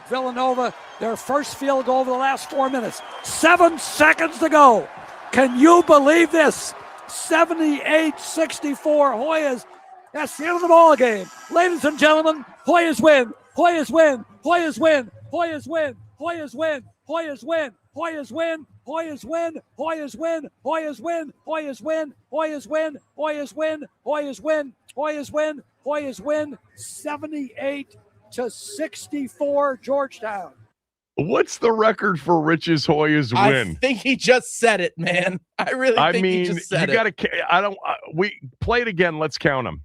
Villanova, their first field goal of the last 4 minutes. 7 seconds to go. Can you believe this? 78-64 Hoyas. That's the end of the ball game. Ladies and gentlemen, Hoyas win. Hoyas win. Hoyas win. Hoyas win. Hoyas win. Hoyas win. Hoyas win. Hoyas win. Hoyas win. Hoyas win. Hoyas win. Hoyas win. Hoyas win. Hoyas win. Hoyas win. Hoyas win. 78-64 Georgetown. What's the record for Rich's Hoyas win? I think he just said it, man. I really think he just said it. We play it again. Let's count them.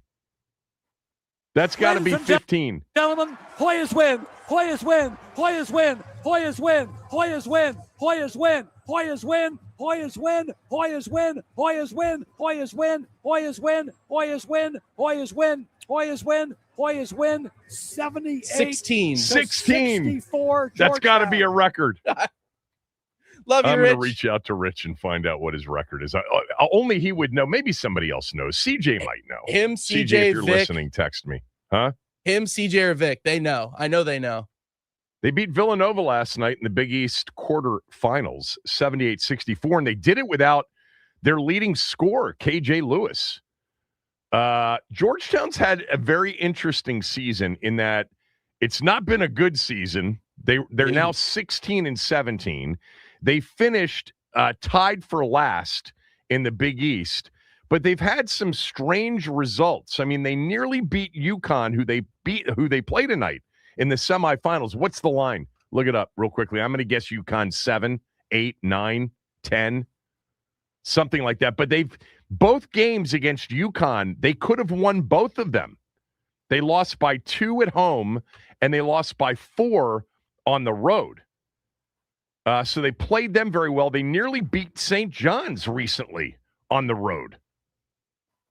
That's got to be 15. Gentlemen, Hoyas win. Hoyas win. Hoyas win. Hoyas win. Hoyas win. Hoyas win. Hoyas win. Hoyas win. Hoyas win. Hoyas win. Hoyas win. Hoyas win. Hoyas win. Hoyas win. Hoyas win. Hoyas win. 16. 64. That's got to be a record. Love you, I'm Rich. going to reach out to Rich and find out what his record is. Only he would know. Maybe somebody else knows. CJ might know. Him, CJ, if you're Vic. listening, text me. Huh? Him, CJ, or Vic. They know. I know they know. They beat Villanova last night in the Big East quarterfinals, 78-64, and they did it without their leading scorer, KJ Lewis. Georgetown's had a very interesting season in that it's not been a good season. They're now 16-17. They finished tied for last in the Big East, but they've had some strange results. I mean, they nearly beat UConn, who they play tonight in the semifinals. What's the line? Look it up real quickly. I'm going to guess UConn 7, 8, 9, 10, something like that. But both games against UConn, they could have won both of them. They lost by 2 at home, and they lost by 4 on the road. So they played them very well. They nearly beat St. John's recently on the road.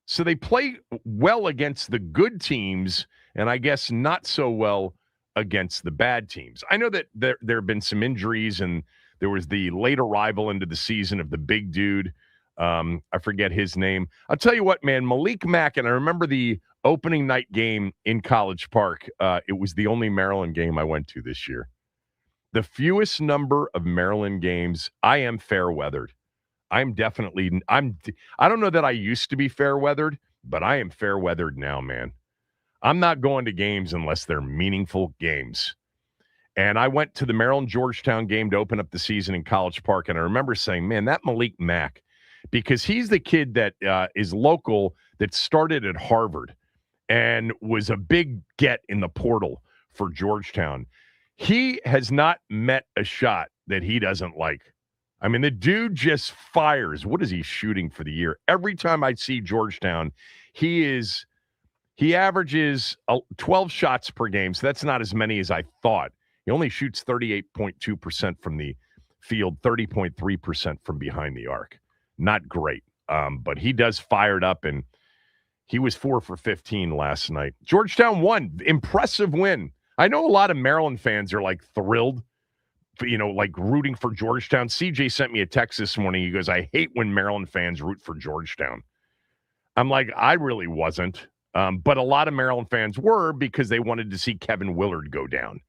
So they play well against the good teams, and I guess not so well against the bad teams. I know that there have been some injuries, and there was the late arrival into the season of the big dude. I forget his name. I'll tell you what, man, Malik Mack, and I remember the opening night game in College Park. It was the only Maryland game I went to this year. The fewest number of Maryland games. I am fair-weathered. I don't know that I used to be fair-weathered, but I am fair-weathered now, man. I'm not going to games unless they're meaningful games. And I went to the Maryland-Georgetown game to open up the season in College Park, and I remember saying, man, that Malik Mack, because he's the kid that is local that started at Harvard and was a big get in the portal for Georgetown. He has not met a shot that he doesn't like. I mean, the dude just fires. What is he shooting for the year? Every time I see Georgetown, he averages 12 shots per game, so that's not as many as I thought. He only shoots 38.2% from the field, 30.3% from behind the arc. Not great, but he does fire it up, and he was 4 for 15 last night. Georgetown won. Impressive win. I know a lot of Maryland fans are, like, thrilled, like rooting for Georgetown. CJ sent me a text this morning. He goes, I hate when Maryland fans root for Georgetown. I'm like, I really wasn't. But a lot of Maryland fans were because they wanted to see Kevin Willard go down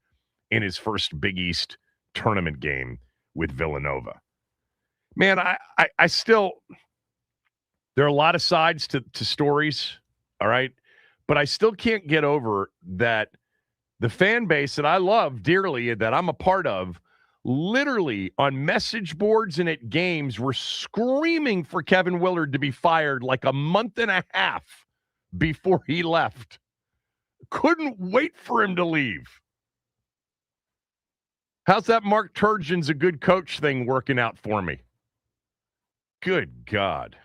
in his first Big East tournament game with Villanova. Man, I still – there are a lot of sides to stories, all right? But I still can't get over that the fan base that I love dearly, that I'm a part of, literally on message boards and at games were screaming for Kevin Willard to be fired like a month and a half before he left. Couldn't wait for him to leave. How's that Mark Turgeon's a good coach thing working out for me? Good God.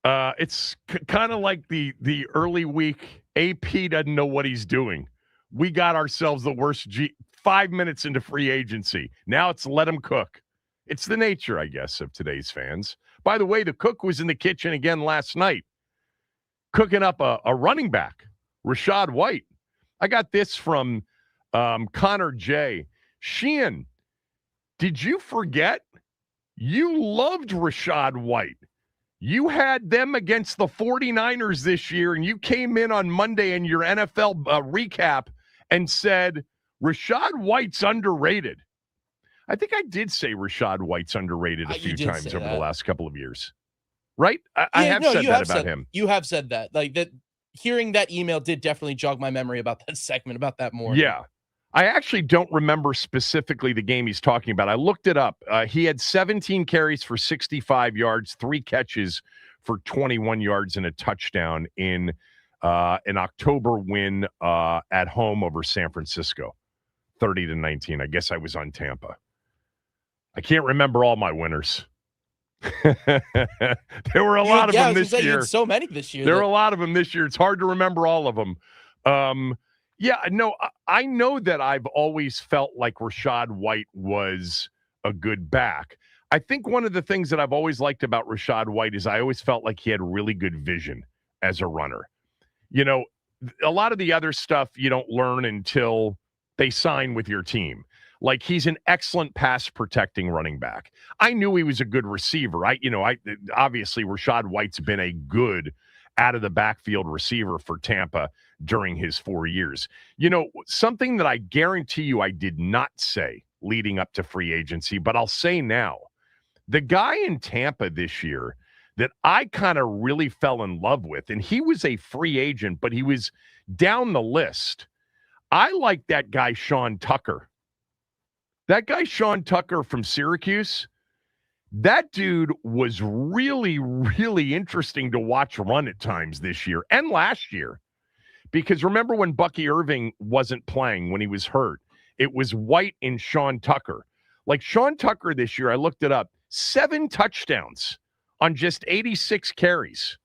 It's kind of like the early week. AP doesn't know what he's doing. We got ourselves the worst 5 minutes into free agency. Now it's let him cook. It's the nature, I guess, of today's fans. By the way, the cook was in the kitchen again last night, cooking up a running back, Rashad White. I got this from Connor J. Sheehan, did you forget? You loved Rashad White. You had them against the 49ers this year, and you came in on Monday in your NFL recap and said, Rashad White's underrated. I think I did say Rashad White's underrated a few times over the last couple of years. Right? I have said that about him. You have said that. Like that. Hearing that email did definitely jog my memory about that segment, about that morning. Yeah. I actually don't remember specifically the game he's talking about. I looked it up. He had 17 carries for 65 yards, 3 catches for 21 yards and a touchdown in an October win at home over San Francisco, 30-19. I guess I was on Tampa. I can't remember all my winners. There were a lot of them this year. You had so many this year. There were a lot of them this year. It's hard to remember all of them. I know that I've always felt like Rashad White was a good back. I think one of the things that I've always liked about Rashad White is I always felt like he had really good vision as a runner. You know, a lot of the other stuff you don't learn until they sign with your team. Like, he's an excellent pass protecting running back. I knew he was a good receiver. Obviously Rashad White's been a good out of the backfield receiver for Tampa during his 4 years. You know, something that I guarantee you I did not say leading up to free agency, but I'll say now, the guy in Tampa this year that I kind of really fell in love with, and he was a free agent, but he was down the list. I like that guy, Sean Tucker. That guy, Sean Tucker from Syracuse, that dude was really, really interesting to watch run at times this year and last year. Because remember when Bucky Irving wasn't playing, when he was hurt, it was White and Sean Tucker. Like Sean Tucker this year, I looked it up, 7 touchdowns on just 86 carries.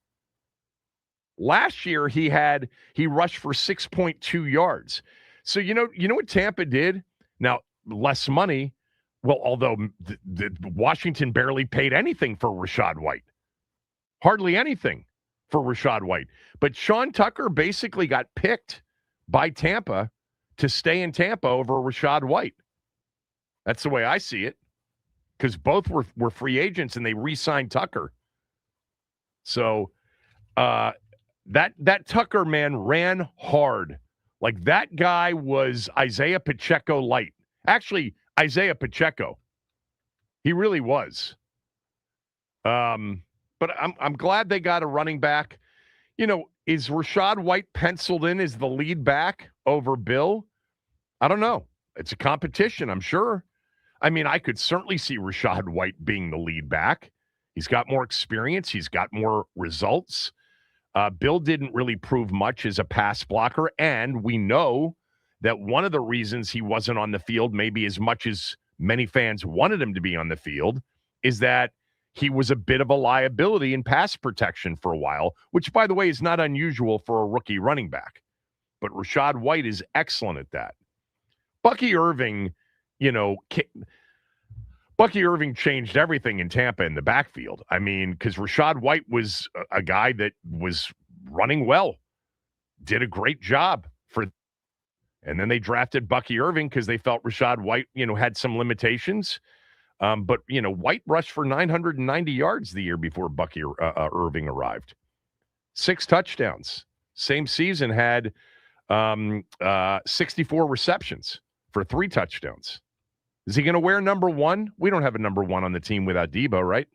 Last year, he rushed for 6.2 yards. So, you know what Tampa did? Now, less money. Well, although Washington barely paid anything for Rashad White. Hardly anything for Rashad White. But Sean Tucker basically got picked by Tampa to stay in Tampa over Rashad White. That's the way I see it. Because both were free agents and they re-signed Tucker. So that Tucker man ran hard. Like, that guy was Isaiah Pacheco light. Actually, Isaiah Pacheco. He really was. But I'm glad they got a running back. You know, is Rashad White penciled in as the lead back over Bill? I don't know. It's a competition, I'm sure. I mean, I could certainly see Rashad White being the lead back. He's got more experience. He's got more results. Bill didn't really prove much as a pass blocker, and we know that one of the reasons he wasn't on the field, maybe as much as many fans wanted him to be on the field, is that he was a bit of a liability in pass protection for a while, which, by the way, is not unusual for a rookie running back. But Rashad White is excellent at that. Bucky Irving, Bucky Irving changed everything in Tampa in the backfield. I mean, because Rashad White was a guy that was running well, did a great job and then they drafted Bucky Irving because they felt Rashad White, had some limitations. But White rushed for 990 yards the year before Bucky Irving arrived. 6 touchdowns. Same season had 64 receptions for 3 touchdowns. Is he going to wear number 1? We don't have a number 1 on the team without Debo, right?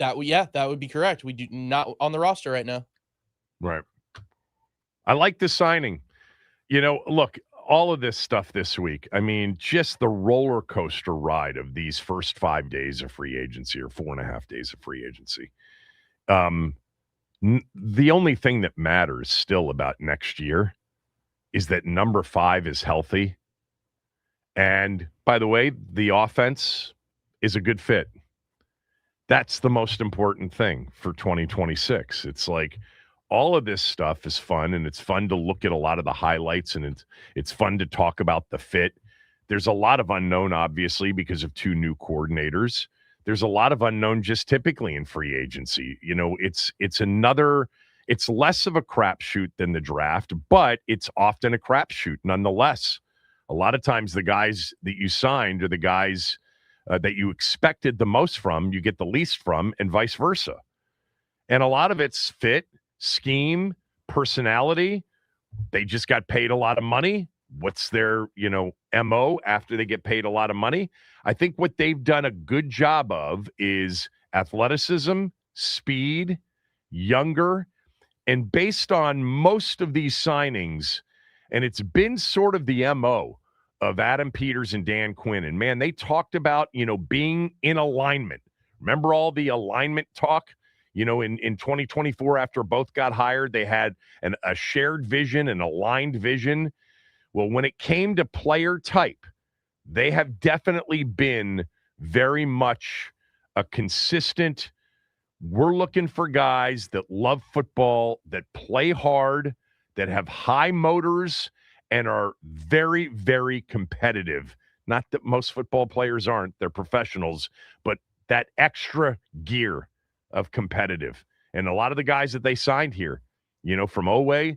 That would be correct. We do not on the roster right now. Right. I like the signing. Look, all of this stuff this week, I mean, just the roller coaster ride of these first 5 days of free agency or 4.5 days of free agency. The only thing that matters still about next year is that number 5 is healthy. And by the way, the offense is a good fit. That's the most important thing for 2026. It's like all of this stuff is fun, and it's fun to look at a lot of the highlights, and it's fun to talk about the fit. There's a lot of unknown, obviously, because of 2 new coordinators. There's a lot of unknown just typically in free agency. It's less of a crapshoot than the draft, but it's often a crapshoot nonetheless. A lot of times the guys that you signed are the guys that you expected the most from, you get the least from, and vice versa. And a lot of it's fit, scheme, personality. They just got paid a lot of money. what's their, MO after they get paid a lot of money? I think what they've done a good job of is athleticism, speed, younger, and based on most of these signings, and it's been sort of the MO of Adam Peters and Dan Quinn. And man, they talked about, being in alignment. Remember all the alignment talk? In 2024, after both got hired, they had a shared vision, an aligned vision. Well, when it came to player type, they have definitely been very much a consistent. We're looking for guys that love football, that play hard, that have high motors, and are very, very competitive. Not that most football players aren't, they're professionals, but that extra gear of competitive. And a lot of the guys that they signed here, from Owe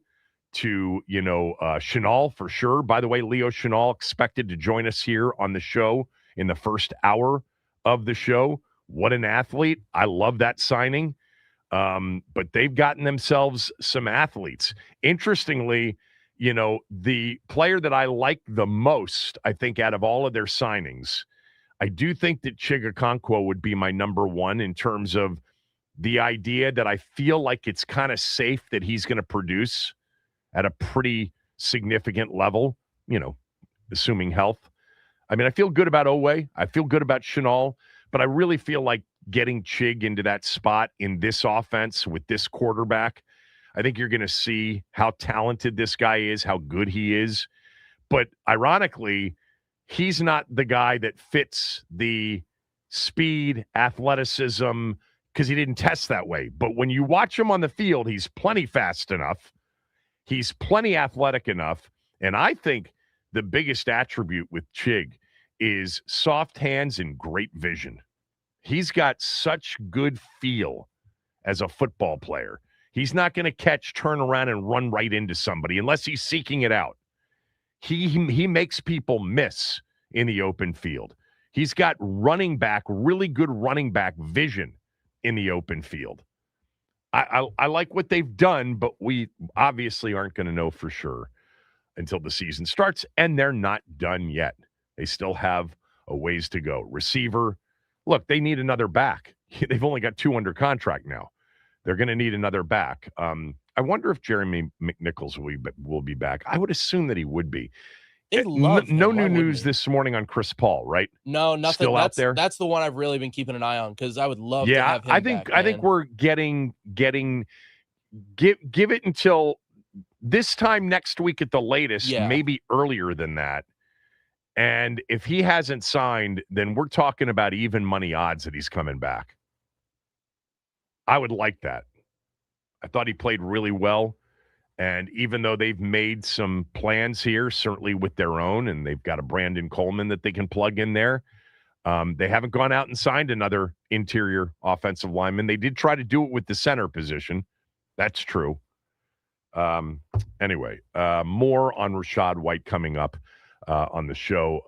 to, Chenal for sure. By the way, Leo Chenal expected to join us here on the show in the first hour of the show. What an athlete. I love that signing. But they've gotten themselves some athletes. Interestingly, the player that I like the most, I think, out of all of their signings, I do think that Chigakonkwo would be my number one in terms of the idea that I feel like it's kind of safe that he's going to produce at a pretty significant level, assuming health. I mean, I feel good about Owe. I feel good about Chenal, but I really feel like getting Chig into that spot in this offense with this quarterback, I think you're going to see how talented this guy is, how good he is. But ironically, he's not the guy that fits the speed, athleticism, because he didn't test that way. But when you watch him on the field, he's plenty fast enough. He's plenty athletic enough. And I think the biggest attribute with Chig is soft hands and great vision. He's got such good feel as a football player. He's not going to catch, turn around, and run right into somebody unless he's seeking it out. He makes people miss in the open field. He's got really good running back vision in the open field. I like what they've done, but we obviously aren't going to know for sure until the season starts, and they're not done yet. They still have a ways to go. Receiver, look, they need another back. They've only got 2 under contract now. They're going to need another back. I wonder if Jeremy McNichols will be back. I would assume that he would be. No new news this morning on Chris Paul, right? No, nothing. Still out there. That's the one I've really been keeping an eye on because I would love to have him back, I think we're getting give it until this time next week at the latest, maybe earlier than that. And if he hasn't signed, then we're talking about even money odds that he's coming back. I would like that. I thought he played really well. And even though they've made some plans here, certainly with their own, and they've got a Brandon Coleman that they can plug in there, they haven't gone out and signed another interior offensive lineman. They did try to do it with the center position. That's true. Anyway, more on Rashad White coming up on the show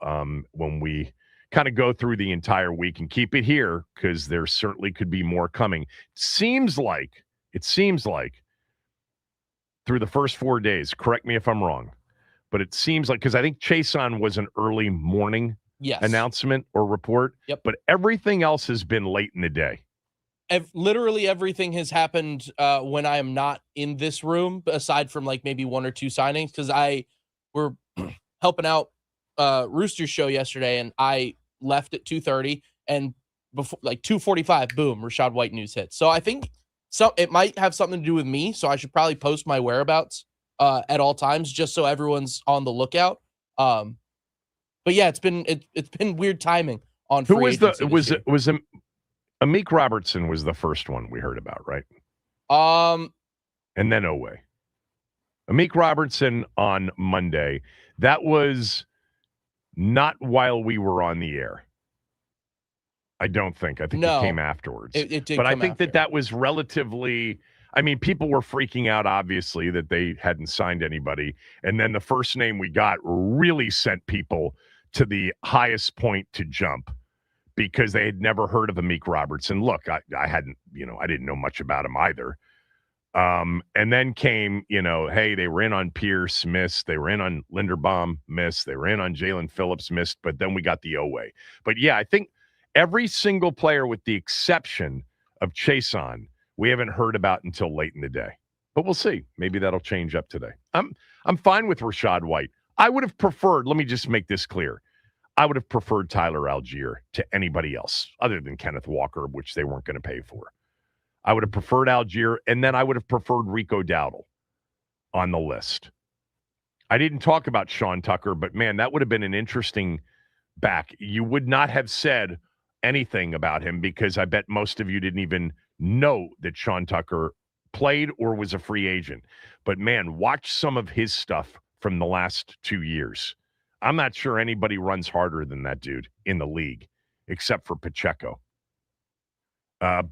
when we kind of go through the entire week, and keep it here because there certainly could be more coming. It seems like through the first 4 days, correct me if I'm wrong, but it seems like, because I think Chason was an early morning announcement or report, but everything else has been late in the day. Literally everything has happened when I am not in this room, aside from like maybe 1 or 2 signings, because we're helping out Rooster's show yesterday, and I left at 2:30, and before like 2:45, boom, Rashad White news hit. So I think it might have something to do with me, so I should probably post my whereabouts at all times, just so everyone's on the lookout. But yeah, it's been weird timing on free agency. Was Amik Robertson was the first one we heard about, right? And then Owe. Amik Robertson on Monday. That was not while we were on the air. I don't think. I think it came afterwards. It did. But I think that was relatively. I mean, people were freaking out, obviously, that they hadn't signed anybody. And then the first name we got really sent people to the highest point to jump because they had never heard of Amik Robertson. Look, I hadn't, I didn't know much about him either. And then came, hey, they were in on Pierce, missed. They were in on Linderbaum, missed. They were in on Jalen Phillips, missed. But then we got the Oweh. But yeah, I think every single player, with the exception of Chason, we haven't heard about until late in the day. But we'll see. Maybe that'll change up today. I'm fine with Rashad White. I would have preferred, let me just make this clear, I would have preferred Tyler Algier to anybody else other than Kenneth Walker, which they weren't going to pay for. I would have preferred Algier, and then I would have preferred Rico Dowdle on the list. I didn't talk about Sean Tucker, but man, that would have been an interesting back. You would not have said anything about him because I bet most of you didn't even know that Sean Tucker played or was a free agent. But man, watch some of his stuff from the last 2 years. I'm not sure anybody runs harder than that dude in the league, except for Pacheco.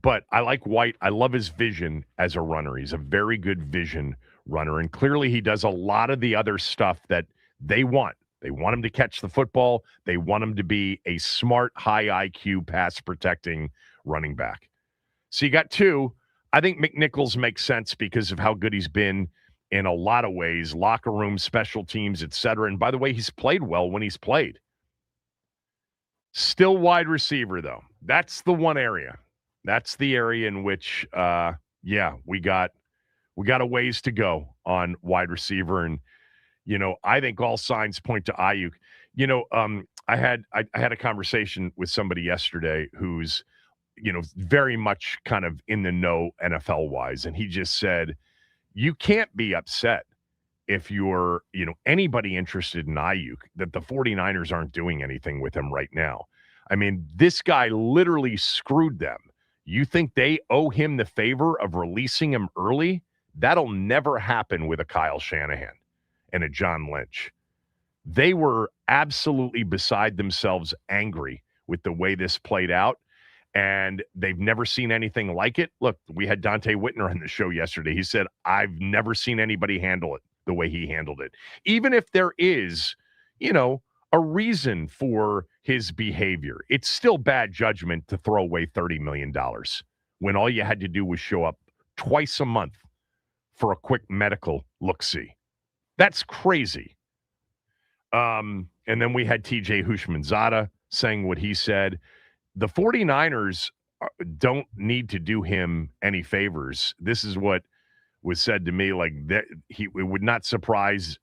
But I like White. I love his vision as a runner. He's a very good vision runner. And clearly he does a lot of the other stuff that they want. They want him to catch the football. They want him to be a smart, high IQ, pass-protecting running back. So you got two. I think McNichols makes sense because of how good he's been in a lot of ways, locker room, special teams, etc. And by the way, he's played well when he's played. Still wide receiver, though. That's the one area. That's the area in which, we got a ways to go on wide receiver. And, I think all signs point to Ayuk. I had a conversation with somebody yesterday who's, very much kind of in the know NFL wise. And he just said, you can't be upset if you're, anybody interested in Ayuk that the 49ers aren't doing anything with him right now. I mean, this guy literally screwed them. You think they owe him the favor of releasing him early? That'll never happen with a Kyle Shanahan and a John Lynch. They were absolutely beside themselves angry with the way this played out, and they've never seen anything like it. Look, we had Dante Whitner on the show yesterday. He said, I've never seen anybody handle it the way he handled it. Even if there is, a reason for his behavior, it's still bad judgment to throw away $30 million when all you had to do was show up twice a month for a quick medical look-see. That's crazy. And then we had TJ Houshmandzadeh saying what he said. The 49ers don't need to do him any favors. This is what was said to me, like that it would not surprise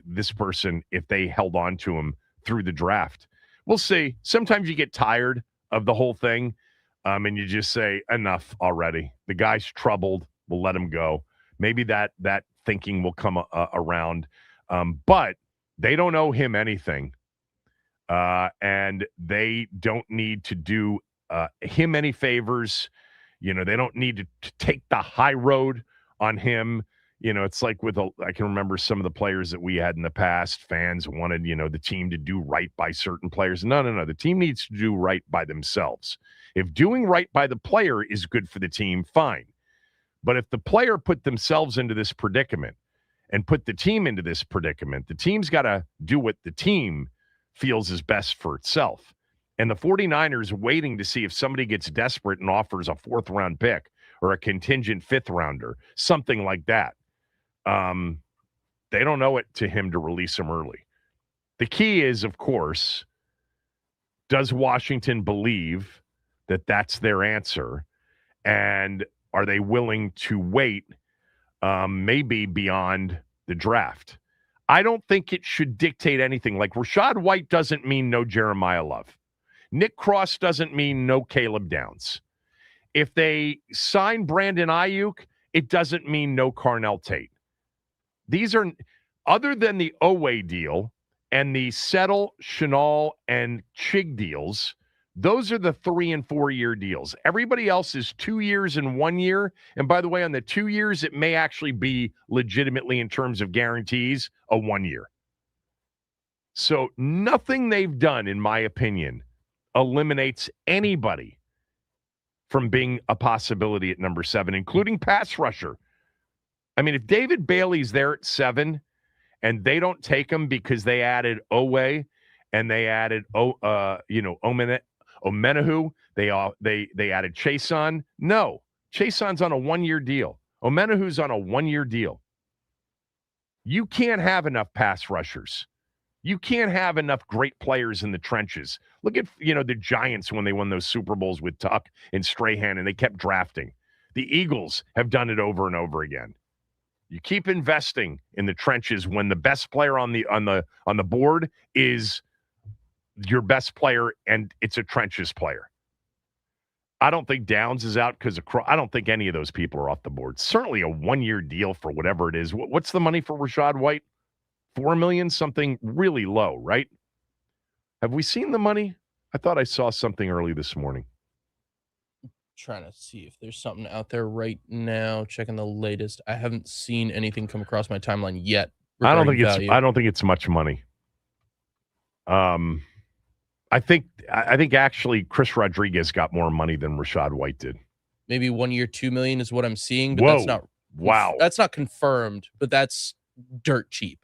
this person if they held on to him through the draft. We'll see. Sometimes you get tired of the whole thing, and you just say, enough already. The guy's troubled. We'll let him go. Maybe that thinking will come around. But they don't owe him anything, and they don't need to do him any favors. They don't need to take the high road on him. It's like I can remember some of the players that we had in the past. Fans wanted, the team to do right by certain players. No. The team needs to do right by themselves. If doing right by the player is good for the team, fine. But if the player put themselves into this predicament and put the team into this predicament, the team's got to do what the team feels is best for itself. And the 49ers waiting to see if somebody gets desperate and offers a 4th-round pick or a contingent 5th-rounder, something like that. They don't owe it to him to release him early. The key is, of course, does Washington believe that that's their answer? And are they willing to wait maybe beyond the draft? I don't think it should dictate anything. Like Rashad White doesn't mean no Jeremiah Love. Nick Cross doesn't mean no Caleb Downs. If they sign Brandon Ayuk, it doesn't mean no Carnell Tate. These are, other than the Oweh deal and the Settle, Chenal, and Chig deals, those are the 3 and 4 year deals. Everybody else is 2 years and 1 year. And by the way, on the 2 years, it may actually be legitimately in terms of guarantees a 1 year. So nothing they've done, in my opinion, eliminates anybody from being a possibility at number 7, including pass rusher. I mean, if David Bailey's there at 7 and they don't take him because they added Oweh and they added Omenahu, they added Chason. No, Chason's on a 1 year deal. Omenahu's on a 1-year deal. You can't have enough pass rushers. You can't have enough great players in the trenches. Look at, the Giants when they won those Super Bowls with Tuck and Strahan, and they kept drafting. The Eagles have done it over and over again. You keep investing in the trenches when the best player on the board is your best player, and it's a trenches player. I don't think Downs is out because I don't think any of those people are off the board. Certainly a 1-year deal for whatever it is. What's the money for Rashad White? $4 million, something really low, right? Have we seen the money? I thought I saw something early this morning. Trying to see if there's something out there right now. Checking the latest. I haven't seen anything come across my timeline yet. I don't think it's much money. I think actually Chris Rodriguez got more money than Rashad White did. Maybe 1 year, $2 million is what I'm seeing, but that's not confirmed, but that's dirt cheap.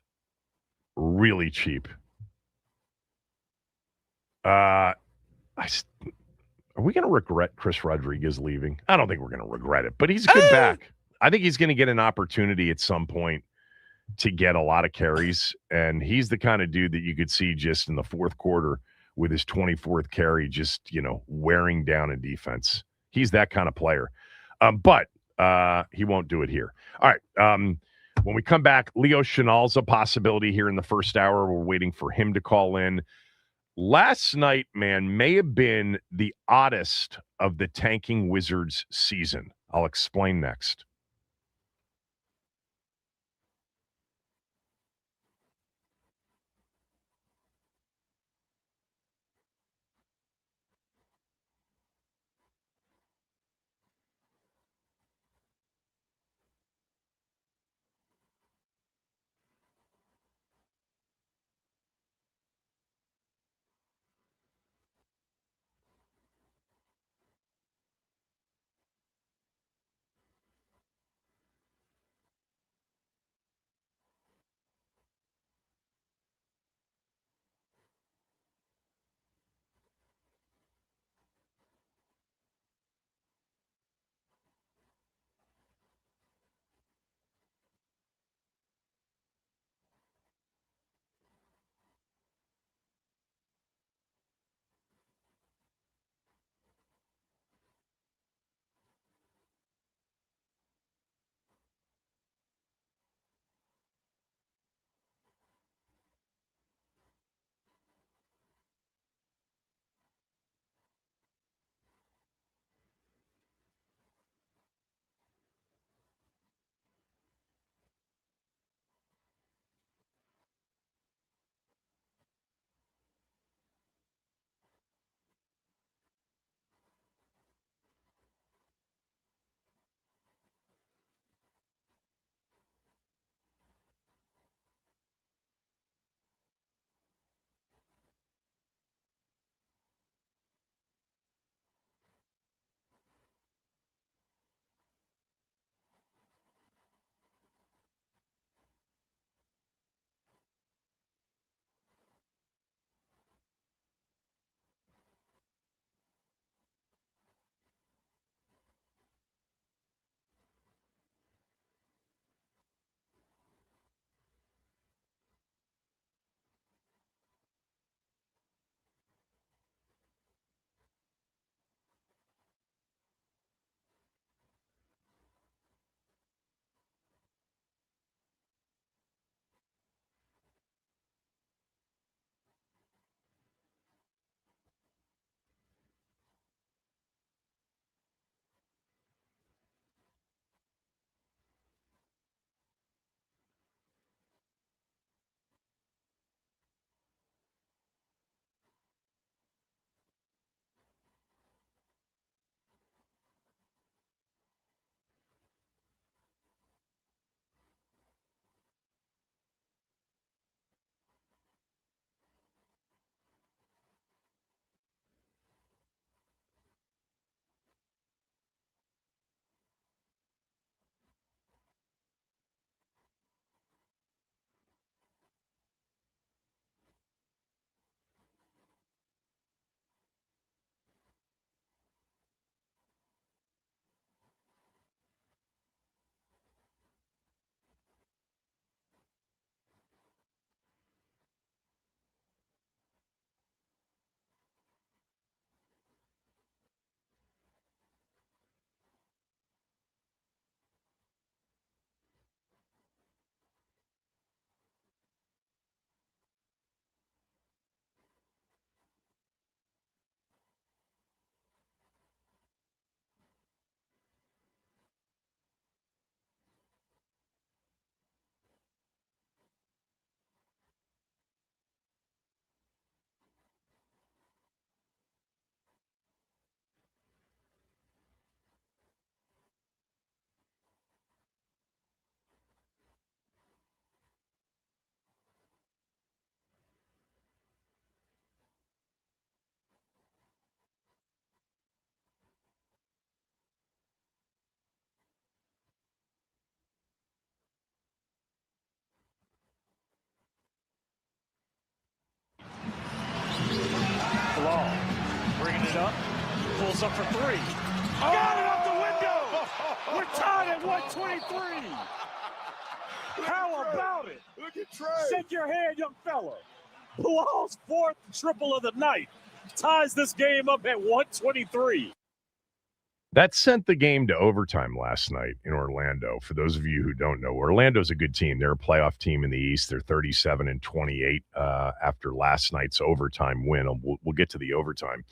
Really cheap. Are we going to regret Chris Rodriguez leaving? I don't think we're going to regret it, but he's a good back. I think he's going to get an opportunity at some point to get a lot of carries, and he's the kind of dude that you could see just in the fourth quarter with his 24th carry just, wearing down a defense. He's that kind of player. But he won't do it here. All right. When we come back, Leo Chenal's a possibility here in the first hour. We're waiting for him to call in. Last night, man, may have been the oddest of the tanking Wizards season. I'll explain next. Lays up. Pulls up for three. Got it out the window. We're tied at 123. How about it? Look at Trey. Shake your hand, young fella. Bilal's fourth triple of the night ties this game up at 123. That sent the game to overtime last night in Orlando. For those of you who don't know, Orlando's a good team. They're a playoff team in the East. They're 37-28 after last night's overtime win. We'll get to the overtime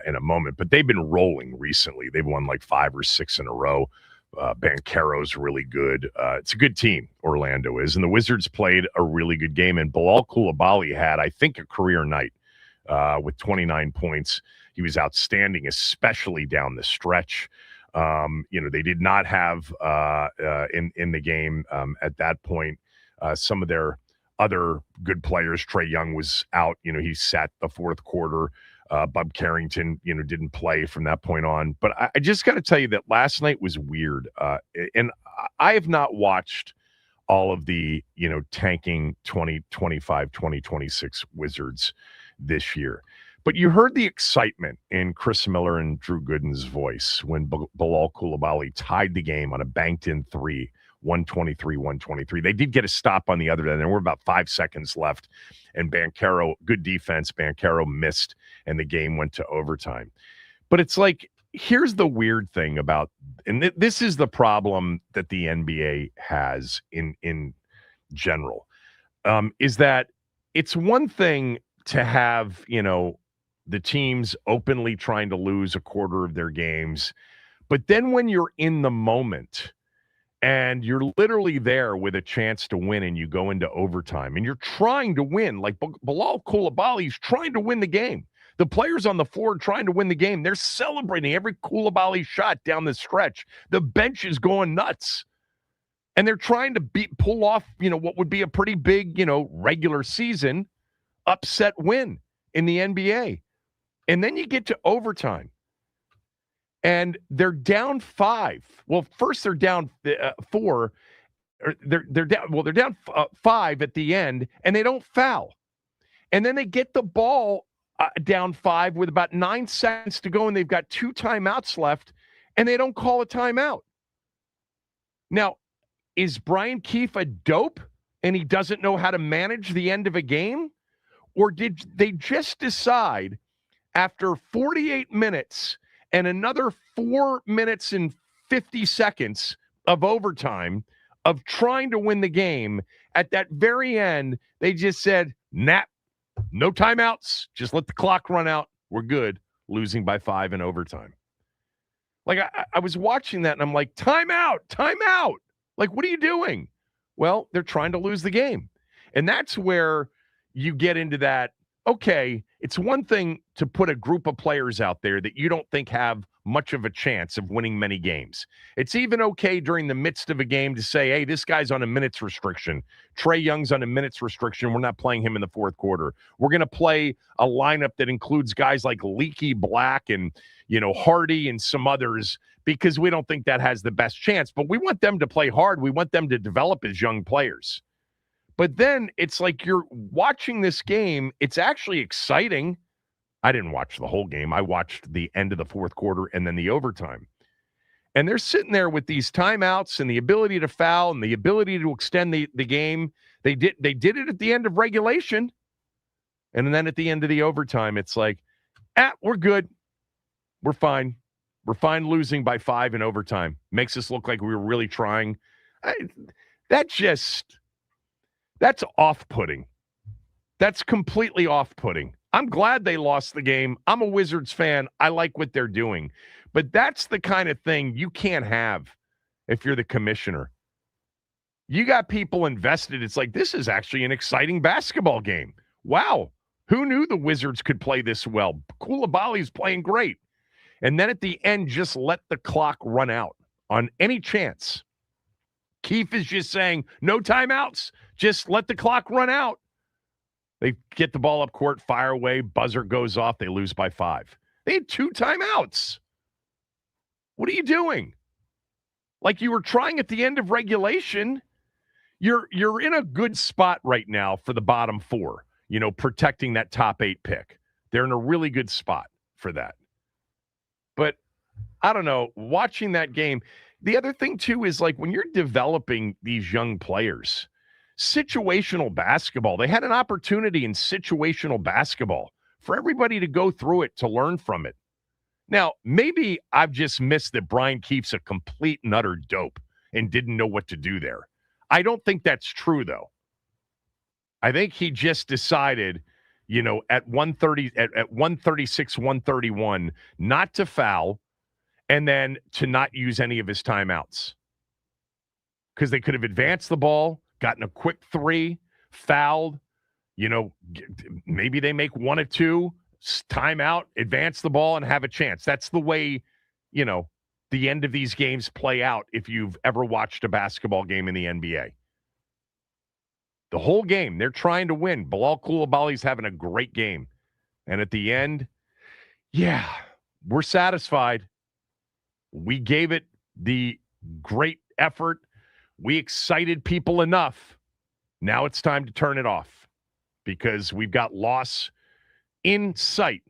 in a moment. But they've been rolling recently. They've won like 5 or 6 in a row. Banchero's really good. It's a good team, Orlando is. And the Wizards played a really good game. And Bilal Coulibaly had, I think, a career night with 29 points. He was outstanding, especially down the stretch. They did not have in the game at that point some of their other good players. Trae Young was out. He sat the fourth quarter. Bub Carrington, didn't play from that point on. But I just got to tell you that last night was weird. And I have not watched all of the, tanking 2025, 2026 Wizards this year. But you heard the excitement in Chris Miller and Drew Gooden's voice when Bilal Coulibaly tied the game on a banked-in three, 123-123. They did get a stop on the other end. There were about 5 seconds left, and Banchero, good defense, Banchero missed, and the game went to overtime. But it's like, here's the weird thing about, and this is the problem that the NBA has in general, is that it's one thing to have, the teams openly trying to lose a quarter of their games. But then when you're in the moment and you're literally there with a chance to win and you go into overtime and you're trying to win, like Bilal Coulibaly's trying to win the game. The players on the floor are trying to win the game. They're celebrating every Coulibaly shot down the stretch. The bench is going nuts. And they're trying to pull off, what would be a pretty big, regular season upset win in the NBA. And then you get to overtime, and they're down 5. Well, first they're down 4. They're down 5 at the end, and they don't foul. And then they get the ball down 5 with about 9 seconds to go, and they've got 2 timeouts left, and they don't call a timeout. Now, is Brian Keefe a dope, and he doesn't know how to manage the end of a game? Or did they just decide after 48 minutes and another 4 minutes and 50 seconds of overtime of trying to win the game, at that very end, they just said, nah, no timeouts. Just let the clock run out. We're good. Losing by 5 in overtime. Like, I was watching that, and I'm like, timeout. Like, what are you doing? Well, they're trying to lose the game. And that's where you get into that, okay, it's one thing to put a group of players out there that you don't think have much of a chance of winning many games. It's even okay during the midst of a game to say, hey, this guy's on a minutes restriction. Trae Young's on a minutes restriction. We're not playing him in the fourth quarter. We're going to play a lineup that includes guys like Leaky Black and, Hardy and some others, because we don't think that has the best chance. But we want them to play hard. We want them to develop as young players. But then it's like you're watching this game. It's actually exciting. I didn't watch the whole game. I watched the end of the fourth quarter and then the overtime. And they're sitting there with these timeouts and the ability to foul and the ability to extend the game. They did it at the end of regulation. And then at the end of the overtime, it's like, we're good. We're fine. We're fine losing by 5 in overtime. Makes us look like we were really trying. That's off-putting. That's completely off-putting. I'm glad they lost the game. I'm a Wizards fan. I like what they're doing. But that's the kind of thing you can't have if you're the commissioner. You got people invested. It's like, this is actually an exciting basketball game. Wow. Who knew the Wizards could play this well? Coulibaly's playing great. And then at the end, just let the clock run out on any chance. Keefe is just saying, no timeouts. Just let the clock run out. They get the ball up court, fire away, buzzer goes off, they lose by 5. They had 2 timeouts. What are you doing? Like you were trying at the end of regulation. You're in a good spot right now for the bottom 4, protecting that top 8 pick. They're in a really good spot for that. But I don't know, watching that game, the other thing too is like when you're developing these young players, situational basketball, they had an opportunity in situational basketball for everybody to go through it, to learn from it. Now, maybe I've just missed that Brian Keefe's a complete and utter dope and didn't know what to do there. I don't think that's true, though. I think he just decided, at 130, at 136, 131, not to foul and then to not use any of his timeouts. Because they could have advanced the ball, gotten a quick three, fouled, maybe they make one or two, timeout, advance the ball, and have a chance. That's the way, the end of these games play out if you've ever watched a basketball game in the NBA. The whole game, they're trying to win. Bilal Coulibaly's having a great game. And at the end, yeah, we're satisfied. We gave it the great effort. We excited people enough. Now it's time to turn it off because we've got loss in sight.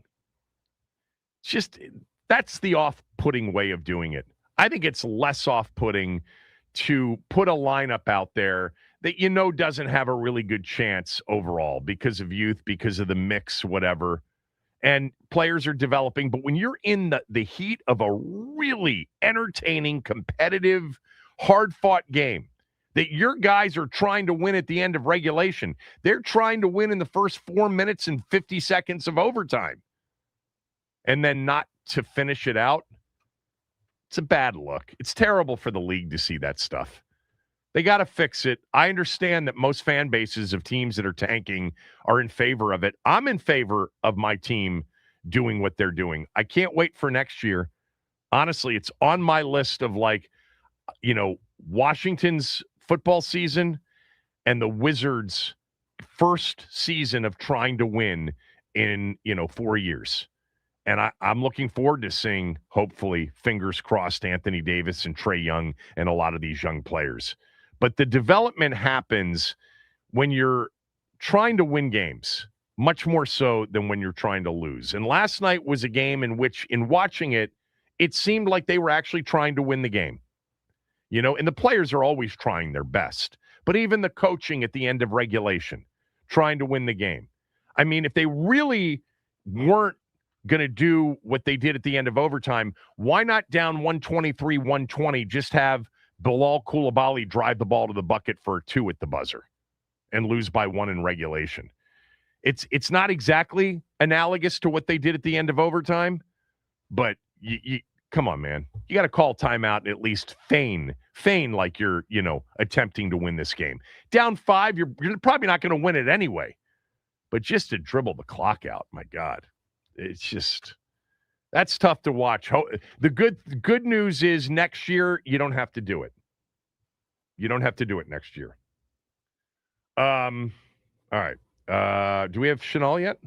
That's the off-putting way of doing it. I think it's less off-putting to put a lineup out there that doesn't have a really good chance overall because of youth, because of the mix, whatever. And players are developing. But when you're in the heat of a really entertaining, competitive, hard-fought game, that your guys are trying to win at the end of regulation, they're trying to win in the first 4 minutes and 50 seconds of overtime, and then not to finish it out, it's a bad look. It's terrible for the league to see that stuff. They got to fix it. I understand that most fan bases of teams that are tanking are in favor of it. I'm in favor of my team doing what they're doing. I can't wait for next year. Honestly, it's on my list of Washington's football season and the Wizards' first season of trying to win in, 4 years. And I'm looking forward to seeing, hopefully, fingers crossed, Anthony Davis and Trae Young and a lot of these young players. But the development happens when you're trying to win games, much more so than when you're trying to lose. And last night was a game in which, in watching it, it seemed like they were actually trying to win the game. And the players are always trying their best. But even the coaching at the end of regulation, trying to win the game. I mean, if they really weren't going to do what they did at the end of overtime, why not down 123-120 just have Bilal Coulibaly drive the ball to the bucket for a 2 at the buzzer and lose by 1 in regulation? It's not exactly analogous to what they did at the end of overtime, but you come on, man. You got to call timeout and at least feign like you're, attempting to win this game. Down 5, you're probably not going to win it anyway. But just to dribble the clock out, my God. It's just, that's tough to watch. The good news is next year, you don't have to do it. You don't have to do it next year. All right. Do we have Chenal yet?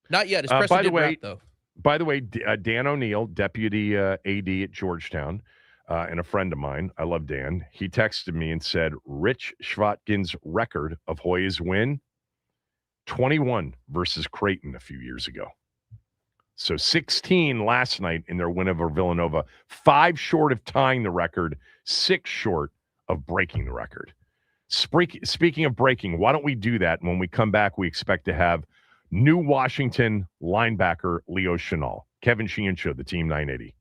Not yet. His presser did wrap, though. By the way, Dan O'Neill, deputy AD at Georgetown, and a friend of mine, I love Dan, he texted me and said, Rich Schwatkin's record of Hoyas win, 21 versus Creighton a few years ago. So 16 last night in their win over Villanova, 5 short of tying the record, 6 short of breaking the record. Speaking of breaking, why don't we do that? And when we come back, we expect to have new Washington linebacker Leo Chenal. Kevin Sheehan Show, the Team 980.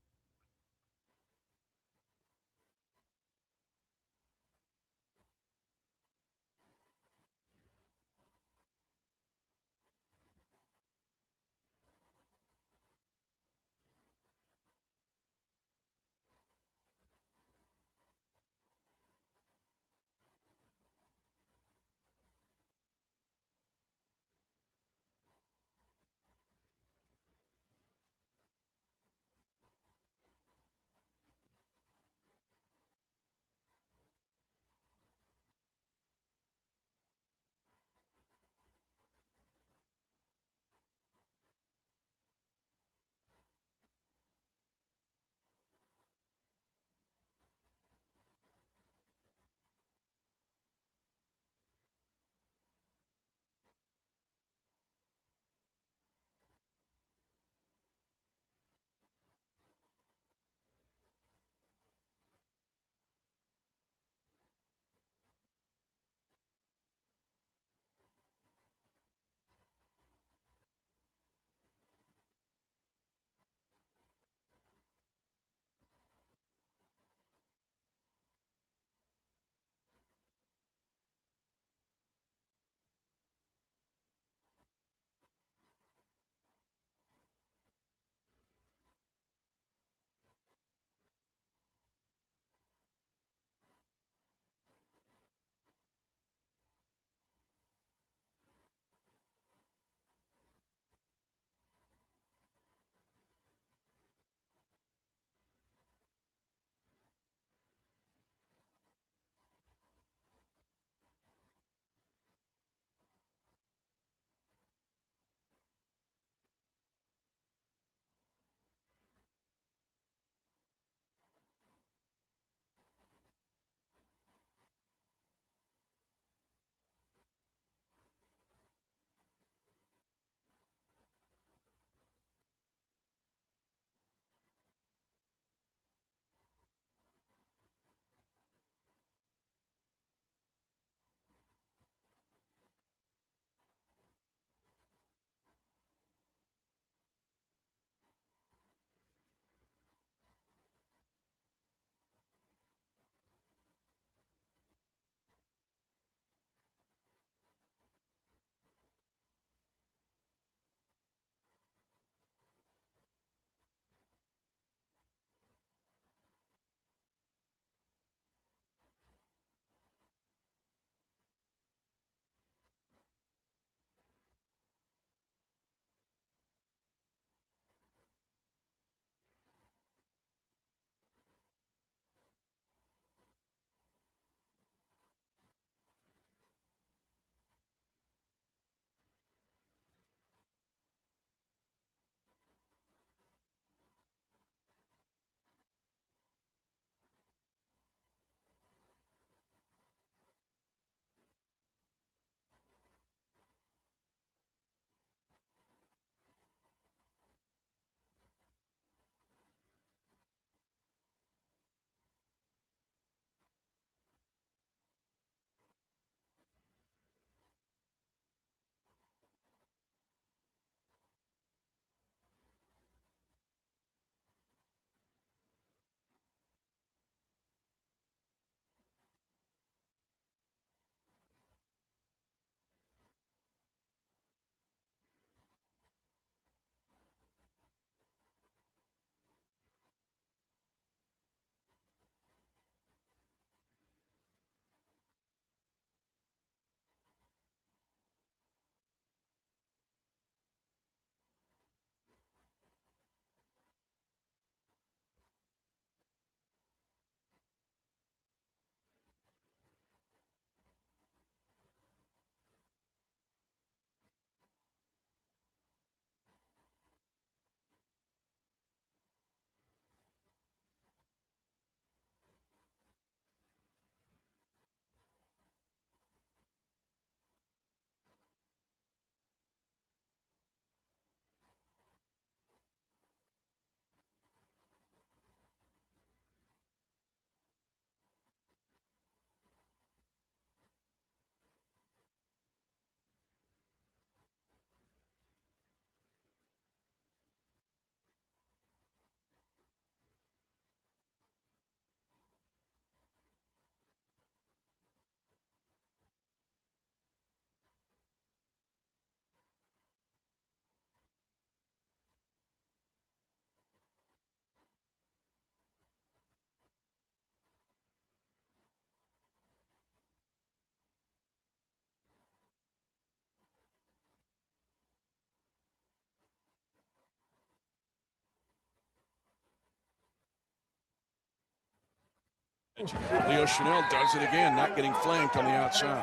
Leo Chenal does it again, not getting flanked on the outside.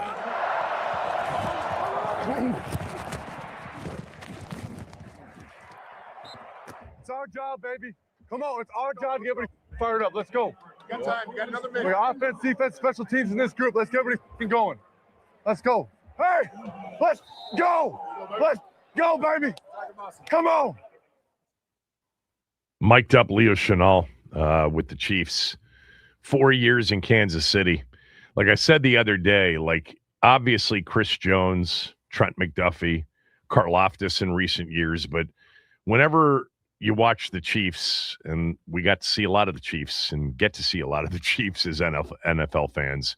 It's our job, baby. Come on, it's our job to get everybody fired up. Let's go. You got time. You got another minute. We got offense, defense, special teams in this group. Let's get everybody going. Let's go. Hey, let's go. Let's go, baby. Come on. Mic'd up Leo Chenal with the Chiefs. 4 years in Kansas City. Like I said the other day, like obviously Chris Jones, Trent McDuffie, Karlaftis in recent years, but whenever you watch the Chiefs, and we got to see a lot of the Chiefs and get to see a lot of the Chiefs as NFL fans,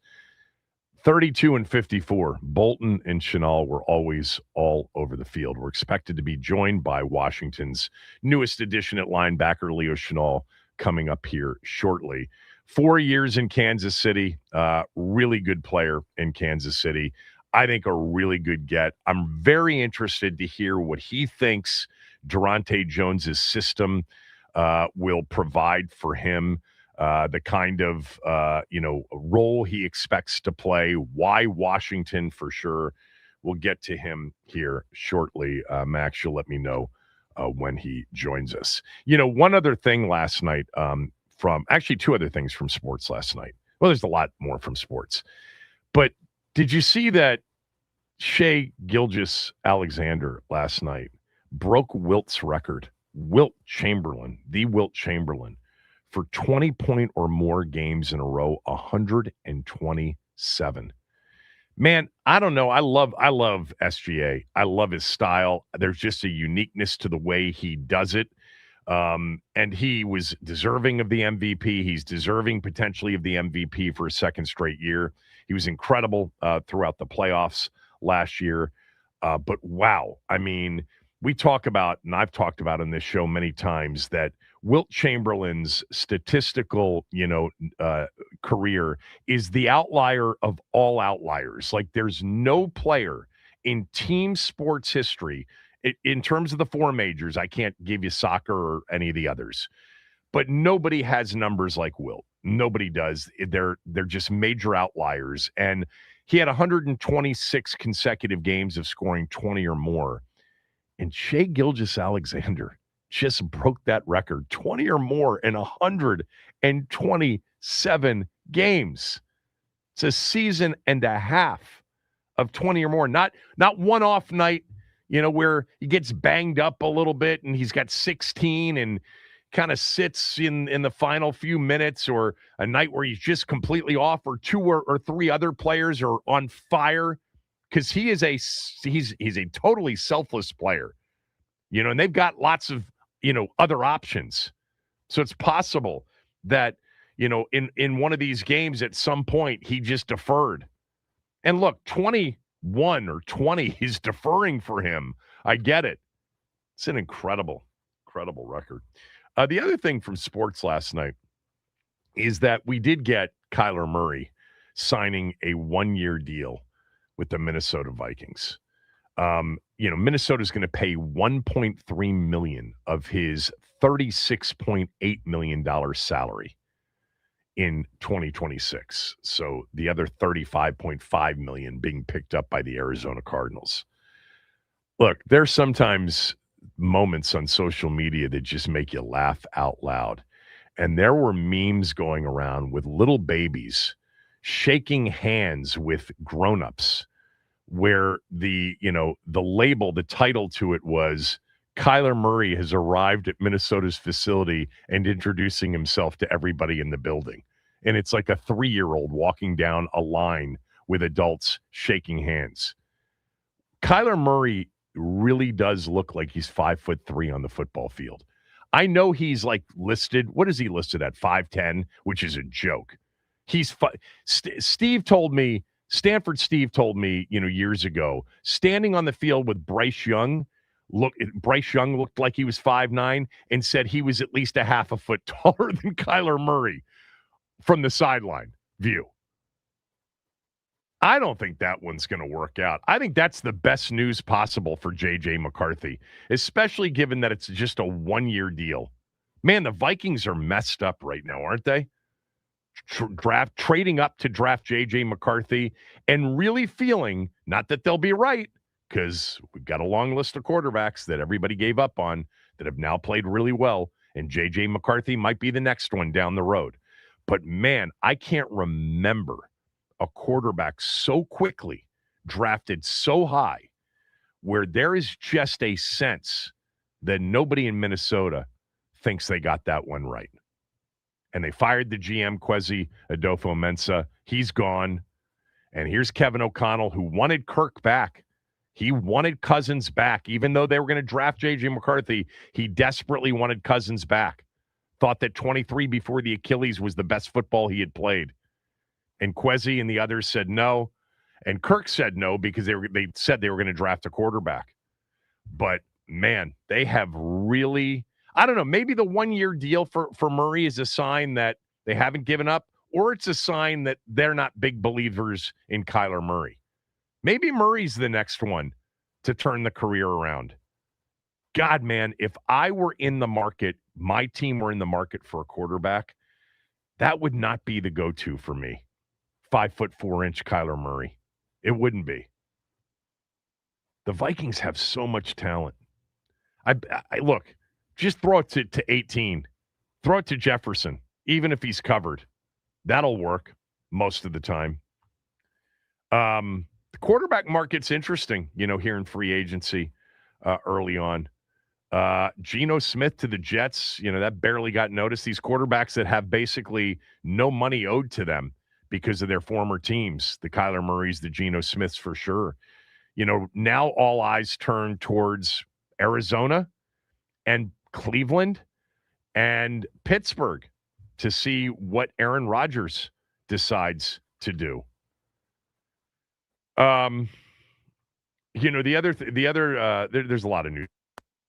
32 and 54, Bolton and Chenal were always all over the field. We're expected to be joined by Washington's newest addition at linebacker, Leo Chenal, coming up here shortly. 4 years in Kansas City, really good player in Kansas City. I think a really good get. I'm very interested to hear what he thinks Durante Jones's system will provide for him, the kind of role he expects to play, why Washington for sure. We'll get to him here shortly. Max, you'll let me know when he joins us. One other thing last night, two other things from sports last night. Well, there's a lot more from sports. But did you see that Shai Gilgeous-Alexander last night broke Wilt's record? Wilt Chamberlain, for 20-point or more games in a row, 127. Man, I don't know. I love SGA. I love his style. There's just a uniqueness to the way he does it. And he was deserving of the MVP. He's deserving potentially of the MVP for a second straight year. He was incredible throughout the playoffs last year. But wow, I mean, we talk about, and I've talked about on this show many times, that Wilt Chamberlain's statistical, career is the outlier of all outliers. Like, there's no player in team sports history, in terms of the four majors. I can't give you soccer or any of the others, but nobody has numbers like Wilt. Nobody does. They're just major outliers. And he had 126 consecutive games of scoring 20 or more. And Shai Gilgeous-Alexander just broke that record, 20 or more in 127 games. It's a season and a half of 20 or more. Not one off night, where he gets banged up a little bit and he's got 16 and kind of sits in the final few minutes, or a night where he's just completely off, or two or three other players are on fire, because he's a totally selfless player, and they've got lots of, other options. So it's possible that, in one of these games at some point he just deferred. And look, 21 or 20 is deferring for him. I get it. It's an incredible record. The other thing from sports last night is that we did get Kyler Murray signing a 1-year deal with the Minnesota Vikings. Minnesota's going to pay $1.3 million of his $36.8 million salary in 2026. So the other $35.5 million being picked up by the Arizona Cardinals. Look, there's sometimes moments on social media that just make you laugh out loud. And there were memes going around with little babies shaking hands with grown-ups, where the label, the title to it was, Kyler Murray has arrived at Minnesota's facility and introducing himself to everybody in the building. And it's like a 3-year-old walking down a line with adults shaking hands. Kyler Murray really does look like he's 5'3" on the football field. I know he's listed. What is he listed at? 5'10", which is a joke. Steve told me, Stanford Steve told me, years ago, standing on the field with Bryce Young looked like he was 5'9", and said he was at least a half a foot taller than Kyler Murray from the sideline view. I don't think that one's going to work out. I think that's the best news possible for J.J. McCarthy, especially given that it's just a 1-year deal. Man, the Vikings are messed up right now, aren't they? trading up to draft J.J. McCarthy and really feeling, not that they'll be right, because we've got a long list of quarterbacks that everybody gave up on that have now played really well, and J.J. McCarthy might be the next one down the road. But, man, I can't remember a quarterback so quickly drafted so high where there is just a sense that nobody in Minnesota thinks they got that one right. And they fired the GM, Kwesi Adolfo-Mensah. He's gone. And here's Kevin O'Connell, who wanted Kirk back. He wanted Cousins back. Even though they were going to draft J.J. McCarthy, he desperately wanted Cousins back. Thought that 23 before the Achilles was the best football he had played. And Kwesi and the others said no. And Kirk said no because they said they were going to draft a quarterback. But, man, they have really... I don't know, maybe the one-year deal for Murray is a sign that they haven't given up, or it's a sign that they're not big believers in Kyler Murray. Maybe Murray's the next one to turn the career around. God, man, if I were in the market, my team were in the market for a quarterback, that would not be the go-to for me. 5'4" Kyler Murray. It wouldn't be. The Vikings have so much talent. I look, just throw it to 18. Throw it to Jefferson, even if he's covered. That'll work most of the time. The quarterback market's interesting, here in free agency early on. Geno Smith to the Jets, that barely got noticed. These quarterbacks that have basically no money owed to them because of their former teams, the Kyler Murrays, the Geno Smiths for sure. Now all eyes turn towards Arizona and Cleveland and Pittsburgh to see what Aaron Rodgers decides to do. There's a lot of news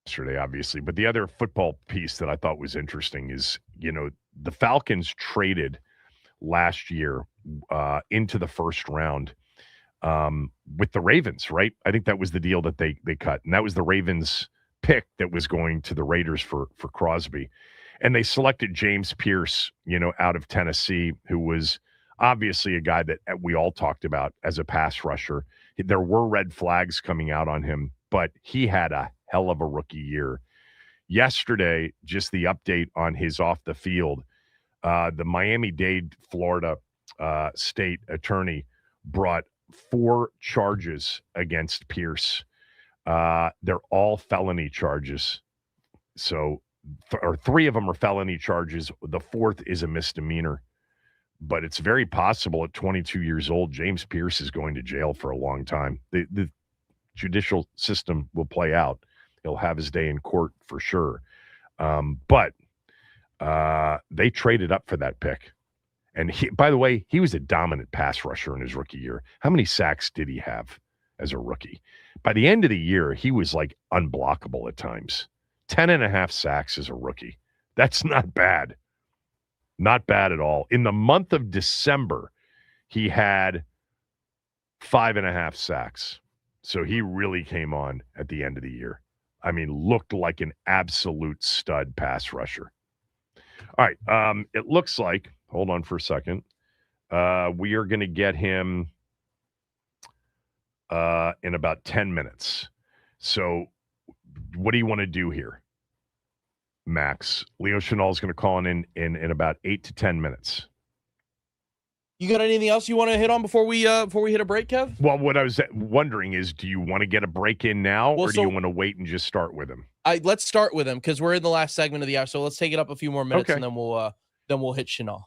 yesterday, obviously, but the other football piece that I thought was interesting is, the Falcons traded last year into the first round with the Ravens, right? I think that was the deal that they cut, and that was the Ravens pick that was going to the Raiders for Crosby. And they selected James Pierce, out of Tennessee, who was obviously a guy that we all talked about as a pass rusher. There were red flags coming out on him, but he had a hell of a rookie year. Yesterday, just the update on his off the field, the Miami-Dade, Florida state attorney brought 4 charges against Pierce. They're all felony charges. So, 3 of them are felony charges. The 4th is a misdemeanor. But it's very possible at 22 years old, James Pierce is going to jail for a long time. The judicial system will play out. He'll have his day in court for sure. But they traded up for that pick. And by the way, he was a dominant pass rusher in his rookie year. How many sacks did he have as a rookie? By the end of the year, he was like unblockable at times. 10.5 sacks as a rookie. That's not bad. Not bad at all. In the month of December, he had 5.5 sacks. So he really came on at the end of the year. I mean, looked like an absolute stud pass rusher. All right. It looks like, hold on for a second. We are going to get him in about 10 minutes. So what do you want to do here, Max? Leo Chenal is going to call in about 8 to 10 minutes. You got anything else you want to hit on before we hit a break, Kev? Well, what I was wondering is, do you want to get a break in now, or do you want to wait and just start with him? Let's start with him because we're in the last segment of the hour. So let's take it up a few more minutes, okay. And then we'll hit Chenal.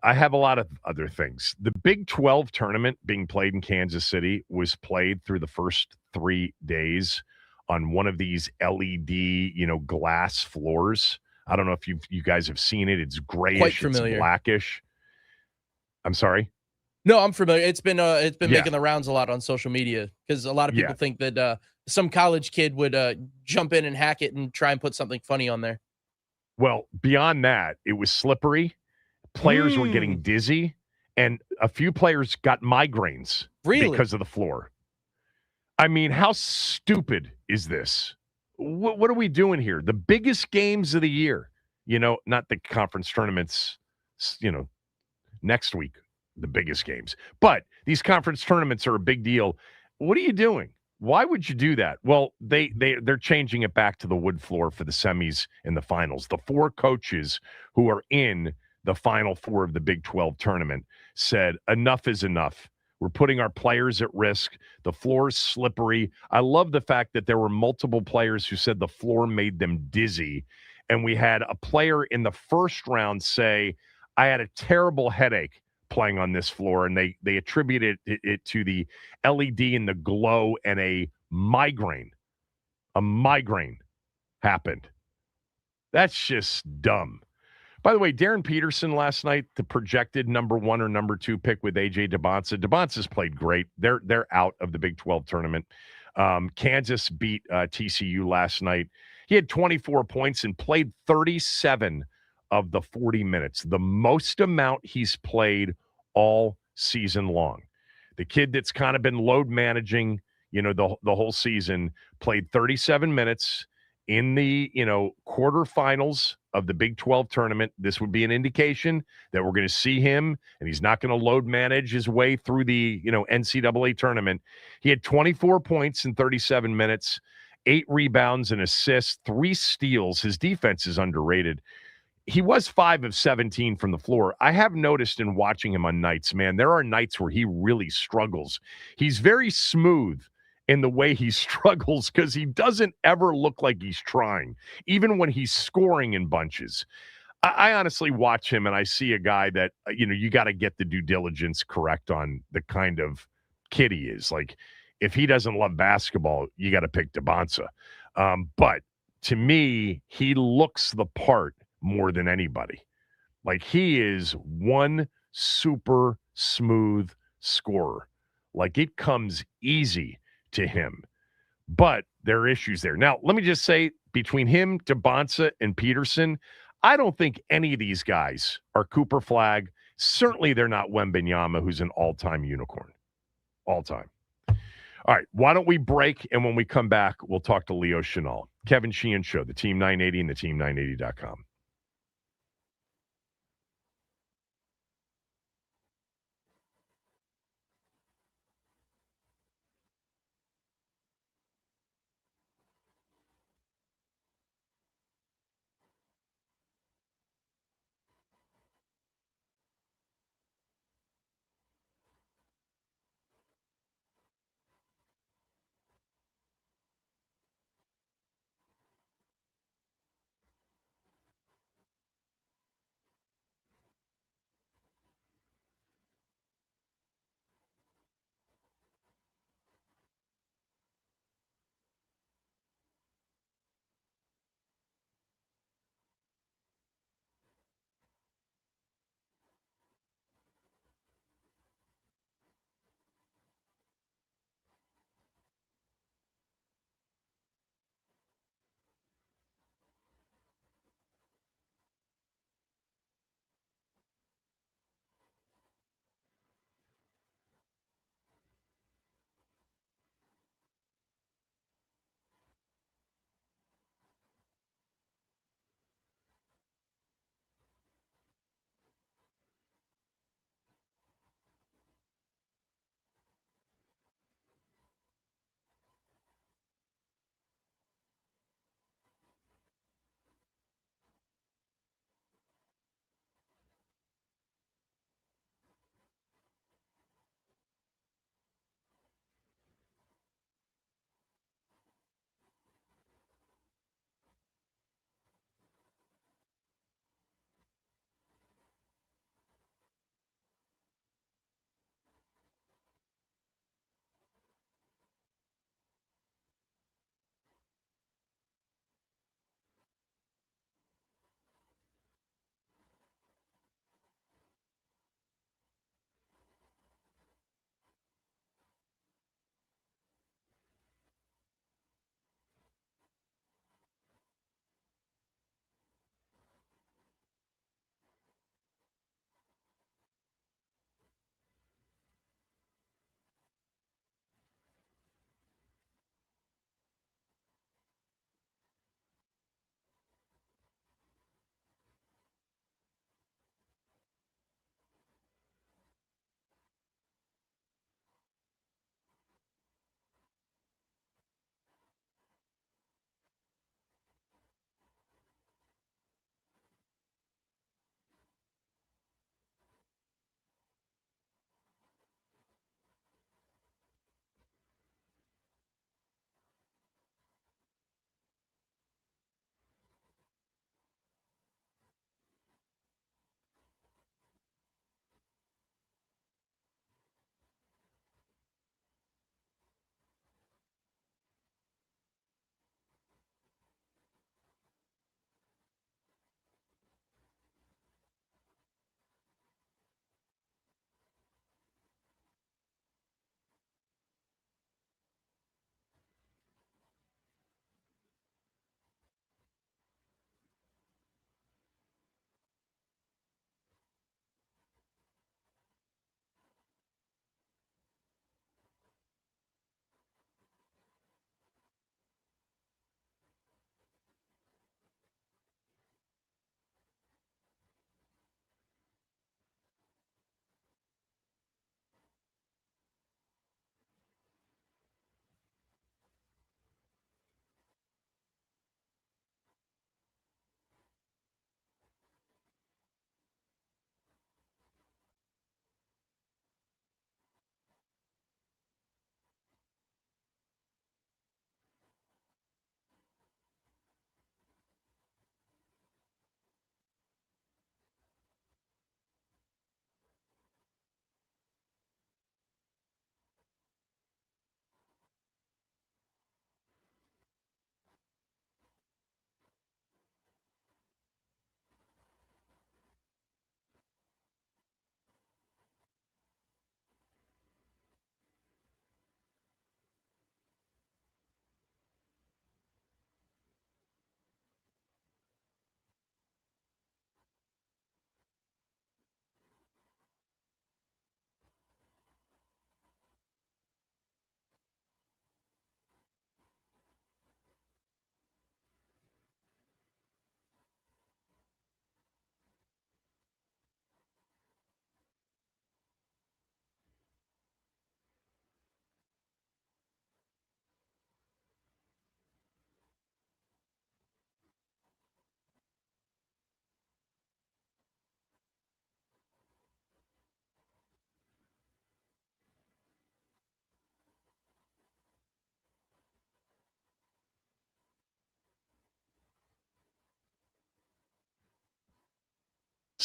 I have a lot of other things. The Big 12 tournament being played in Kansas City was played through the first 3 days on one of these LED, glass floors. I don't know if you guys have seen it. It's grayish, it's blackish. I'm sorry? No, I'm familiar. It's been making the rounds a lot on social media because a lot of people think that some college kid would jump in and hack it and try and put something funny on there. Well, beyond that, it was slippery. Players were getting dizzy, and a few players got migraines because of the floor. I mean, how stupid is this? What are we doing here? The biggest games of the year, not the conference tournaments, next week, the biggest games. But these conference tournaments are a big deal. What are you doing? Why would you do that? Well, they're changing it back to the wood floor for the semis and the finals. The 4 coaches who are in the Final Four of the Big 12 tournament said enough is enough. We're putting our players at risk. The floor is slippery. I love the fact that there were multiple players who said the floor made them dizzy. And we had a player in the first round say, I had a terrible headache playing on this floor, and they attributed it to the LED and the glow, and a migraine happened. That's just dumb. By the way, Darren Peterson last night, the projected number 1 or number 2 pick with AJ Debonsa. Debonsa's played great. They're out of the Big 12 tournament. Kansas beat TCU last night. He had 24 points and played 37 of the 40 minutes, the most amount he's played all season long. The kid that's kind of been load managing, the whole season, played 37 minutes in the, quarterfinals of the Big 12 tournament. This would be an indication that we're going to see him, and he's not going to load manage his way through the, NCAA tournament. He had 24 points in 37 minutes, 8 rebounds and assists, 3 steals. His defense is underrated. He was 5 of 17 from the floor. I have noticed in watching him on nights, man, there are nights where he really struggles. He's very smooth in the way he struggles because he doesn't ever look like he's trying, even when he's scoring in bunches. I honestly watch him and I see a guy that, you got to get the due diligence correct on the kind of kid he is. Like, if he doesn't love basketball, you got to pick Debonsa. But to me, he looks the part more than anybody. Like, he is one super smooth scorer. Like, it comes easy to him. But there are issues there. Now, let me just say, between him, Debonsa, and Peterson, I don't think any of these guys are Cooper Flagg. Certainly they're not Wembanyama, who's an all-time unicorn. All-time. All right, why don't we break, and when we come back, we'll talk to Leo Chenal. Kevin Sheehan Show, the Team 980 and the Team980.com.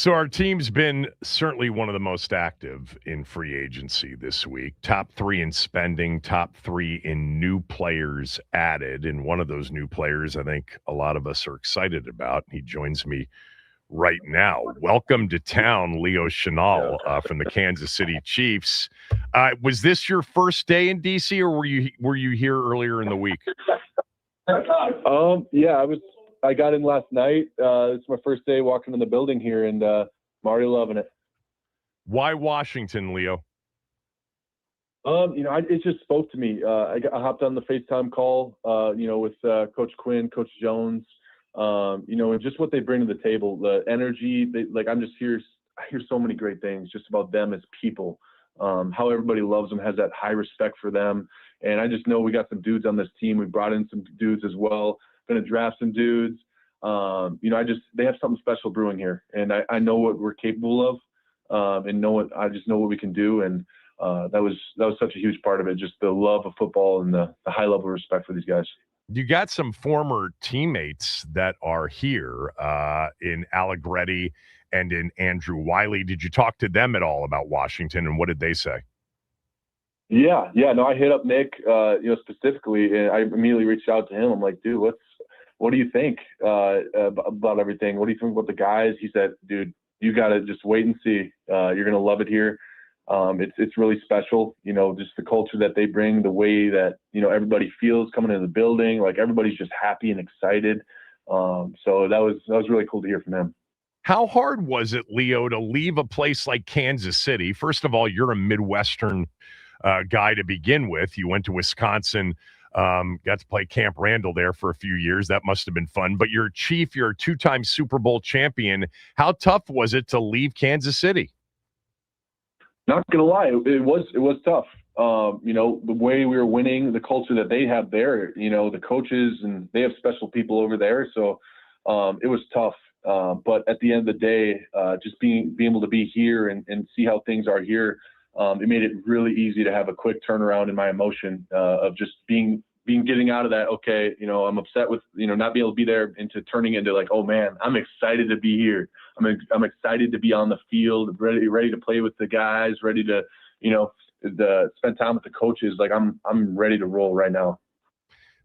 So our team's been certainly one of the most active in free agency this week. Top 3 in spending, top 3 in new players added. And one of those new players I think a lot of us are excited about. He joins me right now. Welcome to town, Leo Chenal from the Kansas City Chiefs. Was this your first day in DC, or were you here earlier in the week? Yeah, I got in last night. It's my first day walking in the building here, and I'm already loving it. Why Washington, Leo? It just spoke to me. I hopped on the FaceTime call, with Coach Quinn, Coach Jones, and just what they bring to the table, the energy. I hear so many great things just about them as people, how everybody loves them, has that high respect for them. And I just know we got some dudes on this team. We brought in some dudes as well. Going to draft some dudes. They have something special brewing here, and I know what we're capable of, and I just know what we can do. And that was such a huge part of it, just the love of football and the high level of respect for these guys. You got some former teammates that are here in Allegretti and in Andrew Wiley. Did you talk to them at all about Washington, and what did they say? Yeah. No, I hit up Nick, specifically, and I immediately reached out to him. I'm like, dude, what do you think about everything? What do you think about the guys? He said, dude, you got to just wait and see. You're going to love it here. It's really special, just the culture that they bring, the way that, everybody feels coming into the building, like everybody's just happy and excited. So that was really cool to hear from him. How hard was it, Leo, to leave a place like Kansas City? First of all, you're a Midwestern guy to begin with. You went to Wisconsin, got to play Camp Randall there for a few years. That must have been fun. But you're a 2-time Super Bowl champion. How tough was it to leave Kansas City? Not gonna lie, it was tough. The way we were winning, the culture that they have there, the coaches, and they have special people over there. So it was tough. But at the end of the day, just being able to be here and see how things are here, it made it really easy to have a quick turnaround in my emotion of just getting out of that. Okay, I'm upset with not being able to be there, into turning into like, oh man, I'm excited to be here. I'm excited to be on the field, ready to play with the guys, ready to spend time with the coaches. Like I'm ready to roll right now.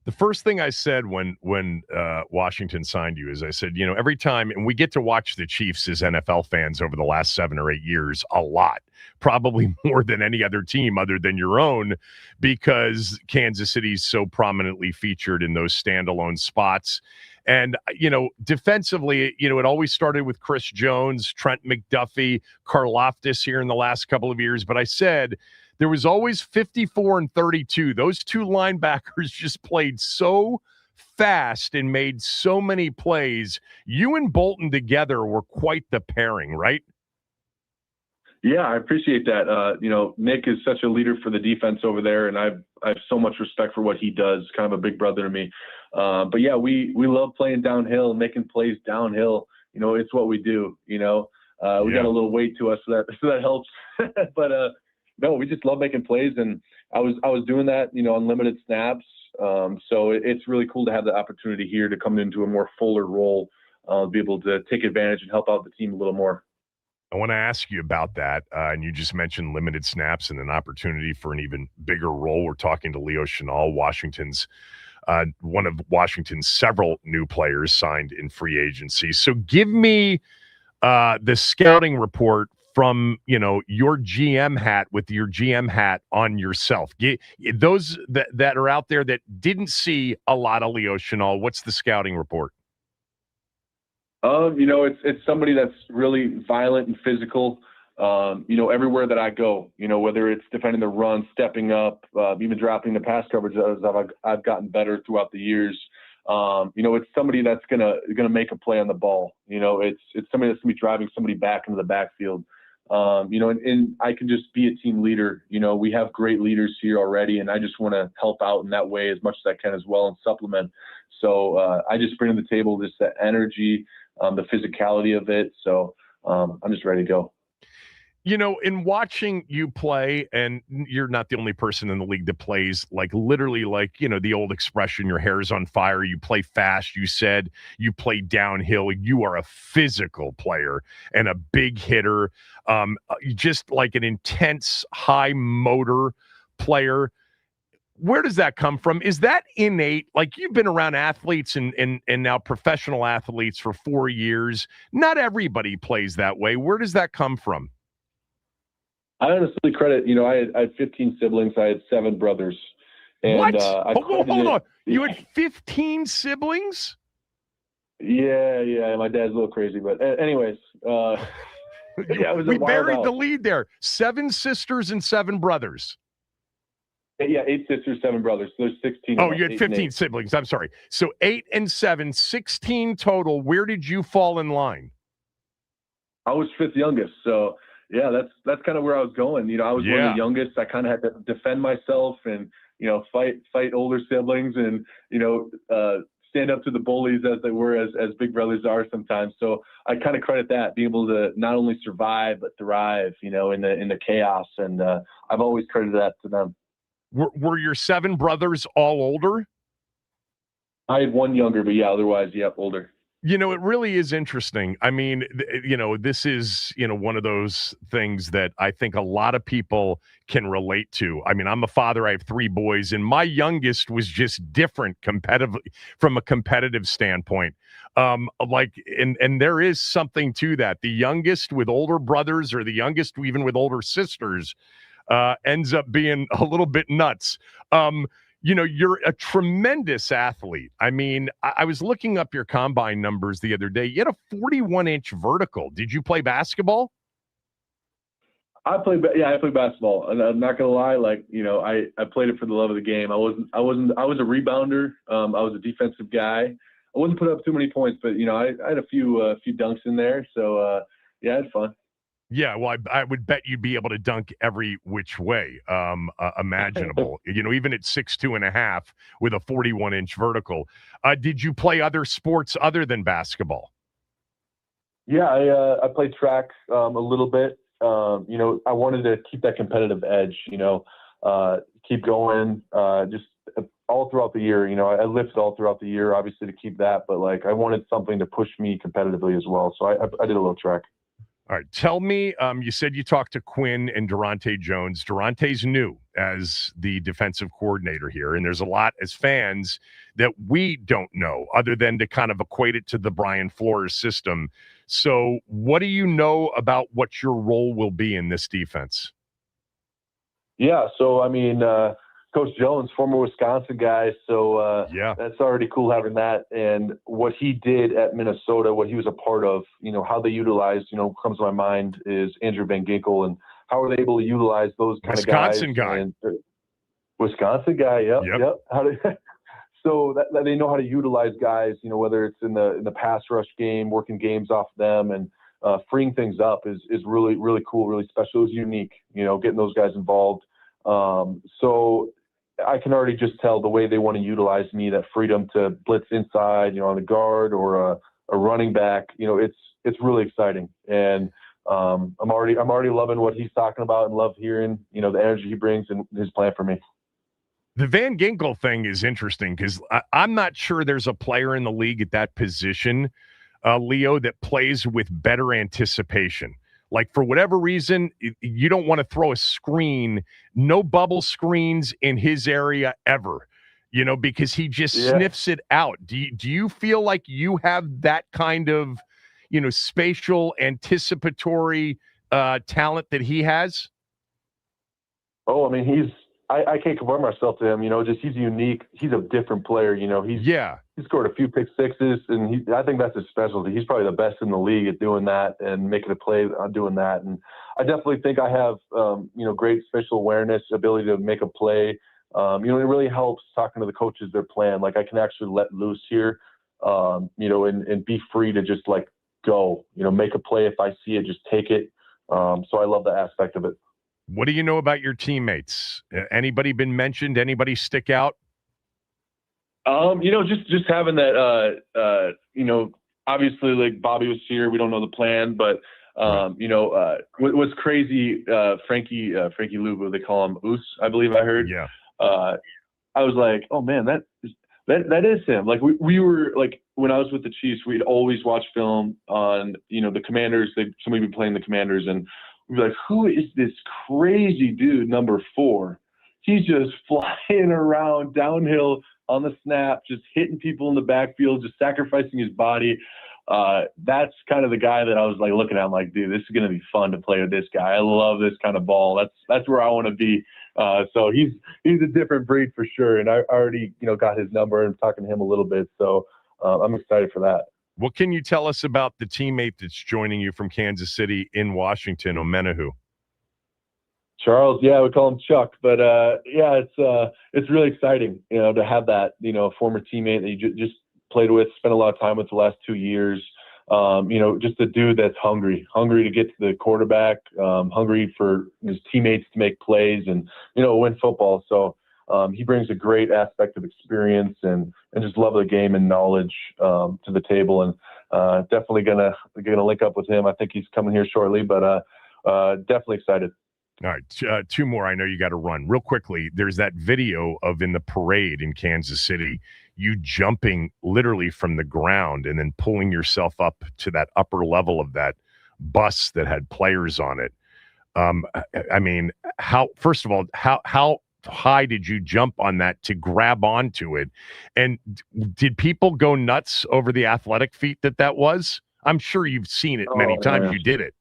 The first thing I said when Washington signed you is I said, every time, and we get to watch the Chiefs as NFL fans over the last 7 or 8 years a lot, probably more than any other team other than your own, because Kansas City's so prominently featured in those standalone spots. And, defensively, it always started with Chris Jones, Trent McDuffie, Karlaftis here in the last couple of years. But I said, there was always 54 and 32. Those two linebackers just played so fast and made so many plays. You and Bolton together were quite the pairing, right? Yeah, I appreciate that. Nick is such a leader for the defense over there, and I have so much respect for what he does. Kind of a big brother to me. But yeah, we love playing downhill, making plays downhill. It's what we do. We got a little weight to us, so that helps. But no, we just love making plays, and I was doing that, on limited snaps. So it's really cool to have the opportunity here to come into a more fuller role, be able to take advantage and help out the team a little more. I want to ask you about that. And you just mentioned limited snaps and an opportunity for an even bigger role. We're talking to Leo Chenal, one of Washington's several new players signed in free agency. So give me the scouting report from, your GM hat, with your GM hat on yourself. Those that are out there that didn't see a lot of Leo Chenal, what's the scouting report? It's somebody that's really violent and physical, everywhere that I go, whether it's defending the run, stepping up, even dropping the pass coverage, I've gotten better throughout the years. It's somebody that's gonna make a play on the ball. It's somebody that's gonna be driving somebody back into the backfield. And I can just be a team leader. We have great leaders here already, and I just want to help out in that way as much as I can as well, and supplement. So I just bring to the table just the energy, the physicality of it. So I'm just ready to go. You know, in watching you play, and you're not the only person in the league that plays like literally like, you know, the old expression, your hair's on fire, you play fast, you said you play downhill, you are a physical player and a big hitter, just like an intense high motor player. Where does that come from? Is that innate? Like you've been around athletes and now professional athletes for 4 years. Not everybody plays that way. Where does that come from? I honestly credit, I had 15 siblings. I had 7 brothers. And, what? Hold on. You had 15 siblings? Yeah. My dad's a little crazy, but anyways. We buried the lead there. 7 sisters and 7 brothers. Yeah, 8 sisters, 7 brothers. So there's 16. Oh, you had 15 siblings. I'm sorry. So 8 and 7, 16 total. Where did you fall in line? I was 5th youngest. So yeah, that's kind of where I was going. I was one of the youngest. I kind of had to defend myself and, fight older siblings and, stand up to the bullies as they were, as big brothers are sometimes. So I kind of credit that, being able to not only survive, but thrive, in the chaos. And I've always credited that to them. Were your 7 brothers all older? I had 1 younger, but yeah, otherwise, older. It really is interesting. I mean, this is, one of those things that I think a lot of people can relate to. I mean, I'm a father. I have 3 boys, and my youngest was just different from a competitive standpoint. And there is something to that. The youngest with older brothers or the youngest even with older sisters ends up being a little bit nuts. You're a tremendous athlete. I mean, I was looking up your combine numbers the other day. You had a 41-inch vertical. Did you play basketball? I played basketball, and I'm not gonna lie. I played it for the love of the game. I was a rebounder. I was a defensive guy. I wouldn't put up too many points, but I had a few dunks in there. So I had fun. Yeah, well, I would bet you'd be able to dunk every which way imaginable. Even at 6'2.5" with a 41-inch vertical. Did you play other sports other than basketball? Yeah, I played track a little bit. I wanted to keep that competitive edge. Keep going. Just all throughout the year. I lifted all throughout the year, obviously to keep that, but I wanted something to push me competitively as well. So I did a little track. All right. Tell me, you said you talked to Quinn and Durante Jones. Durante's new as the defensive coordinator here, and there's a lot as fans that we don't know other than to kind of equate it to the Brian Flores system. So what do you know about what your role will be in this defense? Yeah. So, I mean, Coach Jones, former Wisconsin guy. So that's already cool having that. And what he did at Minnesota, what he was a part of, how they utilized, comes to my mind is Andrew Van Ginkel and how are they able to utilize those kind of guys. Wisconsin guy. Yep. So that they know how to utilize guys, whether it's in the pass rush game, working games off them and freeing things up is really, really cool, really special. It was unique, getting those guys involved. So I can already just tell the way they want to utilize me, that freedom to blitz inside, on the guard or a running back, it's really exciting. And I'm already loving what he's talking about and love hearing, the energy he brings and his plan for me. The Van Ginkel thing is interesting because I'm not sure there's a player in the league at that position, Leo, that plays with better anticipation. Like, for whatever reason, you don't want to throw a screen, no bubble screens in his area ever, because he just sniffs it out. Do you feel like you have that kind of, spatial anticipatory talent that he has? Oh, I mean, I can't compare myself to him, he's unique. He's a different player, He scored a few pick sixes, and I think that's his specialty. He's probably the best in the league at doing that and making a play on doing that. And I definitely think I have, great spatial awareness, ability to make a play. It really helps talking to the coaches, their plan. I can actually let loose here, and be free to just go, make a play. If I see it, just take it. So I love that aspect of it. What do you know about your teammates? Anybody been mentioned? Anybody stick out? Just having that, obviously Bobby was here. We don't know the plan, but What's crazy, Frankie Luvu, they call him Oos, I believe I heard. Yeah. I was like, oh man, that is him. Like we were like, when I was with the Chiefs, we'd always watch film on, the Commanders. Somebody would be playing the Commanders, and we'd be like, who is this crazy dude, number 4? He's just flying around downhill on the snap, just hitting people in the backfield, just sacrificing his body. That's kind of the guy that I was like looking at. I'm like, dude, this is going to be fun to play with this guy. I love this kind of ball. That's where I want to be. So he's a different breed for sure. And I already, got his number and talking to him a little bit. So I'm excited for that. What can you tell us about the teammate that's joining you from Kansas City in Washington, Omenahu? Charles, yeah, we call him Chuck, but it's really exciting, to have that, former teammate that you just played with, spent a lot of time with the last 2 years. Just a dude that's hungry to get to the quarterback, hungry for his teammates to make plays and, win football. So he brings a great aspect of experience and just love of the game and knowledge to the table. And definitely gonna link up with him. I think he's coming here shortly, but definitely excited. All right, 2 more. I know you got to run. Real quickly, there's that video of in the parade in Kansas City, you jumping literally from the ground and then pulling yourself up to that upper level of that bus that had players on it. I mean, first of all, how high did you jump on that to grab onto it? And did people go nuts over the athletic feat that was? I'm sure you've seen it many times. Yeah. You did it.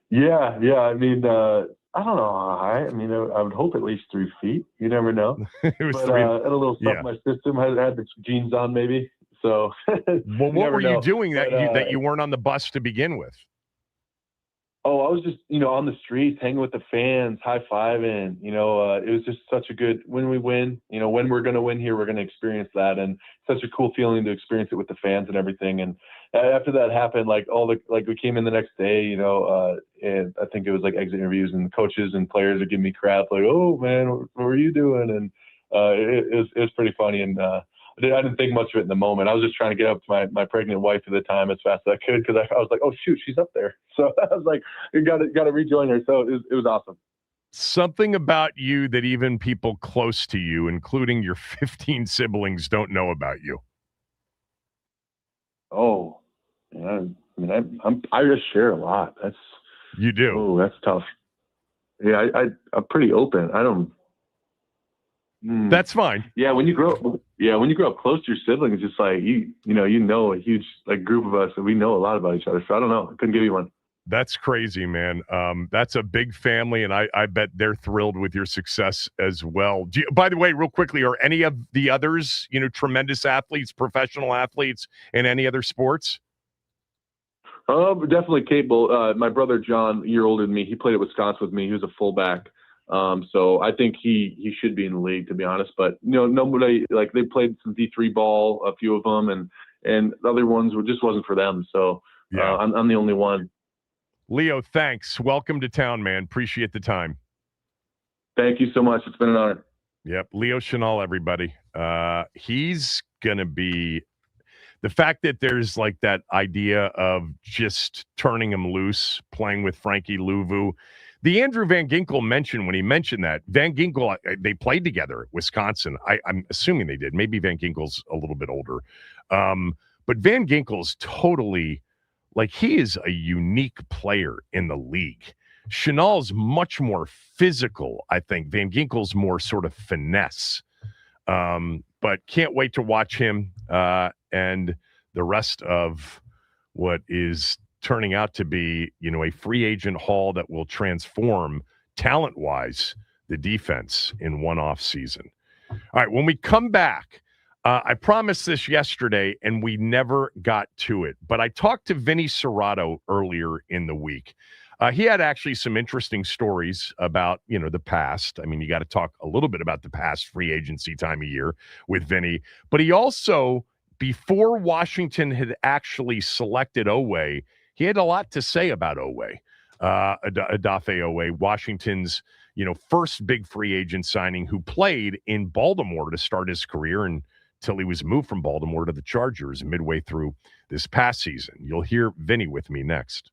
Yeah. I mean, I don't know how high. I mean, I would hope at least 3 feet. You never know. It was but, 3. I had a little stuff in my system. I had the jeans on, maybe. So. Well, what were you doing that you weren't on the bus to begin with? Oh, I was just, on the streets, hanging with the fans, high-fiving. It was just such a good, when we win, when we're going to win here, we're going to experience that. And such a cool feeling to experience it with the fans and everything. And after that happened, we came in the next day, and I think it was like exit interviews, and coaches and players are giving me crap, like, oh, man, what were you doing? And it was pretty funny. And I didn't think much of it in the moment. I was just trying to get up to my pregnant wife at the time as fast as I could, because I was like, oh, shoot, she's up there. So I was like, you got to rejoin her. So it was awesome. Something about you that even people close to you, including your 15 siblings, don't know about you. Oh, yeah. I mean, I just share a lot. You do. Oh, that's tough. Yeah, I'm pretty open. I don't. That's fine. Yeah, when you grow up close to your siblings, it's like you know a huge group of us, and we know a lot about each other. So I don't know. I couldn't give you one. That's crazy, man. That's a big family, and I bet they're thrilled with your success as well. By the way, real quickly, are any of the others, tremendous athletes, professional athletes in any other sports? Definitely capable. My brother John, a year older than me, he played at Wisconsin with me. He was a fullback. So I think he should be in the league, to be honest. But nobody, they played some D3 ball, a few of them, and the other ones just wasn't for them. So yeah. I'm the only one. Leo, thanks. Welcome to town, man. Appreciate the time. Thank you so much. It's been an honor. Yep, Leo Chenal, everybody. He's gonna be. The fact that there's that idea of just turning him loose, playing with Frankie Luvu. The Andrew Van Ginkel mentioned when he mentioned that Van Ginkel, they played together at Wisconsin. I'm assuming they did. Maybe Van Ginkel's a little bit older. But Van Ginkel's totally he is a unique player in the league. Chenal's much more physical, I think. Van Ginkel's more sort of finesse. But can't wait to watch him and the rest of what is turning out to be, a free agent haul that will transform talent-wise the defense in one off season. All right, when we come back, I promised this yesterday and we never got to it, but I talked to Vinnie Cerrato earlier in the week. He had actually some interesting stories about, the past. I mean, you got to talk a little bit about the past free agency time of year with Vinny, but he also, before Washington had actually selected Oweh, he had a lot to say about Oweh, Odafe Oweh, Washington's, first big free agent signing, who played in Baltimore to start his career until he was moved from Baltimore to the Chargers midway through this past season. You'll hear Vinny with me next.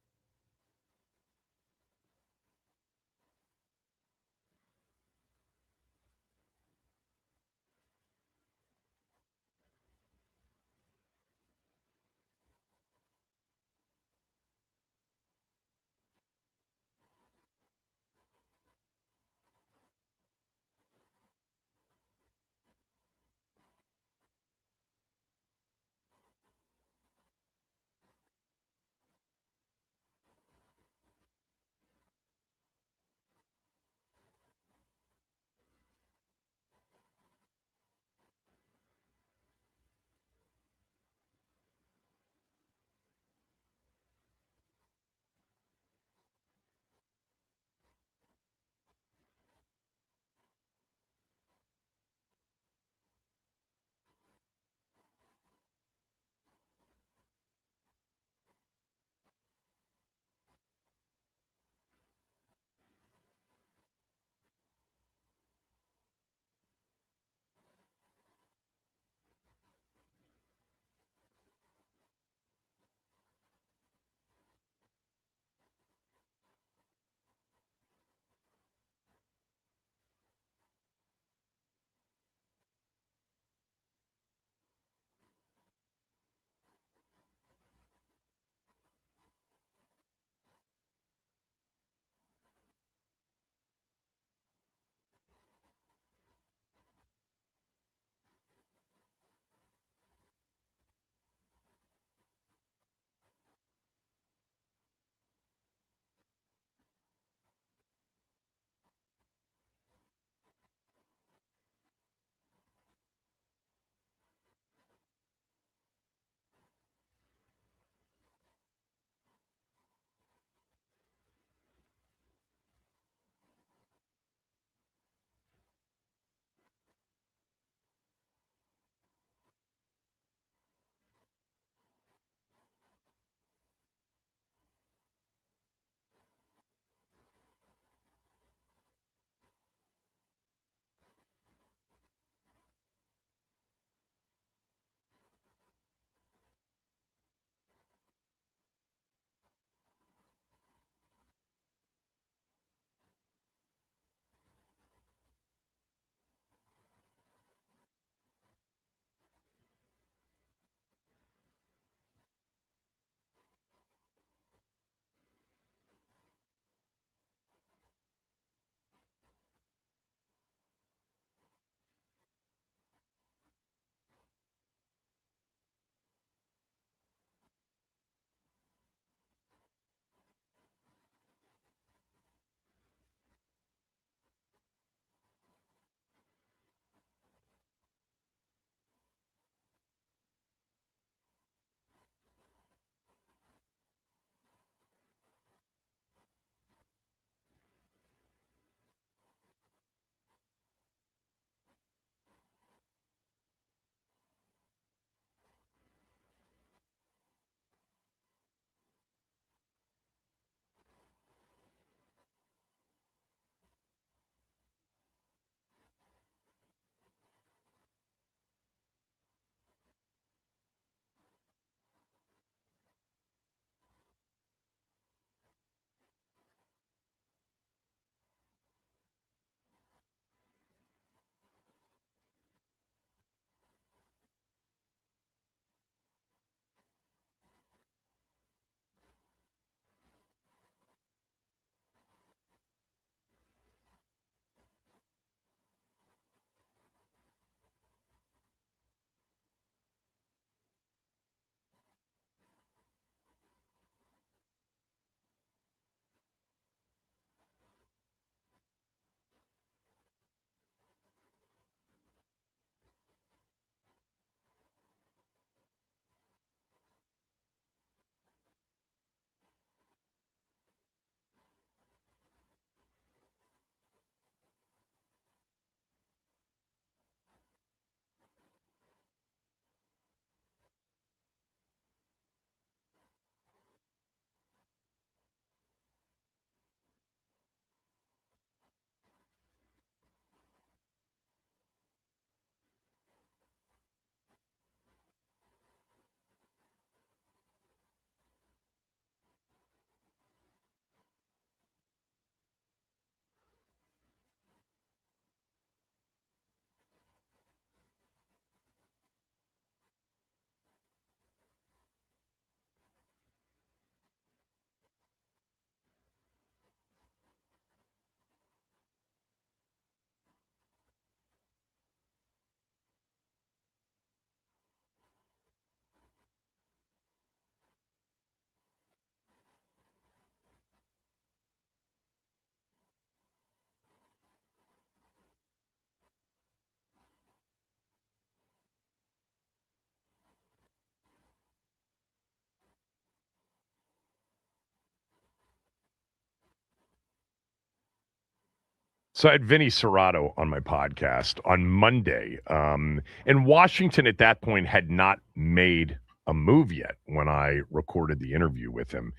So I had Vinnie Cerrato on my podcast on Monday. And Washington at that point had not made a move yet when I recorded the interview with him.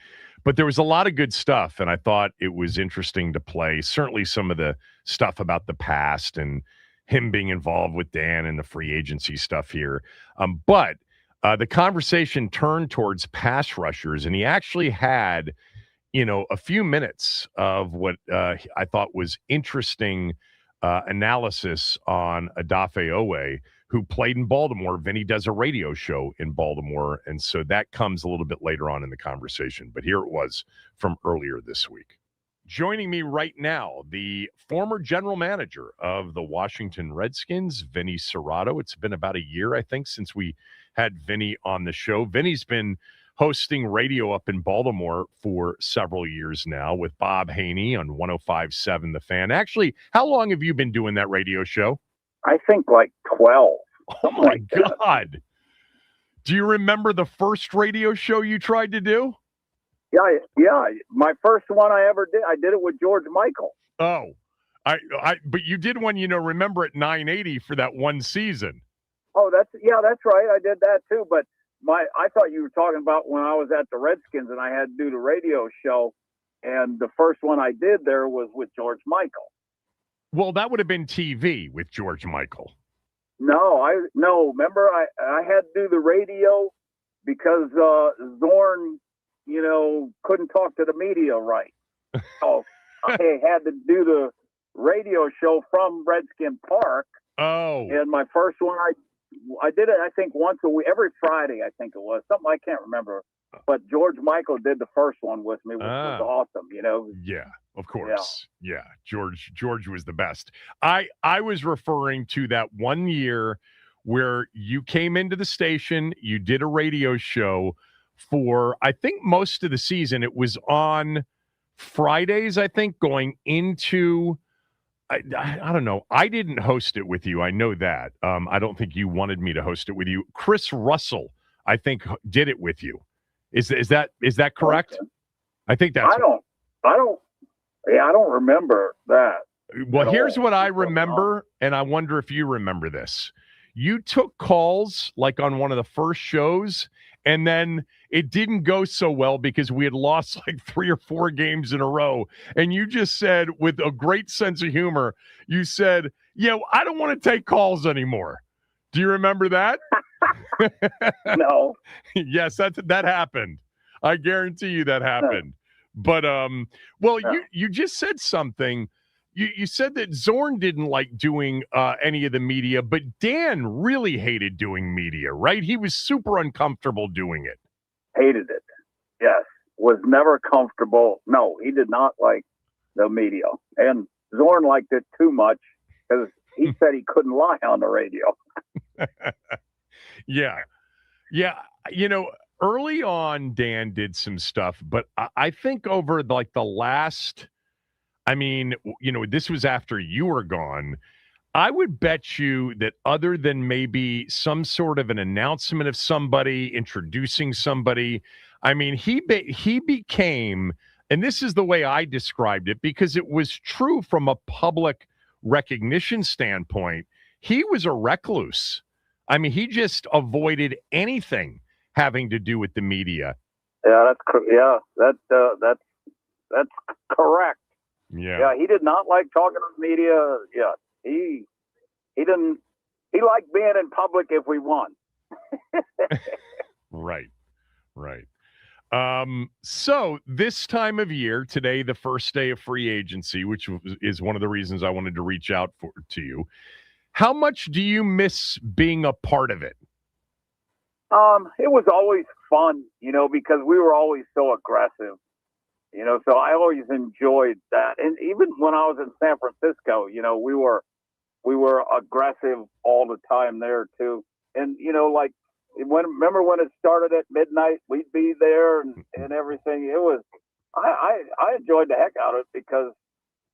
But there was a lot of good stuff, and I thought it was interesting to play. Certainly some of the stuff about the past and him being involved with Dan and the free agency stuff here. But the conversation turned towards pass rushers, and he actually had a few minutes of what I thought was interesting analysis on Odafe Owe, who played in Baltimore. Vinny does a radio show in Baltimore, and so that comes a little bit later on in the conversation. But here it was from earlier this week. Joining me right now, the former general manager of the Washington Redskins, Vinnie Cerrato. It's been about a year, I think, since we had Vinny on the show. Vinny's been hosting radio up in Baltimore for several years now with Bob Haney on 105.7 The Fan. Actually, how long have you been doing that radio show? I think like 12. Oh, my God. Do you remember the first radio show you tried to do? Yeah. My first one I ever did, I did it with George Michael. Oh, but you did one, remember at 980 for that one season. Oh, that's right. I did that too. But I thought you were talking about when I was at the Redskins and I had to do the radio show, and the first one I did there was with George Michael. Well, that would have been TV with George Michael. No. Remember, I had to do the radio because Zorn, couldn't talk to the media right. So I had to do the radio show from Redskin Park. Oh. And my first one, I did it, I think, once a week, every Friday, I think it was. Something I can't remember. But George Michael did the first one with me, which was awesome, Yeah, of course. Yeah. George was the best. I was referring to that one year where you came into the station, you did a radio show for, I think, most of the season. It was on Fridays, I think, going into... I don't know. I didn't host it with you. I know that. I don't think you wanted me to host it with you. Chris Russell, I think, did it with you. Is that correct? Okay. I think that's. I don't remember that. Well, here's what I remember, and I wonder if you remember this. You took calls like on one of the first shows, and then it didn't go so well because we had lost like 3 or 4 games in a row. And you just said, with a great sense of humor, you said, I don't want to take calls anymore. Do you remember that? No. Yes, that happened. I guarantee you that happened. No. But, you just said something. You said that Zorn didn't like doing any of the media, but Dan really hated doing media, right? He was super uncomfortable doing it. Hated it. Yes. Was never comfortable. No, he did not like the media. And Zorn liked it too much because he said he couldn't lie on the radio. Yeah. Early on, Dan did some stuff, but I think over like the last... this was after you were gone. I would bet you that other than maybe some sort of an announcement of somebody, introducing somebody, he became, and this is the way I described it because it was true from a public recognition standpoint, he was a recluse. He just avoided anything having to do with the media. Yeah, that's correct. Yeah, he did not like talking to the media. Yeah, he didn't. He liked being in public if we won. Right. So this time of year, today, the first day of free agency, which is one of the reasons I wanted to reach out to you. How much do you miss being a part of it? It was always fun, because we were always so aggressive. So I always enjoyed that. And even when I was in San Francisco, we were aggressive all the time there too. And, remember when it started at midnight, we'd be there and everything. It was, I enjoyed the heck out of it because,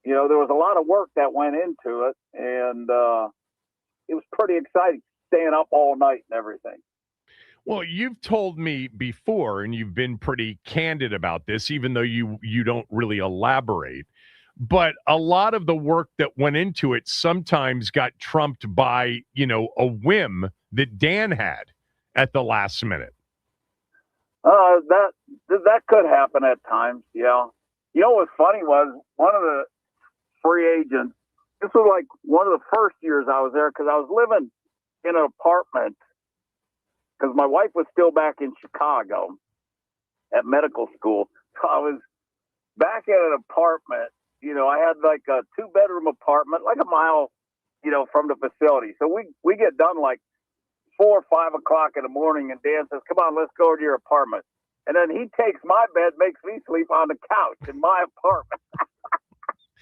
there was a lot of work that went into it. And it was pretty exciting staying up all night and everything. Well, you've told me before, and you've been pretty candid about this, even though you don't really elaborate. but a lot of the work that went into it sometimes got trumped by, a whim that Dan had at the last minute. That could happen at times. Yeah. What's funny was one of the free agents. This was like one of the first years I was there because I was living in an apartment because my wife was still back in Chicago at medical school. So I was back at an apartment. I had like a 2-bedroom apartment, like a mile, from the facility. So we get done like 4 or 5 o'clock in the morning, and Dan says, "Come on, let's go to your apartment." And then he takes my bed, makes me sleep on the couch in my apartment.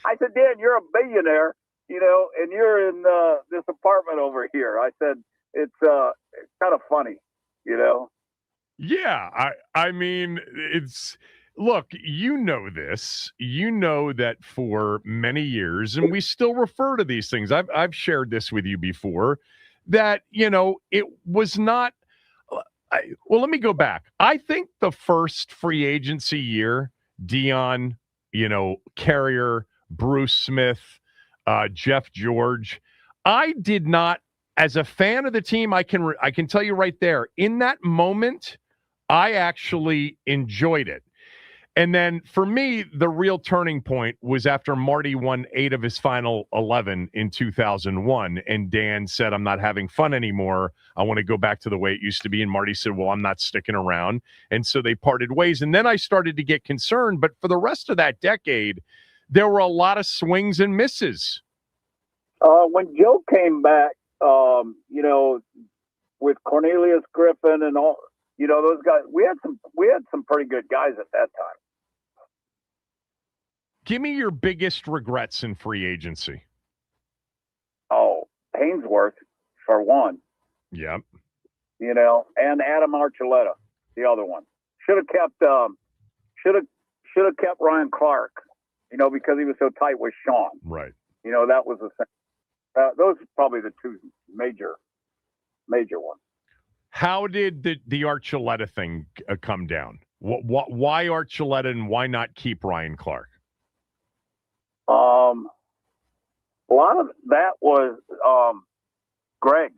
I said, "Dan, you're a billionaire, and you're in this apartment over here." I said, it's kind of funny, Yeah, I mean, look, this. You know that for many years, and we still refer to these things. I've shared this with you before, that, it was not. Well, let me go back. I think the first free agency year, Dion, Carrier, Bruce Smith, Jeff George, I did not, as a fan of the team, I can tell you right there, in that moment, I actually enjoyed it. And then for me, the real turning point was after Marty won 8 of his final 11 in 2001. And Dan said, "I'm not having fun anymore. I want to go back to the way it used to be." And Marty said, "Well, I'm not sticking around." And so they parted ways. And then I started to get concerned. But for the rest of that decade, there were a lot of swings and misses. When Joe came back, with Cornelius Griffin and all, those guys, we had some pretty good guys at that time. Give me your biggest regrets in free agency. Oh, Hainsworth, for one. Yep. And Adam Archuleta, the other one. Should have kept Ryan Clark, because he was so tight with Sean. Right. That was the thing. Those are probably the 2 major ones. How did the Archuleta thing come down? Why Archuleta and why not keep Ryan Clark? A lot of that was Greg.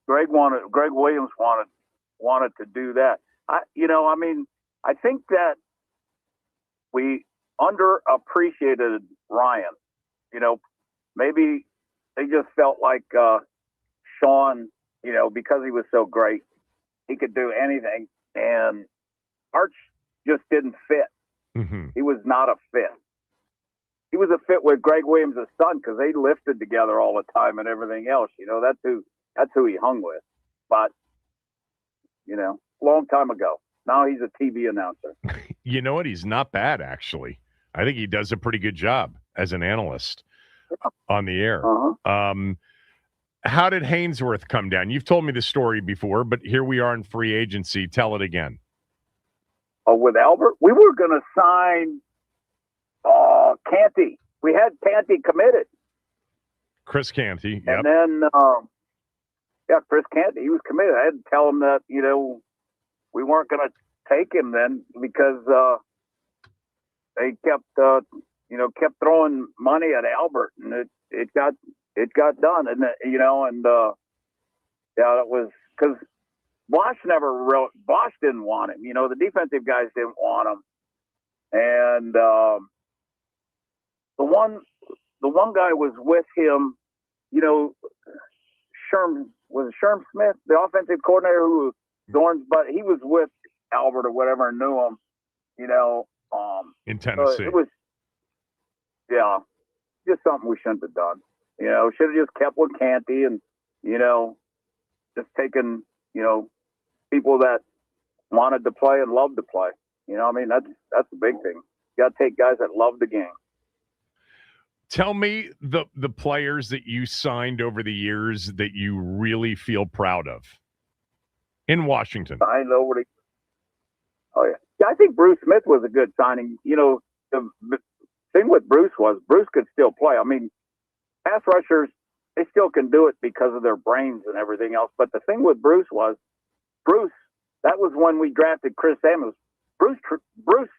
Greg Williams wanted to do that. I think that we underappreciated Ryan. Maybe they just felt like Sean, because he was so great, he could do anything, and Arch just didn't fit. Mm-hmm. He was not a fit. He was a fit with Greg Williams' son because they lifted together all the time and everything else. That's who he hung with. But long time ago. Now he's a TV announcer. You know what? He's not bad, actually. I think he does a pretty good job as an analyst on the air. Uh-huh. How did Hainsworth come down? You've told me the story before, but here we are in free agency. Tell it again. With Albert, we were going to sign Canty. We had Canty committed. Chris Canty, And yep. then, Chris Canty, he was committed. I had to tell him that, we weren't going to take him then because they kept throwing money at Albert, and it got done. And, that was because Bosch didn't want him. The defensive guys didn't want him. And the one guy was with him, Sherm Smith, the offensive coordinator who was Zorn's, but he was with Albert or whatever and knew him, in Tennessee. So it was, just something we shouldn't have done. Should have just kept with Canty and, just taken, people that wanted to play and loved to play. That's the big thing. You got to take guys that love the game. Tell me the players that you signed over the years that you really feel proud of in Washington. Signed over I think Bruce Smith was a good signing. The thing with Bruce was Bruce could still play. Pass rushers, they still can do it because of their brains and everything else. But the thing with Bruce was that was when we drafted Chris Samuels. Bruce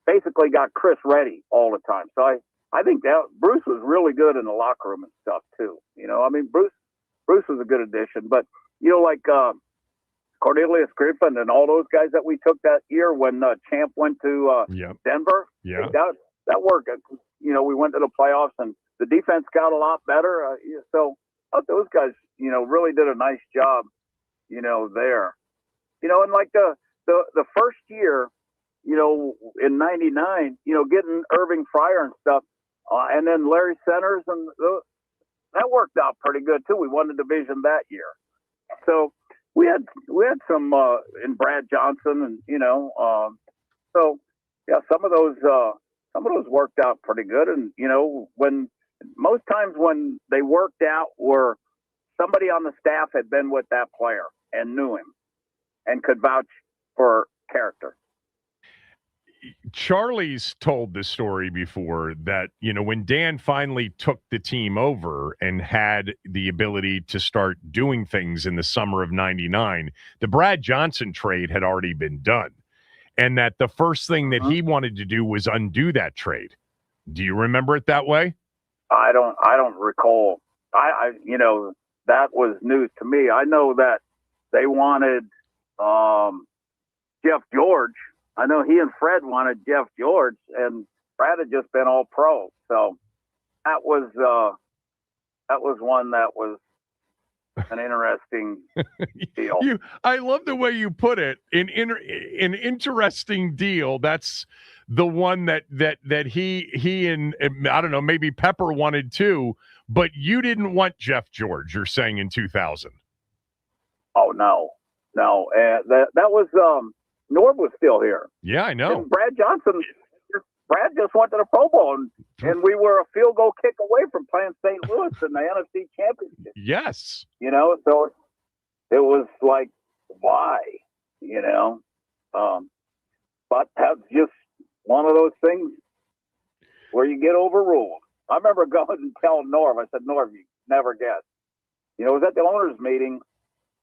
basically got Chris ready all the time. So I think that Bruce was really good in the locker room and stuff too. I mean, Bruce was a good addition, but like Cornelius Griffin and all those guys that we took that year when Champ went to Denver. Yeah, that worked. We went to the playoffs and the defense got a lot better. So those guys, really did a nice job, there. And like the first year, in '99, getting Irving Fryer and stuff, and then Larry Centers and that worked out pretty good too. We won the division that year, so we had some in Brad Johnson and so yeah, some of those worked out pretty good. And when most times when they worked out were somebody on the staff had been with that player and knew him and could vouch for character. Charlie's told the story before that, when Dan finally took the team over and had the ability to start doing things in the summer of '99, the Brad Johnson trade had already been done. And that the first thing that he wanted to do was undo that trade. Do you remember it that way? I don't recall. I that was news to me. I know that they wanted Jeff George. I know he and Fred wanted Jeff George, and Brad had just been all pro. So that was one that was an interesting deal. I love the way you put it. An interesting deal. That's the one that he and I don't know, maybe Pepper wanted too, but you didn't want Jeff George. You're saying in 2000. Oh no. That was Norb was still here. Yeah, I know. And Brad just went to the Pro Bowl, and we were a field goal kick away from playing St. Louis in the NFC Championship. Yes. So it was like, why? But that's just one of those things where you get overruled. I remember going and telling Norv, I said, Norv, you never guess. It was at the owners' meeting,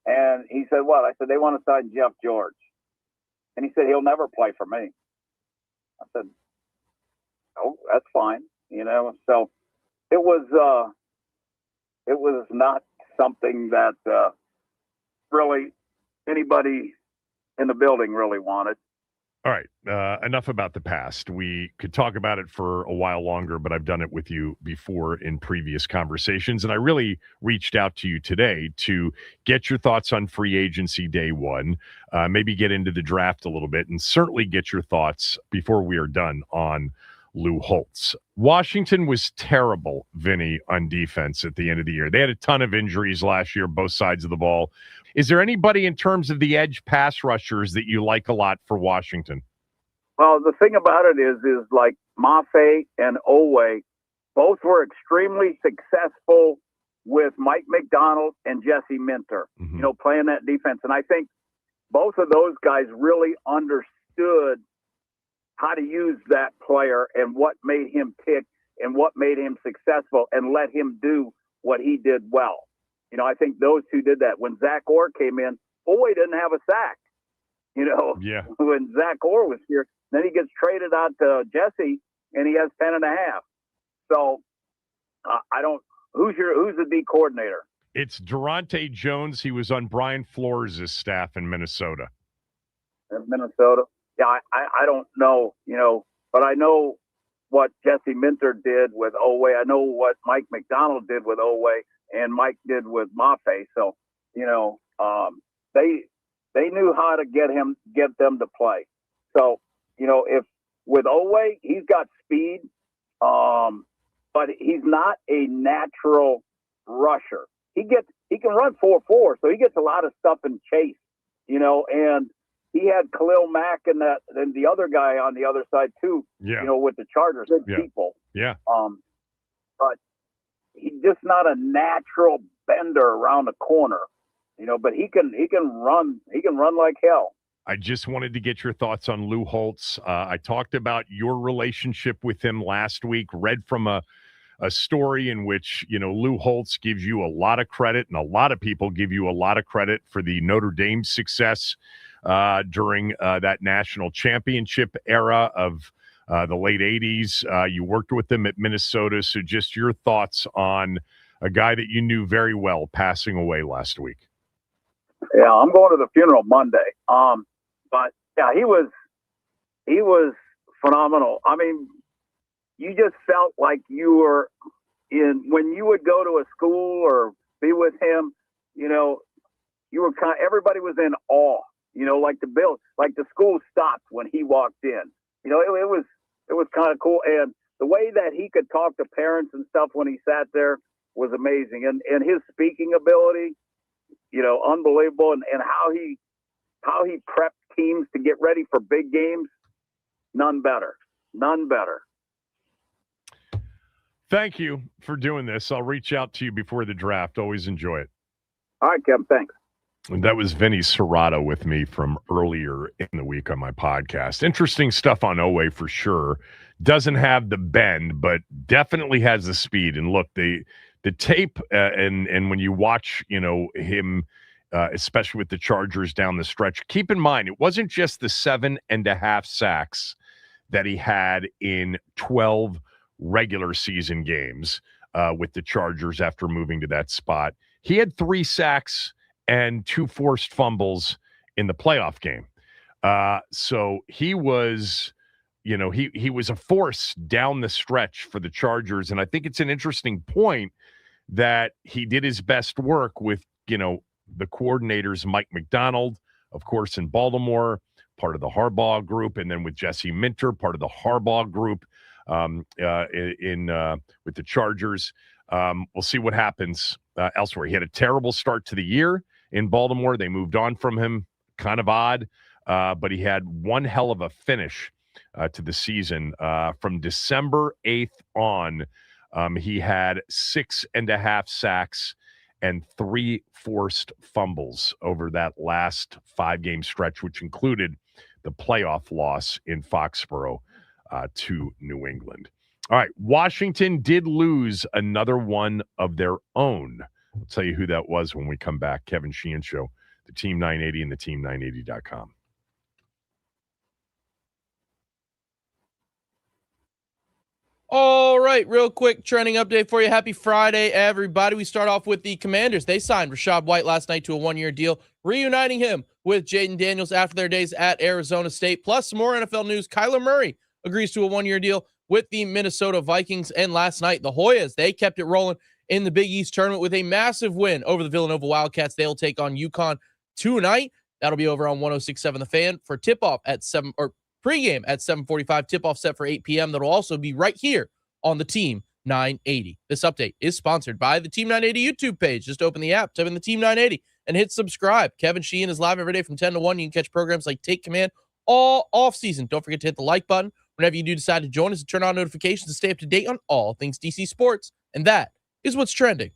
and he said, what? I said, they want to sign Jeff George. And he said, he'll never play for me. I said, oh, that's fine. So it was not something that really anybody in the building really wanted. All right. Enough about the past. We could talk about it for a while longer, but I've done it with you before in previous conversations. And I really reached out to you today to get your thoughts on free agency day one, maybe get into the draft a little bit, and certainly get your thoughts before we are done on Lou Holtz. Washington was terrible, Vinny, on defense at the end of the year. They had a ton of injuries last year, both sides of the ball. Is there anybody in terms of the edge pass rushers that you like a lot for Washington? Well, the thing about it is like Mafe and Owe, both were extremely successful with Mike McDonald and Jesse Minter, playing that defense. And I think both of those guys really understood how to use that player and what made him tick and what made him successful and let him do what he did well. I think those two did that. When Zach Orr came in, Owe didn't have a sack, Yeah. When Zach Orr was here, then he gets traded out to Jesse and he has 10.5. So who's the D coordinator? It's Durante Jones. He was on Brian Flores' staff in Minnesota. In Minnesota? Yeah, I don't know, but I know what Jesse Minter did with Owe. I know what Mike McDonald did with Owe and Mike did with Mafe. So, they knew how to get them to play. So, if with Owe, he's got speed, but he's not a natural rusher. He can run 4.4, so he gets a lot of stuff in chase, and he had Khalil Mack and the other guy on the other side too, with the Chargers. Good people. Yeah. But he's just not a natural bender around the corner, but he can run like hell. I just wanted to get your thoughts on Lou Holtz. I talked about your relationship with him last week, read from a story in which, Lou Holtz gives you a lot of credit and a lot of people give you a lot of credit for the Notre Dame success during that national championship era of the late 80s. You worked with him at Minnesota. So just your thoughts on a guy that you knew very well passing away last week. Yeah, I'm going to the funeral Monday. But yeah, he was phenomenal. I mean, you just felt like you were when you would go to a school or be with him, you know, everybody was in awe, you know, like the school stopped when he walked in. You know, it was kind of cool. And the way that he could talk to parents and stuff when he sat there was amazing. And his speaking ability, you know, unbelievable. And how he prepped teams to get ready for big games. None better. Thank you for doing this. I'll reach out to you before the draft. Always enjoy it. All right, Kevin. Thanks. And that was Vinnie Cerrato with me from earlier in the week on my podcast. Interesting stuff on Oweh for sure. Doesn't have the bend, but definitely has the speed. And look, the tape and when you watch, you know, him, especially with the Chargers down the stretch, keep in mind, it wasn't just the 7.5 sacks that he had in 12 regular season games with the Chargers after moving to that spot. He had 3 sacks and 2 forced fumbles in the playoff game. So he was, you know, he was a force down the stretch for the Chargers. And I think it's an interesting point that he did his best work with, you know, the coordinators, Mike McDonald, of course, in Baltimore, part of the Harbaugh group, and then with Jesse Minter, part of the Harbaugh group with the Chargers. We'll see what happens elsewhere. He had a terrible start to the year in Baltimore. They moved on from him, kind of odd, but he had one hell of a finish to the season. From December 8th on, he had 6.5 sacks and 3 forced fumbles over that last 5-game stretch, which included the playoff loss in Foxborough to New England. All right, Washington did lose another one of their own. I'll tell you who that was when we come back. Kevin Sheehan Show, the Team 980 and the team980.com. All right, real quick trending update for you. Happy Friday, everybody. We start off with the Commanders. They signed Rashad White last night to a 1-year deal, reuniting him with Jaden Daniels after their days at Arizona State. Plus, some more NFL news. Kyler Murray agrees to a 1-year deal with the Minnesota Vikings. And last night, the Hoyas, they kept it rolling in the Big East tournament with a massive win over the Villanova Wildcats. They'll take on UConn tonight. That'll be over on 106.7 The Fan for tip-off at 7, or pregame at 7:45. Tip-off set for 8 p.m. That'll also be right here on the Team 980. This update is sponsored by the Team 980 YouTube page. Just open the app, type in the Team 980, and hit subscribe. Kevin Sheehan is live every day from 10 to 1. You can catch programs like Take Command all off-season. Don't forget to hit the like button whenever you do decide to join us, and turn on notifications to stay up to date on all things DC sports. And that is what's trending.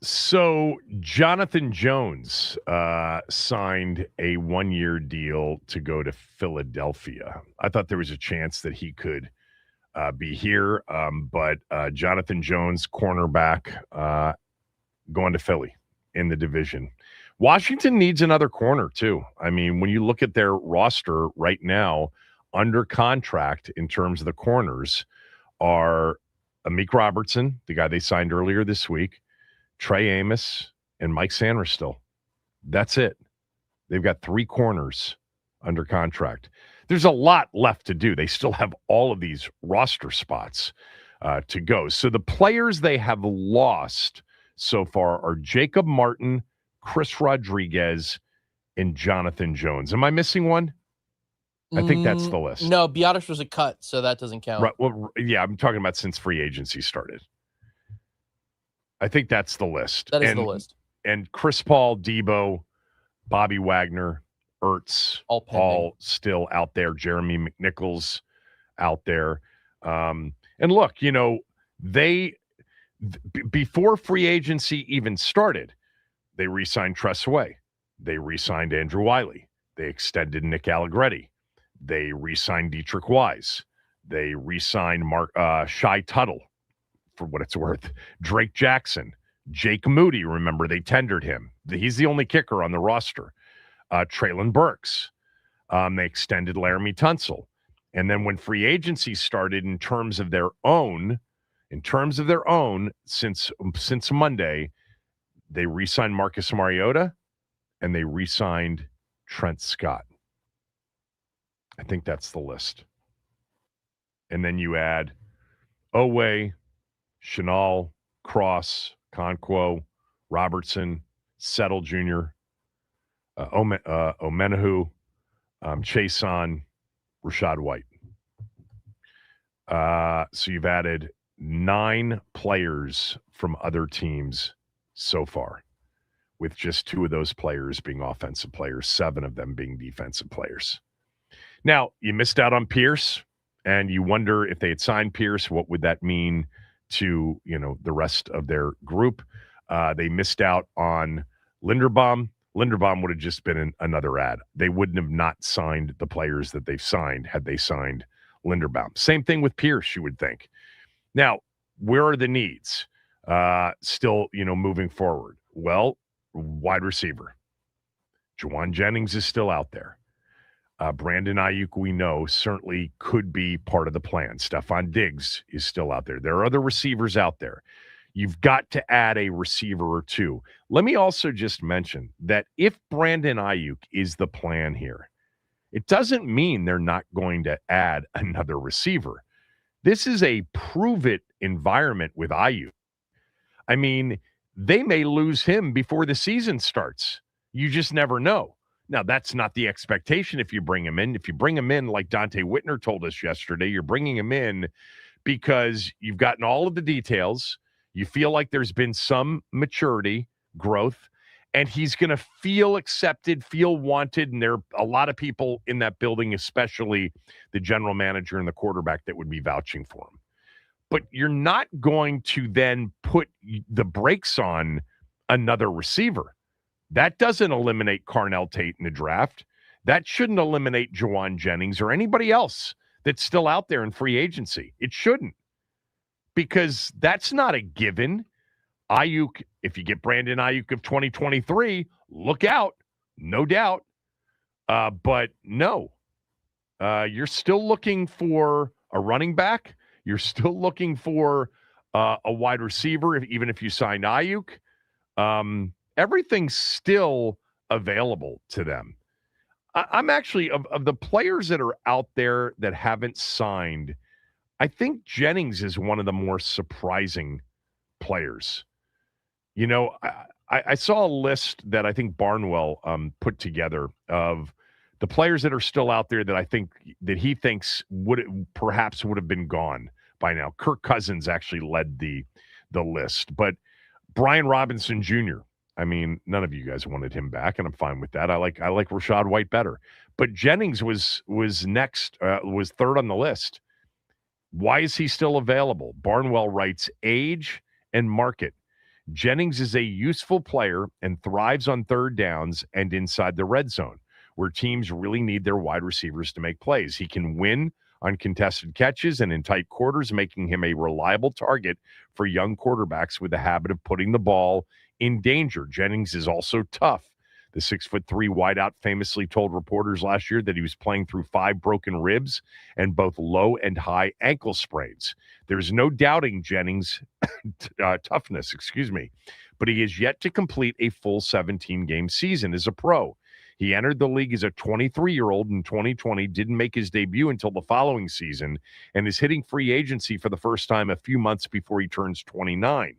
So Jonathan Jones signed a 1-year deal to go to Philadelphia. I thought there was a chance that he could be here, but Jonathan Jones, cornerback, going to Philly in the division. Washington needs another corner, too. I mean, when you look at their roster right now, under contract in terms of the corners are Amik Robertson, the guy they signed earlier this week, Trey Amos, and Mike Sanderstill. That's it. They've got 3 corners under contract. There's a lot left to do. They still have all of these roster spots to go. So the players they have lost so far are Jacob Martin, Chris Rodriguez, and Jonathan Jones. Am I missing one? I think that's the list. No, Biotis was a cut, so that doesn't count. Right, well, yeah, I'm talking about since free agency started. I think that's the list. That is the list. And Chris Paul, Debo, Bobby Wagner, Ertz, all still out there. Jeremy McNichols out there. And look, before free agency even started, they re-signed Tressway. They re-signed Andrew Wiley. They extended Nick Allegretti. They re-signed Dietrich Wise. They re-signed Shai Tuttle, for what it's worth. Drake Jackson. Jake Moody, remember, they tendered him. He's the only kicker on the roster. Traylon Burks. They extended Laramie Tunsil. And then when free agency started in terms of their own, since Monday, they re-signed Marcus Mariota and they re-signed Trent Scott. I think that's the list. And then you add Oweh, Chenal, Cross, Conquo, Robertson, Settle Jr., Omenahu, Chason, Rashad White. So you've added 9 players from other teams so far, with just 2 of those players being offensive players, 7 of them being defensive players. Now, you missed out on Pierce, and you wonder if they had signed Pierce, what would that mean to, the rest of their group? They missed out on Linderbaum. Linderbaum would have just been another ad. They wouldn't have not signed the players that they've signed had they signed Linderbaum. Same thing with Pierce, you would think. Now, where are the needs still, moving forward? Well, wide receiver. Juwan Jennings is still out there. Brandon Ayuk, we know, certainly could be part of the plan. Stephon Diggs is still out there. There are other receivers out there. You've got to add a receiver or 2. Let me also just mention that if Brandon Ayuk is the plan here, it doesn't mean they're not going to add another receiver. This is a prove-it environment with Ayuk. I mean, they may lose him before the season starts. You just never know. Now, that's not the expectation if you bring him in. If you bring him in, like Dante Whitner told us yesterday, you're bringing him in because you've gotten all of the details. You feel like there's been some maturity, growth, and he's going to feel accepted, feel wanted, and there are a lot of people in that building, especially the general manager and the quarterback, that would be vouching for him. But you're not going to then put the brakes on another receiver. That doesn't eliminate Carnell Tate in the draft. That shouldn't eliminate Juwan Jennings or anybody else that's still out there in free agency. It shouldn't, because that's not a given. Ayuk, if you get Brandon Ayuk of 2023, look out, no doubt. But no, you're still looking for a running back. You're still looking for a wide receiver, even if you signed Ayuk. Everything's still available to them. I'm actually, of the players that are out there that haven't signed, I think Jennings is one of the more surprising players. I saw a list that I think Barnwell put together of the players that are still out there that I think that he thinks would have been gone by now. Kirk Cousins actually led the list, but Brian Robinson Jr., I mean, none of you guys wanted him back, and I'm fine with that. I like Rashad White better. But Jennings was next, was third on the list. Why is he still available? Barnwell writes age and market. Jennings is a useful player and thrives on third downs and inside the red zone, where teams really need their wide receivers to make plays. He can win on contested catches and in tight quarters, making him a reliable target for young quarterbacks with the habit of putting the ball in danger. Jennings is also tough. The 6'3" wideout famously told reporters last year that he was playing through 5 broken ribs and both low and high ankle sprains. There's no doubting Jennings' toughness, but he is yet to complete a full 17-game season as a pro. He entered the league as a 23-year-old in 2020, didn't make his debut until the following season, and is hitting free agency for the first time a few months before he turns 29,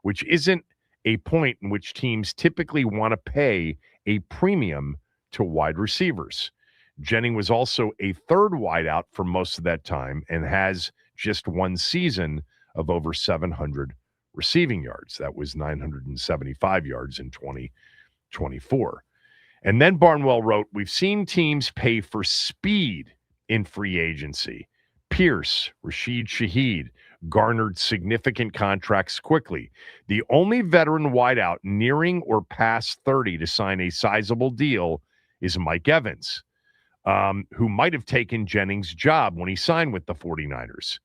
which isn't a point in which teams typically want to pay a premium to wide receivers. Jennings was also a third wideout for most of that time and has just one season of over 700 receiving yards. That was 975 yards in 2024. And then Barnwell wrote, we've seen teams pay for speed in free agency. Pierce, Rashid Shaheed garnered significant contracts quickly. The only veteran wideout nearing or past 30 to sign a sizable deal is Mike Evans, who might have taken Jennings' job when he signed with the 49ers.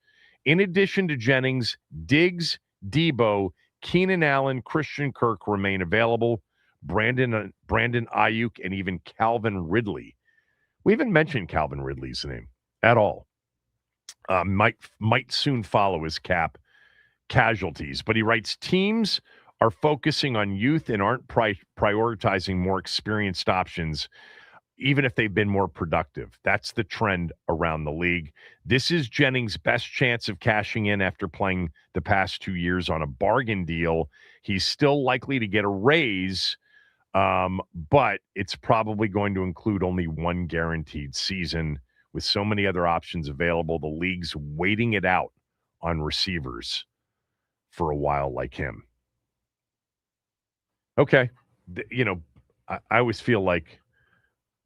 In addition to Jennings, Diggs, Debo, Keenan Allen, Christian Kirk remain available. Brandon Ayuk, and even Calvin Ridley. We haven't mentioned Calvin Ridley's name at all. Might soon follow his cap casualties. But he writes, teams are focusing on youth and aren't prioritizing more experienced options, even if they've been more productive. That's the trend around the league. This is Jennings' best chance of cashing in after playing the past 2 years on a bargain deal. He's still likely to get a raise, but it's probably going to include only one guaranteed season. With so many other options available, the league's waiting it out on receivers for a while like him. Okay. I always feel like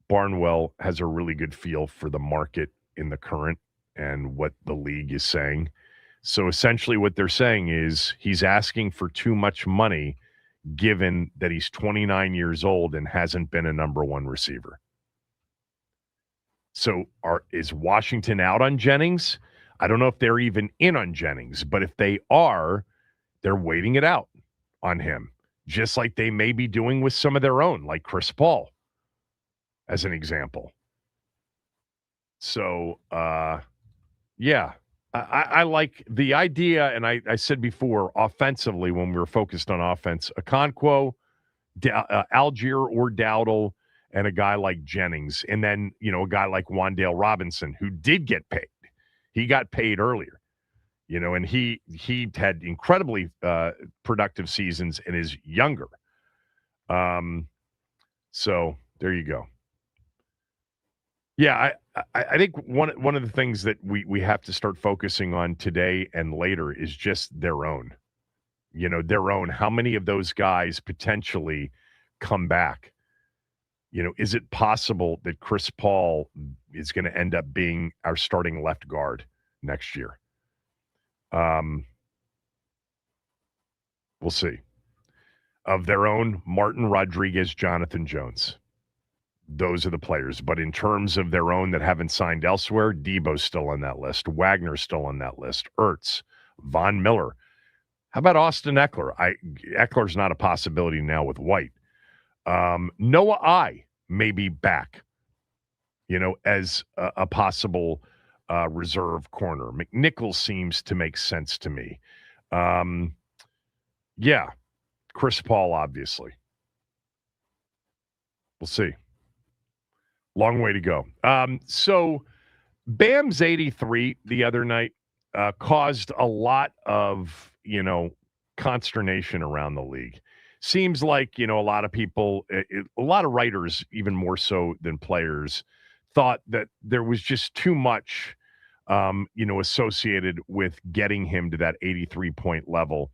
Barnwell has a really good feel for the market in the current and what the league is saying. So essentially what they're saying is he's asking for too much money given that he's 29 years old and hasn't been a number one receiver. So is Washington out on Jennings? I don't know if they're even in on Jennings, but if they are, they're waiting it out on him, just like they may be doing with some of their own, like Chris Paul, as an example. So, yeah, I like the idea, and I said before, offensively, when we were focused on offense, Okonkwo, Algier or Dowdle, and a guy like Jennings, and then, a guy like Wan'Dale Robinson, who did get paid. He got paid earlier, and he had incredibly productive seasons and is younger. So there you go. Yeah, I think one of the things that we have to start focusing on today and later is just their own. Their own. How many of those guys potentially come back? Is it possible that Chris Paul is going to end up being our starting left guard next year? We'll see. Of their own, Martin Rodriguez, Jonathan Jones. Those are the players. But in terms of their own that haven't signed elsewhere, Debo's still on that list. Wagner's still on that list. Ertz, Von Miller. How about Austin Eckler? Eckler's not a possibility now with White. Noah I may be back, as a possible reserve corner. McNichols seems to make sense to me. Yeah, Chris Paul, obviously. We'll see. Long way to go. So Bam's 83 the other night caused a lot of, consternation around the league. Seems like, a lot of people, a lot of writers, even more so than players, thought that there was just too much, associated with getting him to that 83-point level,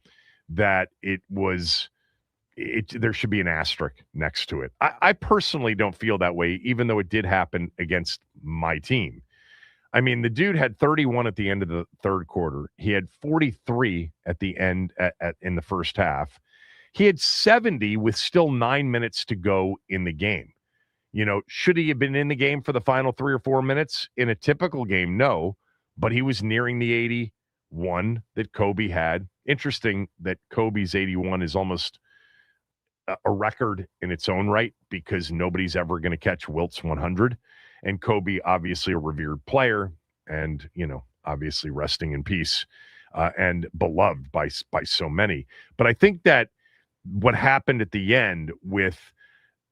that there should be an asterisk next to it. I personally don't feel that way, even though it did happen against my team. I mean, the dude had 31 at the end of the third quarter. He had 43 at the end in the first half. He had 70 with still 9 minutes to go in the game. You know, should he have been in the game for the final 3 or 4 minutes? In a typical game, no. But he was nearing the 81 that Kobe had. Interesting that Kobe's 81 is almost a record in its own right because nobody's ever going to catch Wilt's 100. And Kobe, obviously a revered player and, you know, obviously resting in peace and beloved by so many. But I think that what happened at the end with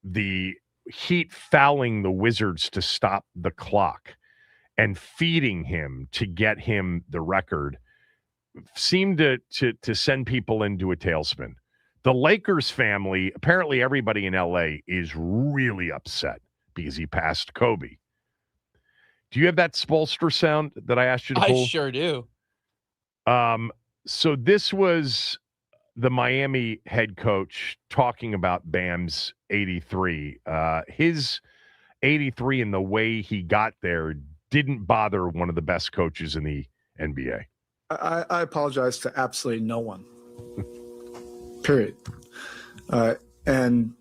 the Heat fouling the Wizards to stop the clock and feeding him to get him the record seemed to send people into a tailspin. The Lakers family, apparently everybody in LA is really upset because he passed Kobe. Do you have that Spoelstra sound that I asked you to pull? I sure do. So this was the Miami head coach talking about Bam's 83. His 83 and the way he got there didn't bother one of the best coaches in the NBA. I apologize to absolutely no one. Period. And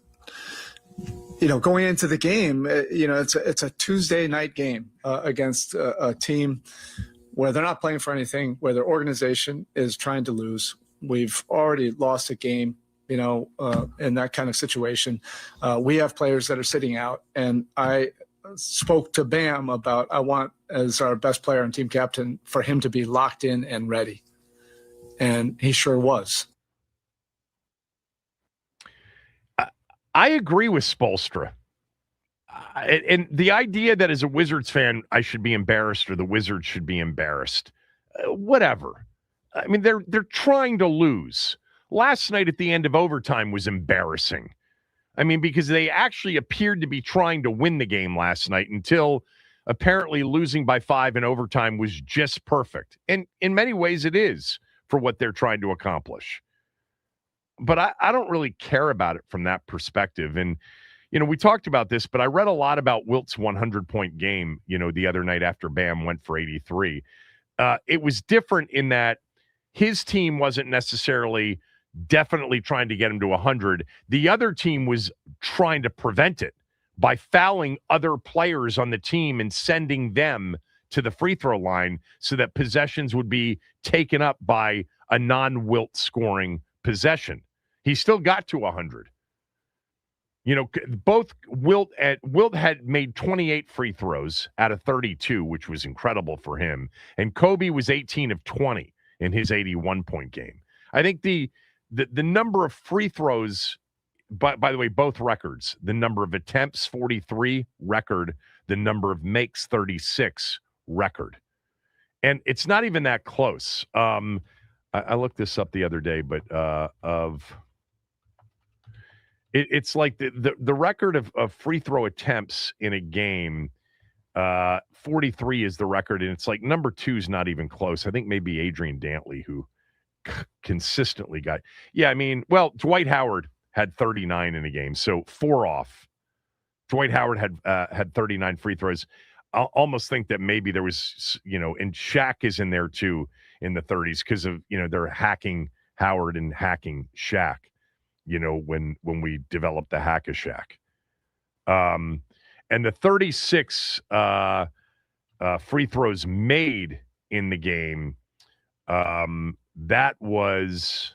you know, going into the game, you know, it's a Tuesday night game against a team where they're not playing for anything, where their organization is trying to lose. We've already lost a game, you know, in that kind of situation. We have players that are sitting out, and I spoke to Bam about I want, as our best player and team captain, for him to be locked in and ready. And he sure was. I agree with Spoelstra. And the idea that as a Wizards fan, I should be embarrassed or the Wizards should be embarrassed, whatever. I mean, they're trying to lose. Last night at the end of overtime was embarrassing. I mean, because they actually appeared to be trying to win the game last night until apparently losing by 5 in overtime was just perfect. And in many ways it is for what they're trying to accomplish. But I don't really care about it from that perspective. And, you know, we talked about this, but I read a lot about Wilt's 100-point game, you know, the other night after Bam went for 83. It was different in that his team wasn't necessarily definitely trying to get him to 100. The other team was trying to prevent it by fouling other players on the team and sending them to the free throw line so that possessions would be taken up by a non-Wilt scoring possession. He still got to 100. You know, both Wilt had made 28 free throws out of 32, which was incredible for him. And Kobe was 18 of 20 in his 81-point game. I think the number of free throws, by the way, both records, the number of attempts, 43, record, the number of makes, 36, record. And it's not even that close. I looked this up the other day, but it's like the record of free throw attempts in a game, 43 is the record, and it's like number 2 is not even close. I think maybe Adrian Dantley, who consistently got. Yeah, I mean, well, Dwight Howard had 39 in a game, so 4 off. Dwight Howard had 39 free throws. I almost think that maybe there was, you know, and Shaq is in there too in the 30s because of, you know, they're hacking Howard and hacking Shaq, you know, when we developed the Hack-a-Shaq. And the 36 free throws made in the game, that was,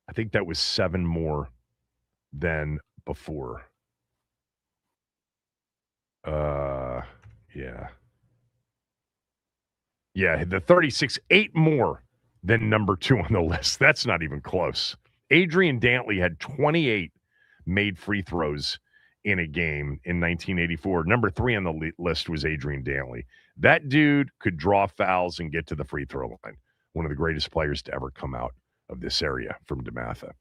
I think that was 7 more than before. Yeah, the 36, 8 more than number 2 on the list. That's not even close. Adrian Dantley had 28 made free throws in a game in 1984. Number 3 on the list was Adrian Dantley. That dude could draw fouls and get to the free throw line. One of the greatest players to ever come out of this area from DeMatha,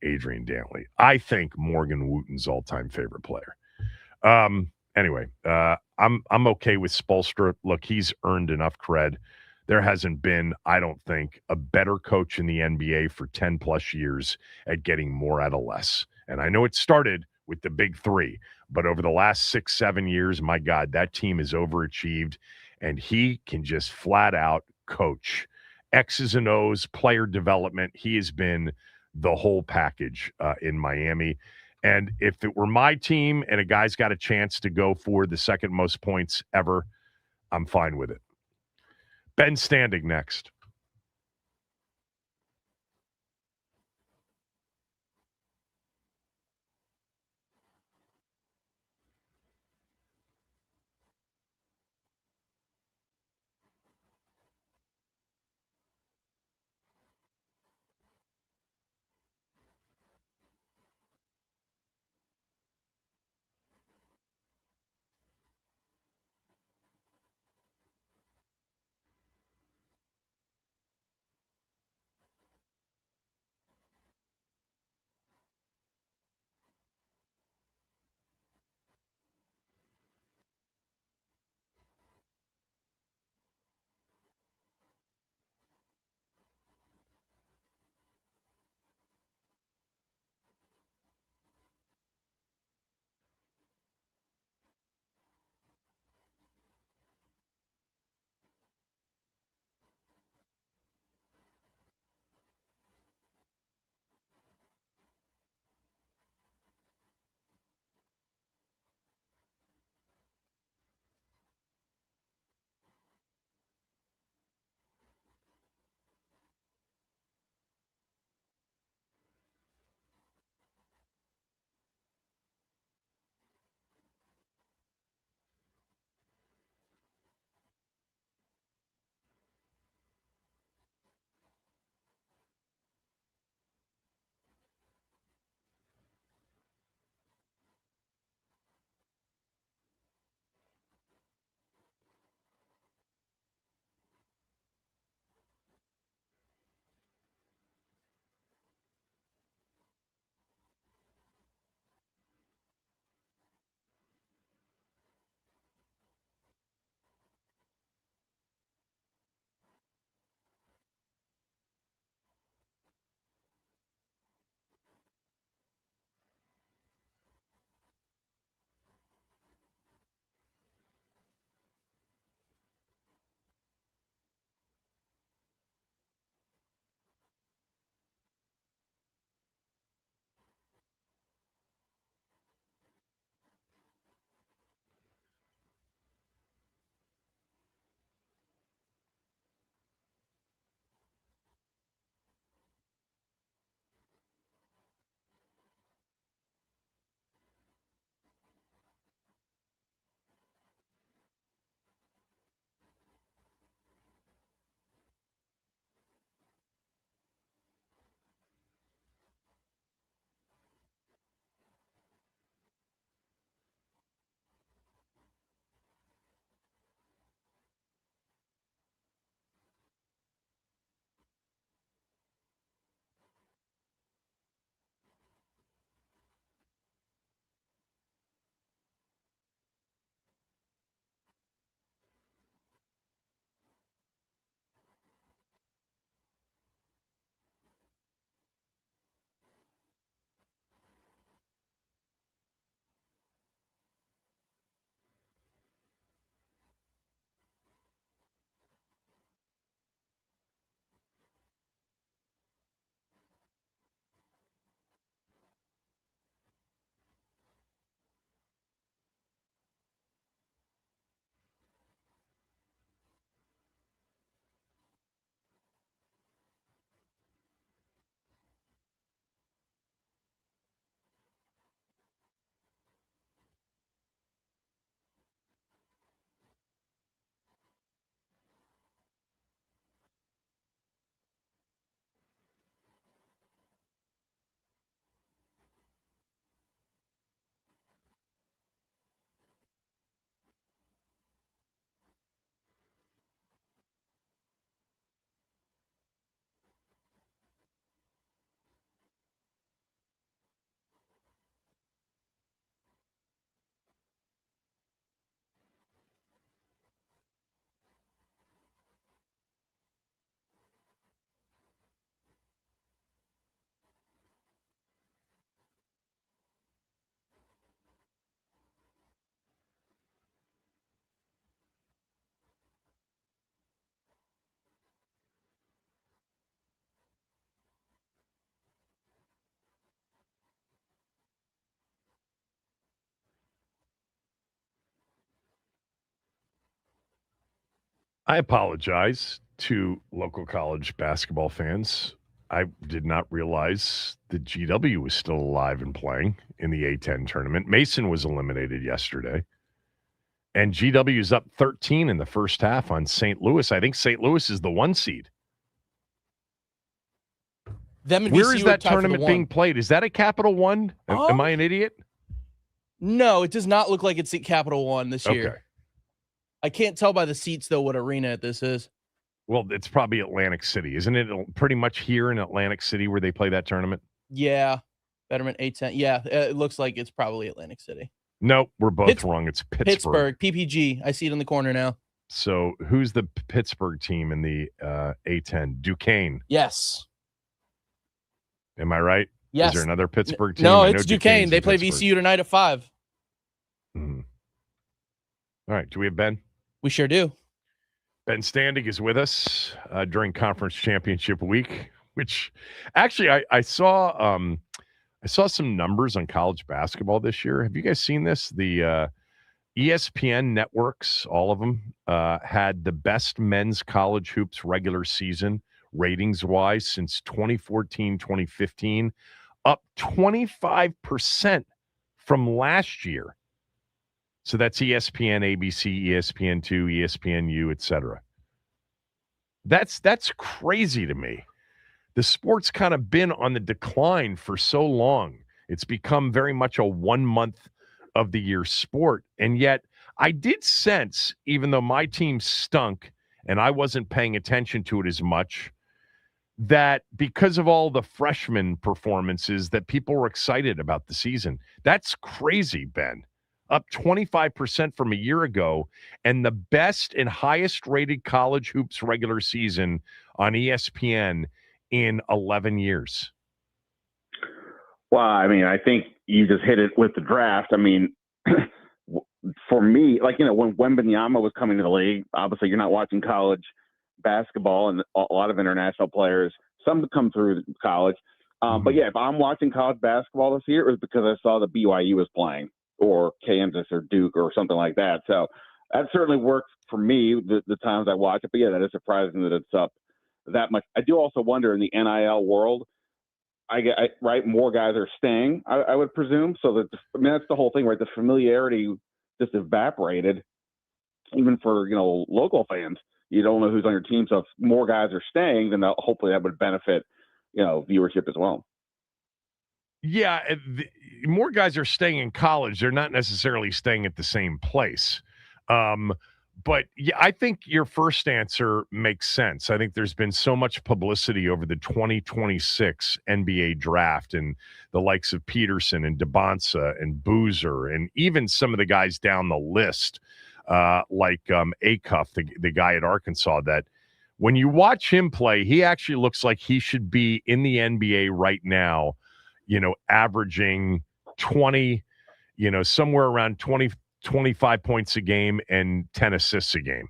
Adrian Dantley. I think Morgan Wooten's all-time favorite player. Anyway, I'm okay with Spoelstra. Look, he's earned enough cred. There hasn't been, I don't think, a better coach in the NBA for 10 plus years at getting more out of less. And I know it started with the big 3, but over the last 6-7 years, my God, that team has overachieved. and he can just flat out coach. X's and O's, player development. He has been the whole package in Miami. And if it were my team and a guy's got a chance to go for the second most points ever, I'm fine with it. Ben Standing next. I apologize to local college basketball fans. I did not realize that GW was still alive and playing in the A10 tournament. Mason was eliminated yesterday. And GW is up 13 in the first half on St. Louis. I think St. Louis is the 1 seed. Where is that tournament being played? Is that a Capital One? Am I an idiot? No, it does not look like it's at Capital One this year. Okay. I can't tell by the seats, though, what arena this is. Well, it's probably Atlantic City. Isn't it pretty much here in Atlantic City where they play that tournament? Yeah. Betterment A10. Yeah, it looks like it's probably Atlantic City. Nope, we're both wrong. It's Pittsburgh. PPG. I see it in the corner now. So who's the Pittsburgh team in the A10? Duquesne. Yes. Am I right? Yes. Is there another Pittsburgh team? No, it's Duquesne. They play VCU tonight at 5. Mm-hmm. All right. Do we have Ben? We sure do. Ben Standing is with us during Conference Championship Week, which actually I saw some numbers on college basketball this year. Have you guys seen this? The ESPN networks, all of them, had the best men's college hoops regular season ratings-wise since 2014, 2015, up 25% from last year. So that's ESPN, ABC, ESPN2, ESPNU, etc. That's crazy to me. The sport's kind of been on the decline for so long. It's become very much a 1 month of the year sport. And yet I did sense, even though my team stunk and I wasn't paying attention to it as much, that because of all the freshman performances that people were excited about the season. That's crazy, Ben. Up 25% from a year ago, and the best and highest rated college hoops regular season on ESPN in 11 years. Well, I mean, I think you just hit it with the draft. I mean, for me, like, when Wembanyama was coming to the league, obviously you're not watching college basketball, and a lot of international players, some come through college. But yeah, if I'm watching college basketball this year, it was because I saw the BYU was playing, or Kansas or Duke or something like that. So that certainly works for me the times I watch it. But yeah, that is surprising that it's up that much. I do also wonder, in the NIL world, right, more guys are staying, I would presume. So that, I mean, that's the whole thing, right? The familiarity just evaporated, even for, local fans. You don't know who's on your team. So if more guys are staying, then hopefully that would benefit, viewership as well. Yeah, more guys are staying in college. They're not necessarily staying at the same place. But yeah, I think your first answer makes sense. I think there's been so much publicity over the 2026 NBA draft, and the likes of Peterson and DeBonsa and Boozer, and even some of the guys down the list, like Acuff, the guy at Arkansas, that when you watch him play, he actually looks like he should be in the NBA right now, averaging 20, somewhere around 20, 25 points a game and 10 assists a game.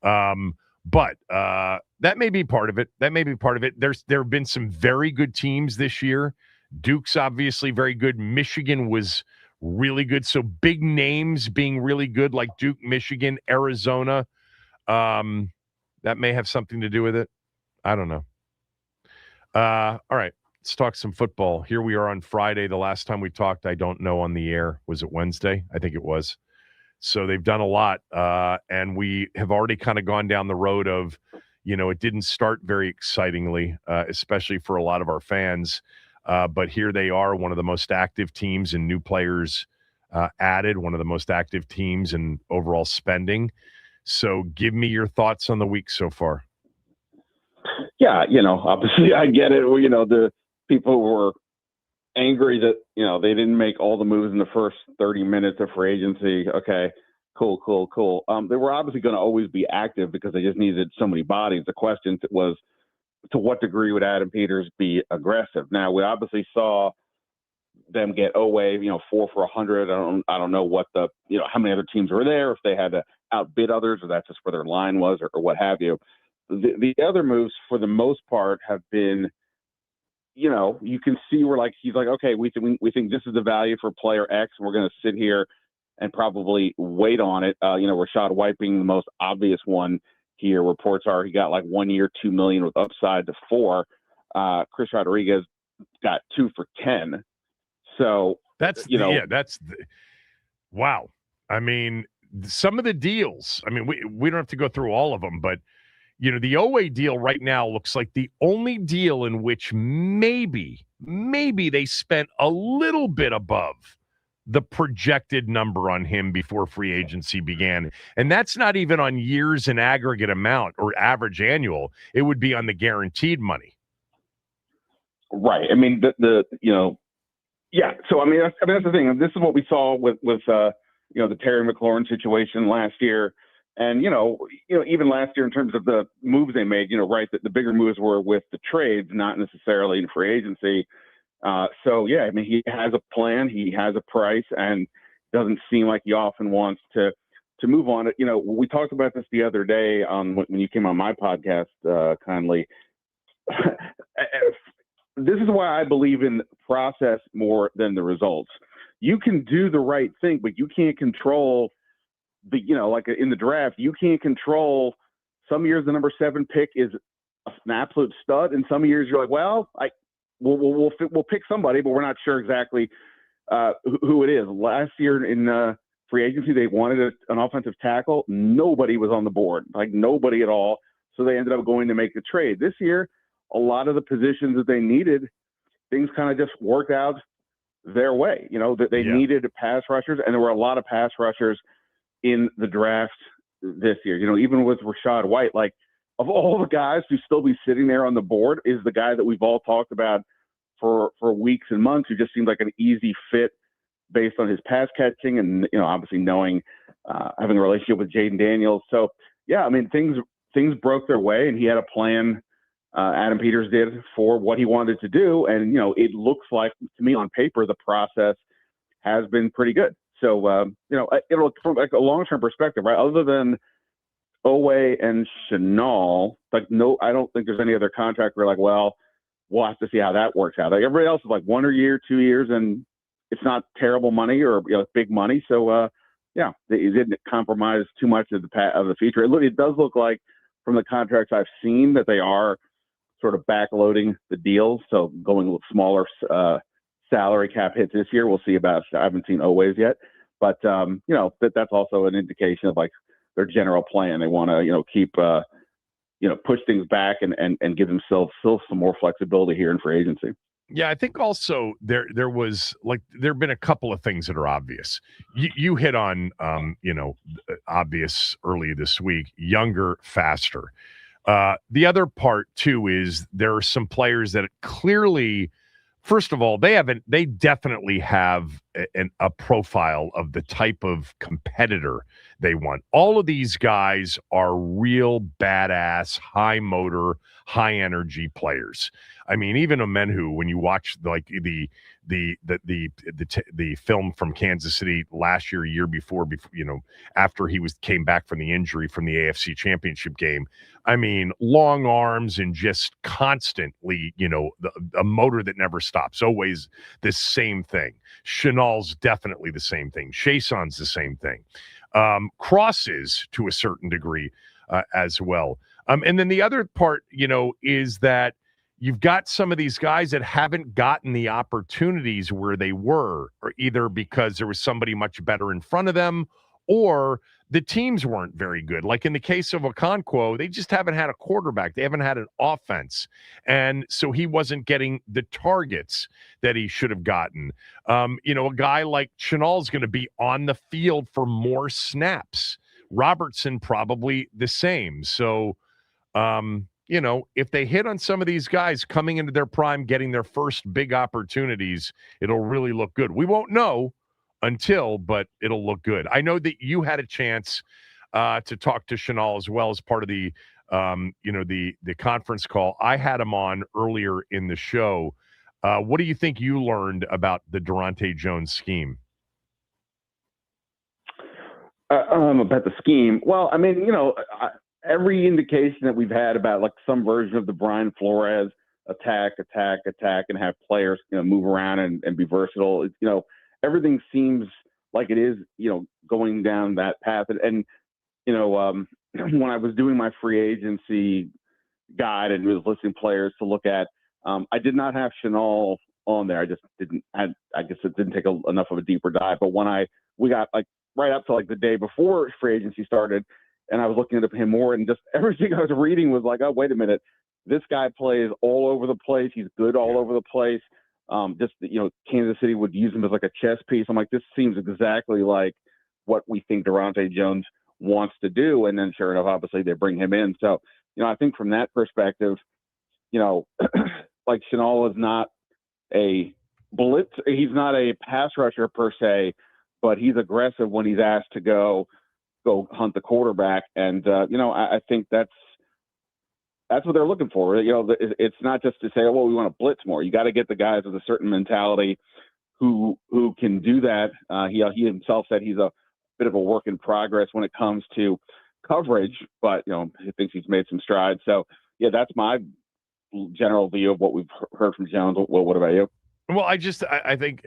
But that may be part of it. There have been some very good teams this year. Duke's obviously very good. Michigan was really good. So big names being really good, like Duke, Michigan, Arizona. That may have something to do with it. I don't know. All right. Let's talk some football. Here we are on Friday. The last time we talked, I don't know, on the air. Was it Wednesday? I think it was. So they've done a lot. And we have already kind of gone down the road of, it didn't start very excitingly, especially for a lot of our fans. But here they are, one of the most active teams in new players added, one of the most active teams in overall spending. So give me your thoughts on the week so far. Yeah, obviously I get it. The people were angry that, they didn't make all the moves in the first 30 minutes of free agency. Okay, cool. They were obviously going to always be active because they just needed so many bodies. The question was, to what degree would Adam Peters be aggressive? Now, we obviously saw them get Oway, 4 for $100. I don't know what how many other teams were there, if they had to outbid others, or that's just where their line was, or what have you. The other moves, for the most part, have been, you can see where, he's like, okay, we think this is the value for player X, and we're going to sit here and probably wait on it. Rashad White being the most obvious one. year. Reports are he got like 1 year, $2 million with upside to $4 million. Chris Rodriguez got 2 for $10 million. So wow. I mean, some of the deals, I mean, we don't have to go through all of them, but the Oweh deal right now looks like the only deal in which maybe they spent a little bit above the projected number on him before free agency began. And that's not even on years in aggregate amount or average annual. It would be on the guaranteed money. Right. I mean, yeah. So, I mean, that's the thing. This is what we saw with the Terry McLaurin situation last year. And, even last year in terms of the moves they made, right, that the bigger moves were with the trades, not necessarily in free agency. So, yeah, I mean, he has a plan, he has a price, and doesn't seem like he often wants to move on it. We talked about this the other day when you came on my podcast, kindly. This is why I believe in process more than the results. You can do the right thing, but you can't control like in the draft, you can't control. Some years the number 7 pick is an absolute stud, and some years you're like, well, we'll pick somebody, but we're not sure exactly who it is. Last year in free agency, they wanted an offensive tackle. Nobody was on the board, like nobody at all. So they ended up going to make the trade. This year, a lot of the positions that they needed, things kind of just worked out their way. That they needed pass rushers, and there were a lot of pass rushers in the draft this year. Even with Rashad White, like of all the guys who still be sitting there on the board, is the guy that we've all talked about for weeks and months, who just seemed like an easy fit based on his pass catching and, obviously knowing, having a relationship with Jaden Daniels. So, yeah, I mean, things broke their way, and he had a plan, Adam Peters did, for what he wanted to do. And, it looks like, to me on paper, the process has been pretty good. So, it'll, from like a long-term perspective, right, other than Oweh and Chenal, like, no, I don't think there's any other contract where, like, well, we'll have to see how that works out. Like, everybody else is like 1 year, 2 years, and it's not terrible money or big money. So, yeah, it didn't compromise too much of the future. It does look like, from the contracts I've seen, that they are sort of backloading the deals, so going with smaller salary cap hits this year. We'll see about. I haven't seen Oweh's yet, but that's also an indication of like their general plan. They want to keep push things back and give themselves still some more flexibility here in free agency. Yeah, I think also there have been a couple of things that are obvious. You hit on obvious early this week. Younger, faster. The other part too is there are some players that clearly, first of all, they definitely have a profile of the type of competitor they want. All of these guys are real badass, high motor, high energy players. I mean, even Omenhu, when you watch like the film from Kansas City last year before, after he came back from the injury from the AFC Championship game. I mean, long arms and just constantly, a motor that never stops. Always the same thing. Chenal's definitely the same thing. Chasson's the same thing. Crosses to a certain degree as well. And then the other part, is that you've got some of these guys that haven't gotten the opportunities where they were, or either because there was somebody much better in front of them, or the teams weren't very good. Like in the case of Okonkwo, they just haven't had a quarterback. They haven't had an offense. And so he wasn't getting the targets that he should have gotten. A guy like Chenal is going to be on the field for more snaps. Robertson probably the same. So, if they hit on some of these guys coming into their prime, getting their first big opportunities, it'll really look good. We won't know but it'll look good. I know that you had a chance to talk to Chenal as well as part of the conference call. I had him on earlier in the show. What do you think you learned about the Durante Jones scheme? About the scheme. Well, I mean, every indication that we've had about like some version of the Brian Flores attack, and have players, move around and be versatile. Everything seems like it is, going down that path. And when I was doing my free agency guide and was listing players to look at, I did not have Chenal on there. I just didn't. I guess it didn't take enough of a deeper dive. But when we got like right up to like the day before free agency started, and I was looking at him more, and just everything I was reading was like, oh, wait a minute, this guy plays all over the place. He's good all over the place. Kansas City would use him as like a chess piece. I'm like, this seems exactly like what we think Durante Jones wants to do. And then sure enough, obviously they bring him in. So, I think from that perspective, like Chenal is not a blitz. He's not a pass rusher per se, but he's aggressive when he's asked to go hunt the quarterback. And, I think that's what they're looking for. It's not just to say, oh, well, we want to blitz more. You got to get the guys with a certain mentality who can do that. He himself said he's a bit of a work in progress when it comes to coverage, but he thinks he's made some strides. So yeah, that's my general view of what we've heard from Jones. What about you? Well, I think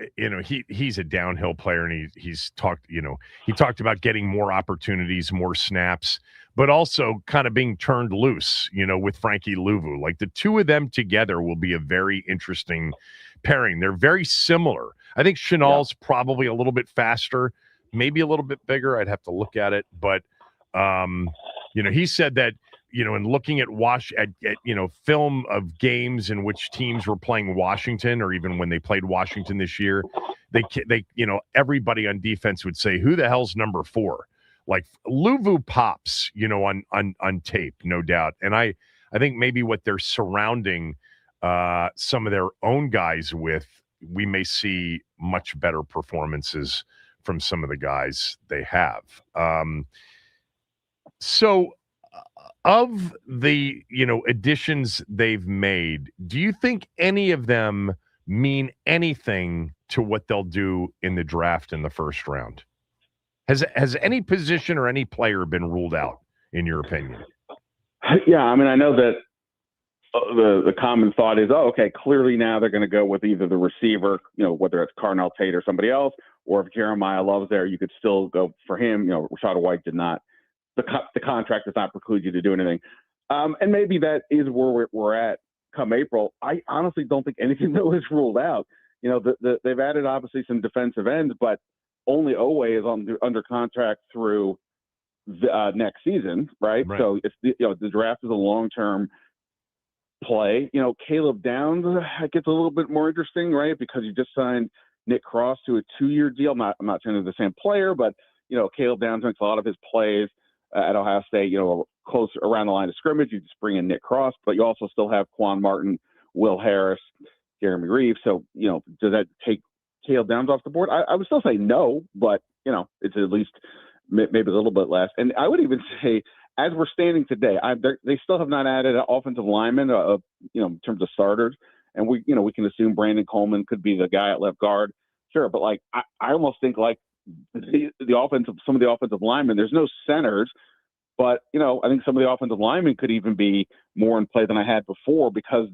he's a downhill player, and he's talked he talked about getting more opportunities, more snaps, but also kind of being turned loose, with Frankie Louvu. Like the two of them together will be a very interesting pairing. They're very similar. I think Chenal's probably a little bit faster, maybe a little bit bigger. I'd have to look at it, but he said that in looking at film of games in which teams were playing Washington, or even when they played Washington this year, they everybody on defense would say, who the hell's number 4? Like Louvu pops, on tape, no doubt. And I think maybe what they're surrounding some of their own guys with, we may see much better performances from some of the guys they have. So of the, additions they've made, do you think any of them mean anything to what they'll do in the draft in the first round? Has any position or any player been ruled out, in your opinion? Yeah, I mean, I know that the common thought is, oh, okay, clearly now they're going to go with either the receiver, whether it's Carnell Tate or somebody else, or if Jeremiah Love's there, you could still go for him. Rashad White did not. The contract does not preclude you to do anything. And maybe that is where we're at come April. I honestly don't think anything though is ruled out. They've added obviously some defensive ends, but only Owe is under contract through the, next season, right? So it's the draft is a long-term play. Caleb Downs gets a little bit more interesting, right? Because you just signed Nick Cross to a 2-year deal. I'm not saying they're the same player, but Caleb Downs makes a lot of his plays at Ohio State, close around the line of scrimmage. You just bring in Nick Cross, but you also still have Quan Martin, Will Harris, Jeremy Reeves. So, does that take Caleb Downs off the board? I would still say no, but, it's at least maybe a little bit less. And I would even say, as we're standing today, they still have not added an offensive lineman, in terms of starters. And we can assume Brandon Coleman could be the guy at left guard. Sure. But I almost think some of the offensive linemen, there's no centers, but I think some of the offensive linemen could even be more in play than I had before, because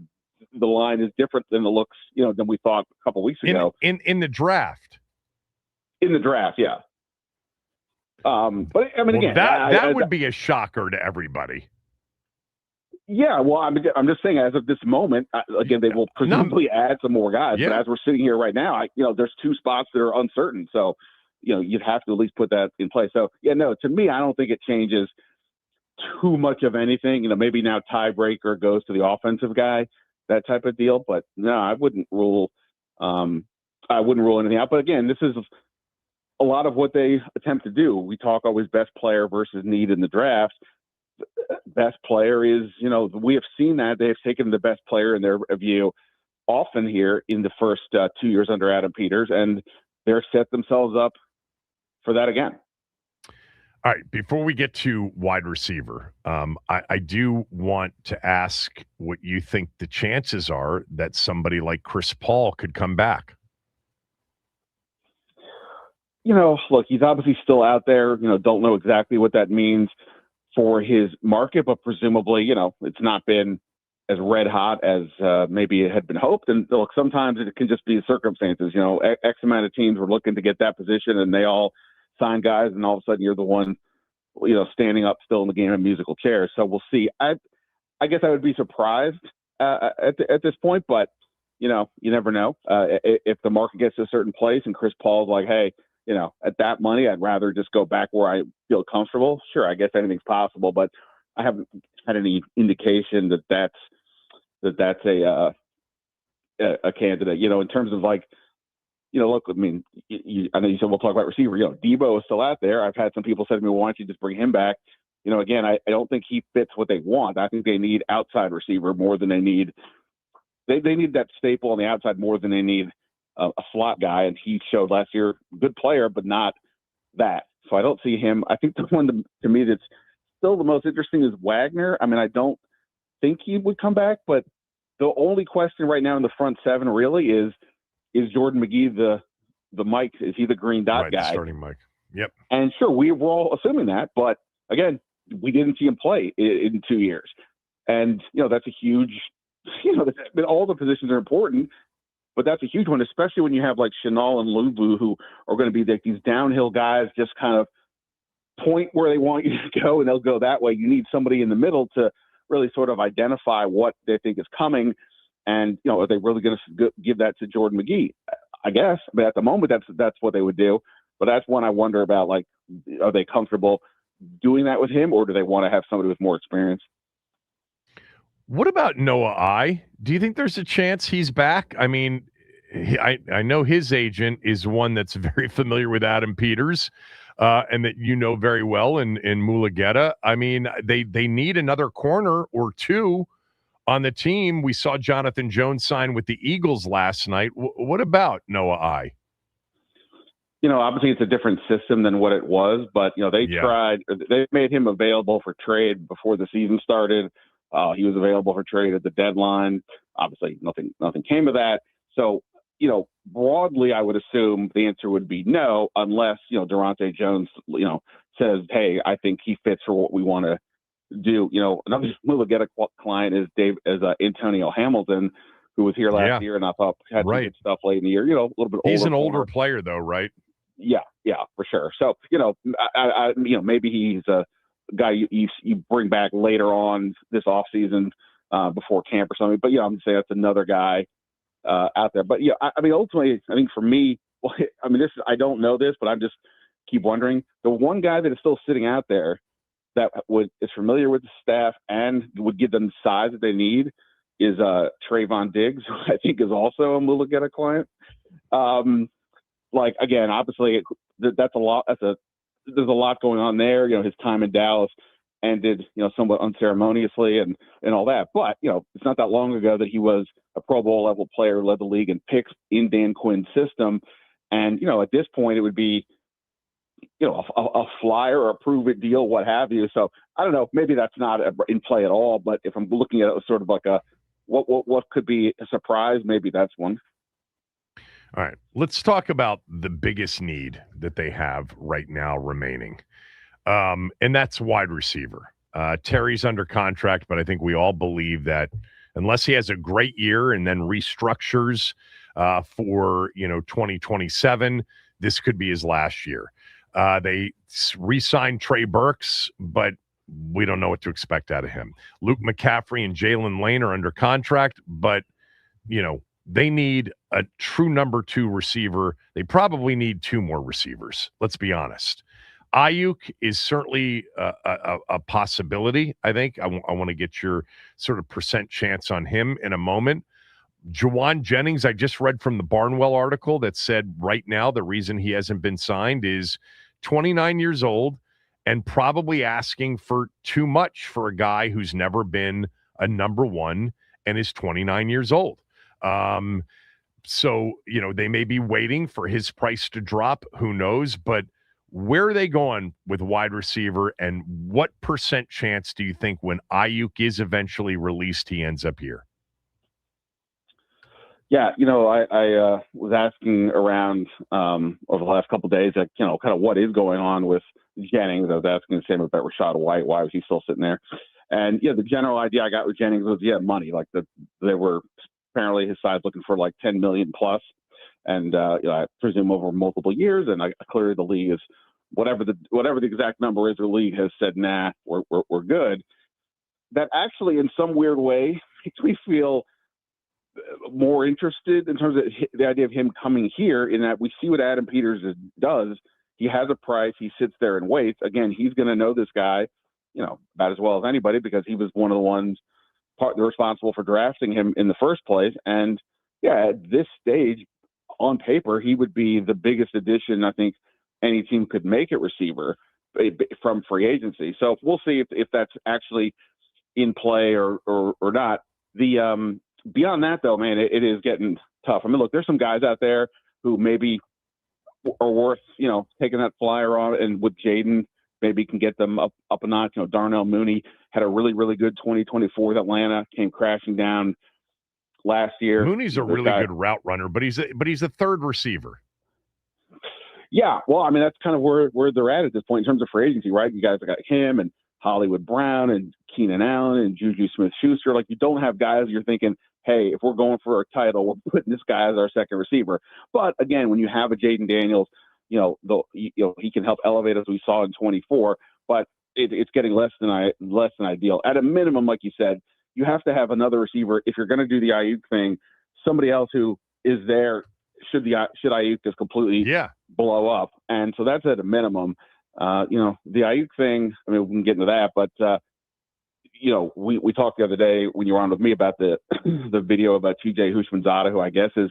the line is different than it looks, than we thought a couple weeks ago. In the draft. In the draft, yeah. But I mean, again, that would be a shocker to everybody. Yeah, well, I'm just saying, as of this moment, again, they will presumably add some more guys. Yeah. But as we're sitting here right now, there's 2 spots that are uncertain. So, you'd have to at least put that in place. So, yeah, no, to me, I don't think it changes too much of anything. Maybe now tiebreaker goes to the offensive guy, that type of deal. But no, I wouldn't rule anything out. But again, this is a lot of what they attempt to do. We talk always best player versus need in the draft. Best player is, we have seen that they've taken the best player in their view often here in the first 2 years under Adam Peters, and they're set themselves up for that again. All right, before we get to wide receiver, I do want to ask what you think the chances are that somebody like Chris Paul could come back. Look, he's obviously still out there. Don't know exactly what that means for his market, but presumably, it's not been as red hot as maybe it had been hoped. And look, sometimes it can just be circumstances. X amount of teams were looking to get that position, and they all sign guys, and all of a sudden you're the one standing up still in the game of musical chairs. So we'll see. I guess I would be surprised at this point, but you never know. If the market gets to a certain place and Chris Paul's like, hey, at that money, I'd rather just go back where I feel comfortable. Sure, I guess anything's possible, but I haven't had any indication that that's a candidate. In terms of like, look, I mean, I know you said we'll talk about receiver. Debo is still out there. I've had some people say to me, well, why don't you just bring him back? Again, I don't think he fits what they want. I think they need outside receiver more than they need. They need that staple on the outside more than they need a slot guy. And he showed last year, good player, but not that. So I don't see him. I think the one to me that's still the most interesting is Wagner. I mean, I don't think he would come back, but the only question right now in the front seven really is Jordan McGee the Mike? Is he the green dot guy? The starting Mike. Yep. And sure, we were all assuming that, but again, we didn't see him play in 2 years. And, that's a huge, all the positions are important, but that's a huge one, especially when you have like Chenal and Luvu who are going to be like these downhill guys, just kind of point where they want you to go and they'll go that way. You need somebody in the middle to really sort of identify what they think is coming. And, are they really going to give that to Jordan McGee? I guess, but at the moment, that's what they would do. But that's one I wonder about, like, are they comfortable doing that with him, or do they want to have somebody with more experience? What about Noah I? Do you think there's a chance he's back? I mean, I know his agent is one that's very familiar with Adam Peters, and that very well in Mulugeta. I mean, they need another corner or two on the team. We saw Jonathan Jones sign with the Eagles last night. What about Noah I? Obviously it's a different system than what it was, but, they made him available for trade before the season started. He was available for trade at the deadline. Obviously nothing came of that. So, broadly, I would assume the answer would be no, unless, Durante Jones, says, hey, I think he fits for what we want to do. Another Mulugeta client is Antonio Hamilton, who was here last year, and I thought had some good stuff late in the year. A little bit older. He's an older player, though, right? Yeah, for sure. So maybe he's a guy you bring back later on this offseason before camp or something. But I'm saying that's another guy out there. But ultimately, I think for me, I don't know this, but I just keep wondering. The one guy that is still sitting out there that is familiar with the staff and would give them the size that they need is Trayvon Diggs, who I think is also a Mulugeta client. Again, obviously that's a lot. There's a lot going on there. His time in Dallas ended, somewhat unceremoniously and all that. But, it's not that long ago that he was a Pro Bowl level player, led the league in picks in Dan Quinn's system. And, at this point it would be, a flyer or a prove it deal, what have you. So I don't know, maybe that's not in play at all, but if I'm looking at it as sort of like what could be a surprise, maybe that's one. All right, let's talk about the biggest need that they have right now remaining, and that's wide receiver. Terry's under contract, but I think we all believe that unless he has a great year and then restructures for 2027, this could be his last year. They re-signed Trey Burks, but we don't know what to expect out of him. Luke McCaffrey and Jalen Lane are under contract, but they need a true number 2 receiver. They probably need 2 more receivers. Let's be honest. Ayuk is certainly a possibility. I think I want to get your sort of percent chance on him in a moment. Juwan Jennings, I just read from the Barnwell article that said right now the reason he hasn't been signed is 29 years old and probably asking for too much for a guy who's never been a number 1 and is 29 years old. So, they may be waiting for his price to drop. Who knows? But where are they going with wide receiver, and what percent chance do you think when Ayuk is eventually released, he ends up here? Yeah, I was asking around over the last couple of days, kind of what is going on with Jennings. I was asking the same about Rashad White. Why was he still sitting there? And the general idea I got with Jennings was money. Like they were apparently his side's looking for like 10 million plus, and I presume over multiple years. And clearly the league is whatever the exact number is, the league has said, nah, we're good. That actually, in some weird way, makes me feel more interested in terms of the idea of him coming here, in that we see what Adam Peters does. He has a price. He sits there and waits. Again, he's going to know this guy, about as well as anybody, because he was one of the ones responsible for drafting him in the first place. And yeah, at this stage, on paper, he would be the biggest addition I think any team could make at receiver from free agency. So we'll see if that's actually in play or not. The beyond that, though, man, it is getting tough. I mean, look, there's some guys out there who maybe are worth taking that flyer on, and with Jaden, maybe can get them up a notch. Darnell Mooney had a really, really good 2024 with Atlanta, came crashing down last year. Mooney's a really good route runner, but he's a third receiver. Yeah, well, I mean, that's kind of where they're at this point in terms of free agency, right? You guys got him and Hollywood Brown and Keenan Allen and Juju Smith-Schuster. Like, you don't have guys you're thinking, hey, if we're going for a title, we're putting this guy as our second receiver. But again, when you have a Jaden Daniels, he can help elevate, as we saw in 24. But it's getting less than ideal. At a minimum, like you said, you have to have another receiver if you're going to do the Ayuk thing. Somebody else who is there should Ayuk just completely blow up. And so that's at a minimum. The Ayuk thing, I mean, we can get into that, but we talked the other day when you were on with me about the video about TJ Houshmandzadeh, who I guess is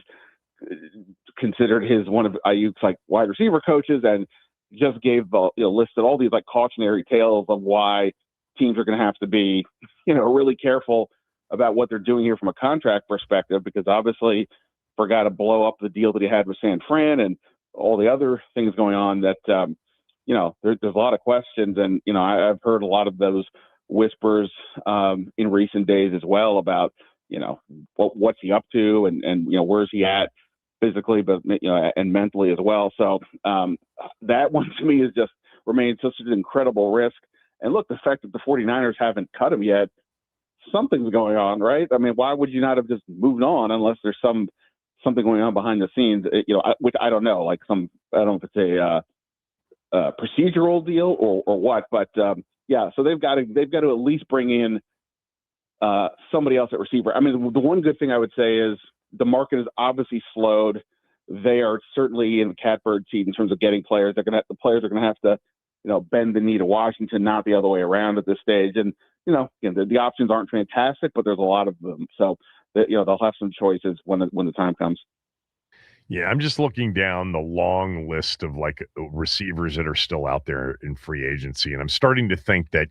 considered one of Ayuk's like wide receiver coaches, and just gave listed all these like cautionary tales of why teams are going to have to be really careful about what they're doing here from a contract perspective, because obviously for a guy to blow up the deal that he had with San Fran and all the other things going on, that there's a lot of questions. And I've heard a lot of those whispers in recent days as well about what's he up to, and where's he at physically, but and mentally as well. So that one to me is just remains such an incredible risk. And look, the fact that the 49ers haven't cut him yet, something's going on, right? I mean, why would you not have just moved on unless there's something going on behind the scenes? Which I don't know. Like I don't know if it's a procedural deal or what, but so they've got to at least bring in somebody else at receiver. I mean, the one good thing I would say is the market is obviously slowed. They are certainly in the catbird seat in terms of getting players. The players are going to have to, bend the knee to Washington, not the other way around at this stage. And the options aren't fantastic, but there's a lot of them. So they'll have some choices when the time comes. Yeah, I'm just looking down the long list of like receivers that are still out there in free agency, and I'm starting to think that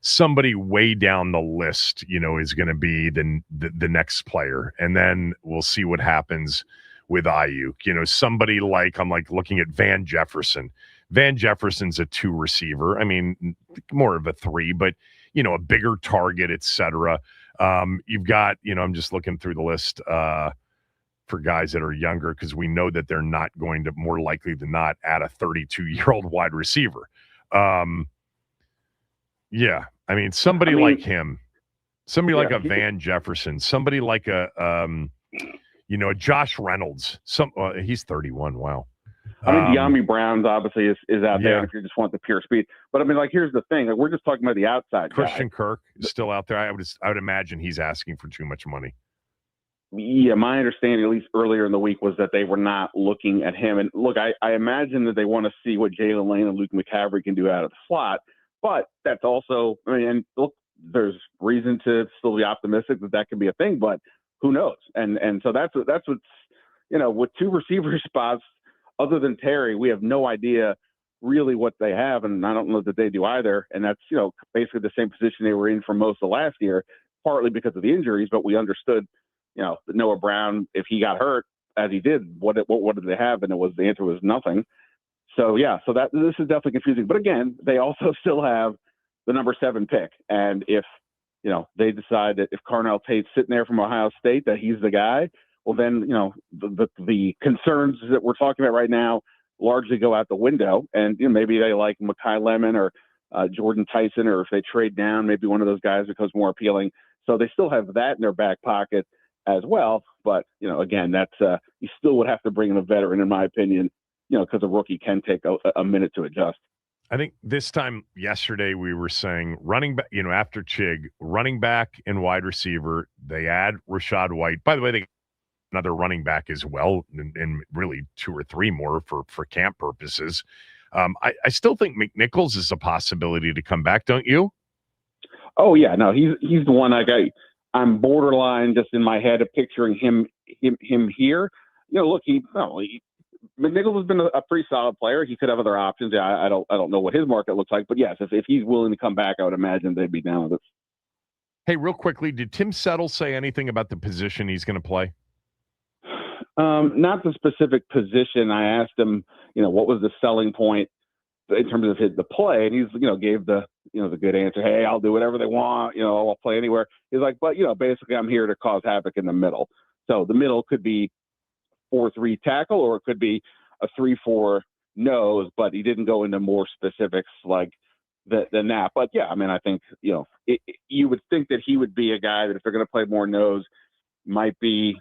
somebody way down the list is going to be the next player, and then we'll see what happens with Ayuk. Somebody like, I'm like looking at Van Jefferson. Van Jefferson's a 2 receiver. I mean, more of a 3, but a bigger target, etc. You've got I'm just looking through the list for guys that are younger, because we know that they're not going to, more likely than not, add a 32-year-old wide receiver. Yeah, I mean, somebody like him, somebody like a Van Jefferson, somebody like a Josh Reynolds. He's 31. Wow. I mean, De'Ami Brown's obviously is out there if you just want the pure speed. But I mean, like, here's the thing: like, we're just talking about the outside. Christian Kirk is still out there. I would imagine he's asking for too much money. Yeah, my understanding, at least earlier in the week, was that they were not looking at him. And look, I imagine that they want to see what Jalen Lane and Luke McCaffrey can do out of the slot. But that's also, I mean, and look, there's reason to still be optimistic that could be a thing, but who knows? And so that's what's, with 2 receiver spots, other than Terry, we have no idea really what they have, and I don't know that they do either. And that's, basically the same position they were in for most of last year, partly because of the injuries, but we understood, that Noah Brown, if he got hurt, as he did, what did they have? And the answer was nothing. So, so this is definitely confusing. But again, they also still have the number 7 pick. And if, they decide that if Carnell Tate's sitting there from Ohio State, that he's the guy, well, then, the concerns that we're talking about right now largely go out the window. And maybe they like Mekhi Lemon or Jordan Tyson, or if they trade down, maybe one of those guys becomes more appealing. So they still have that in their back pocket as well. But, again, that's you still would have to bring in a veteran, in my opinion, because a rookie can take a minute to adjust. I think this time yesterday we were saying running back, after Chig, running back and wide receiver, they add Rashad White. By the way, they another running back as well, and really 2 or 3 more for camp purposes. I still think McNichols is a possibility to come back, don't you? Oh yeah, no, he's the one I'm borderline just in my head of picturing him here. Look, McNichols has been a pretty solid player. He could have other options. Yeah, I don't know what his market looks like, but yes, if he's willing to come back, I would imagine they'd be down with it. Hey, real quickly, did Tim Settle say anything about the position he's going to play? Not the specific position. I asked him, what was the selling point in terms of the play, and he's, gave the good answer. Hey, I'll do whatever they want. I'll play anywhere. He's like, but basically, I'm here to cause havoc in the middle. So the middle could be 4-3 tackle, or it could be a 3-4 nose. But he didn't go into more specifics like than that. But yeah, I mean, I think you would think that he would be a guy that if they're going to play more nose, might be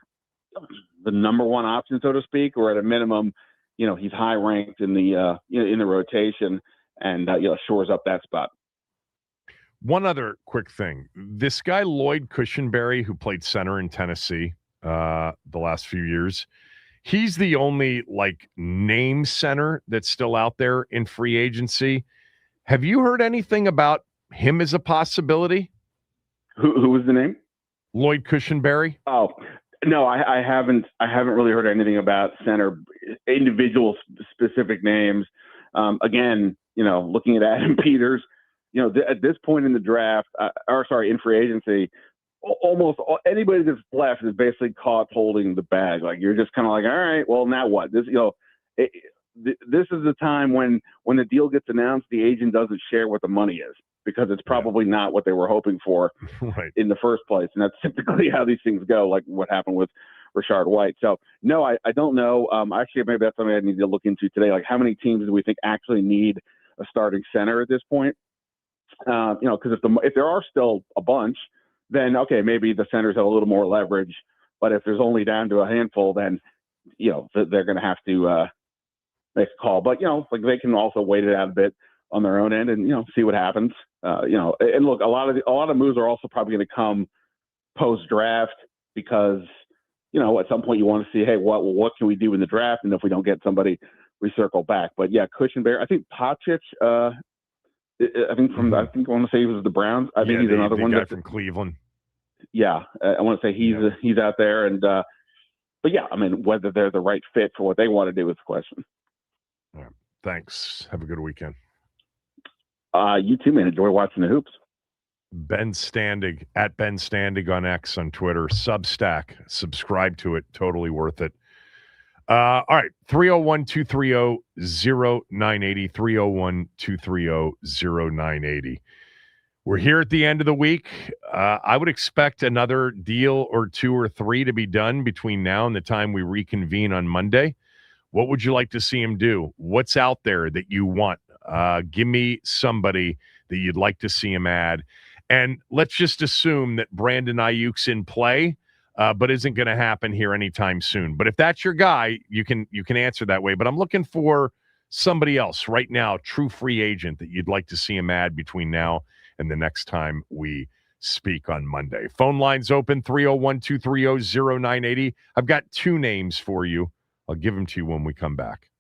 the number one option, so to speak, or at a minimum, he's high ranked in the in the rotation and shores up that spot. One other quick thing: this guy Lloyd Cushenberry, who played center in Tennessee the last few years, he's the only name center that's still out there in free agency. Have you heard anything about him as a possibility? Who was the name? Lloyd Cushenberry. Oh. No, I haven't. I haven't really heard anything about center individual specific names. Again, looking at Adam Peters, at this point in the draft, in free agency, almost anybody that's left is basically caught holding the bag. Like you're just kind of like, all right, well now what? This, this is the time when the deal gets announced, the agent doesn't share what the money is, because it's probably not what they were hoping for in the first place. And that's typically how these things go, like what happened with Rashad White. So, no, I don't know. Actually, maybe that's something I need to look into today. Like, how many teams do we think actually need a starting center at this point? Because if there are still a bunch, then, okay, maybe the centers have a little more leverage. But if there's only down to a handful, then, they're going to have to make a call. But, they can also wait it out a bit on their own end and, see what happens. And look, a lot of moves are also probably going to come post draft because, at some point you want to see, hey, what can we do in the draft? And if we don't get somebody, we circle back. But yeah, Cushenberry, I think Pacic, I want to say he was the Browns. I think he's another one guy from Cleveland. Yeah. I want to say he's out there. And, but yeah, I mean, whether they're the right fit for what they want to do is the question. All right. Thanks. Have a good weekend. You too, man. Enjoy watching the hoops. Ben Standig, at Ben Standig on X on Twitter. Substack. Subscribe to it. Totally worth it. All right. 301-230-0980. 301-230-0980. We're here at the end of the week. I would expect another deal or 2 or 3 to be done between now and the time we reconvene on Monday. What would you like to see him do? What's out there that you want? Give me somebody that you'd like to see him add. And let's just assume that Brandon Ayuk's in play, but isn't going to happen here anytime soon. But if that's your guy, you can answer that way. But I'm looking for somebody else right now, true free agent, that you'd like to see him add between now and the next time we speak on Monday. Phone lines open, 301-230-0980. I've got 2 names for you. I'll give them to you when we come back.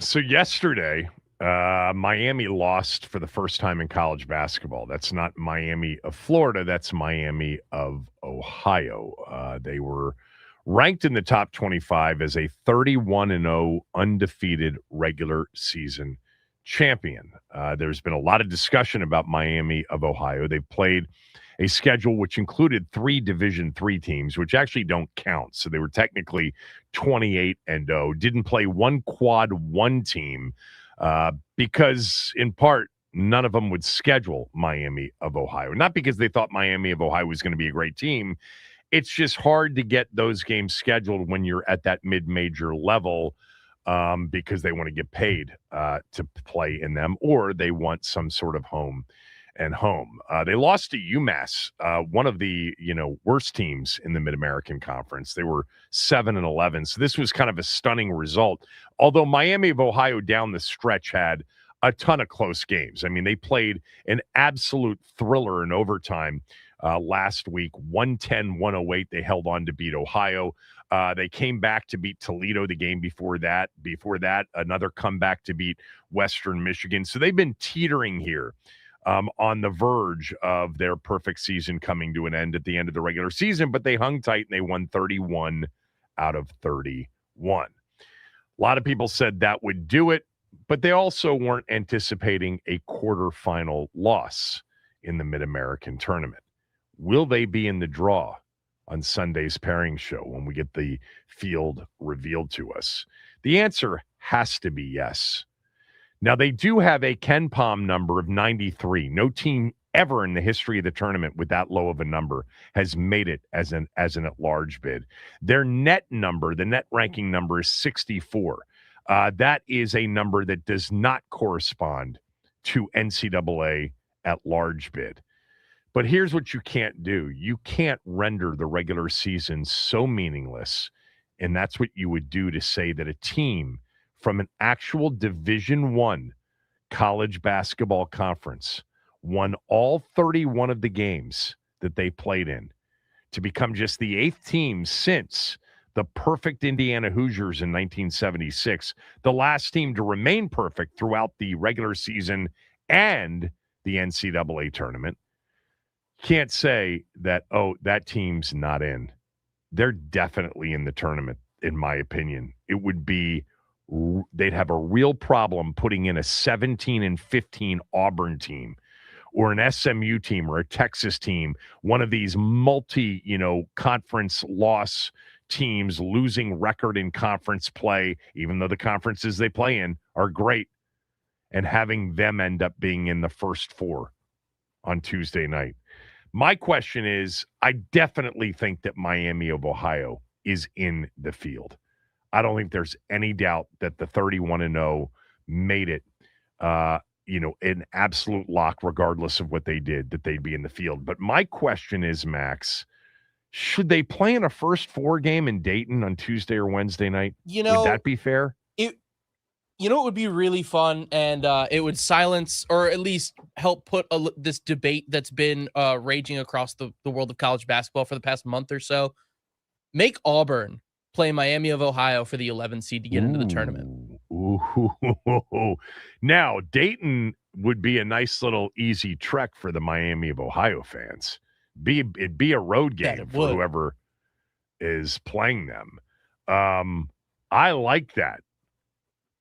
So yesterday, Miami lost for the first time in college basketball. That's not Miami of Florida. That's Miami of Ohio. They were ranked in the top 25 as a 31-0 undefeated regular season champion. There's been a lot of discussion about Miami of Ohio. They've played a schedule which included 3 Division III teams, which actually don't count. So they were technically 28-0. Didn't play one quad 1 team because, in part, none of them would schedule Miami of Ohio. Not because they thought Miami of Ohio was going to be a great team. It's just hard to get those games scheduled when you're at that mid-major level because they want to get paid to play in them, or they want some sort of home and home. They lost to UMass, one of the worst teams in the Mid-American Conference. They were 7-11, so this was kind of a stunning result. Although Miami of Ohio down the stretch had a ton of close games. I mean, they played an absolute thriller in overtime last week, 110-108. They held on to beat Ohio. They came back to beat Toledo the game before that. Before that, another comeback to beat Western Michigan. So they've been teetering here on the verge of their perfect season coming to an end at the end of the regular season, but they hung tight and they won 31 out of 31. A lot of people said that would do it, but they also weren't anticipating a quarterfinal loss in the Mid-American Tournament. Will they be in the draw on Sunday's pairing show when we get the field revealed to us? The answer has to be yes. Now, they do have a Ken Pom number of 93. No team ever in the history of the tournament with that low of a number has made it as an at-large bid. Their net number, the net ranking number, is 64. That is a number that does not correspond to NCAA at-large bid. But here's what you can't do. You can't render the regular season so meaningless, and that's what you would do to say that a team from an actual Division I college basketball conference won all 31 of the games that they played in to become just the 8th team since the perfect Indiana Hoosiers in 1976, the last team to remain perfect throughout the regular season and the NCAA tournament. Can't say that, that team's not in. They're definitely in the tournament, in my opinion. It would be, they'd have a real problem putting in a 17-15 Auburn team or an SMU team or a Texas team, one of these conference loss teams, losing record in conference play, even though the conferences they play in are great, and having them end up being in the first 4 on Tuesday night. My question is, I definitely think that Miami of Ohio is in the field. I don't think there's any doubt that the 31-0 made it, an absolute lock, regardless of what they did, that they'd be in the field. But my question is, Max, should they play in a first 4 game in Dayton on Tuesday or Wednesday night? Would that be fair? It would be really fun, and it would silence or at least help put this debate that's been raging across the world of college basketball for the past month or so. Make Auburn play Miami of Ohio for the 11 seed to get into the tournament. Now, Dayton would be a nice little easy trek for the Miami of Ohio fans. It'd be a road game for whoever is playing them. I like that.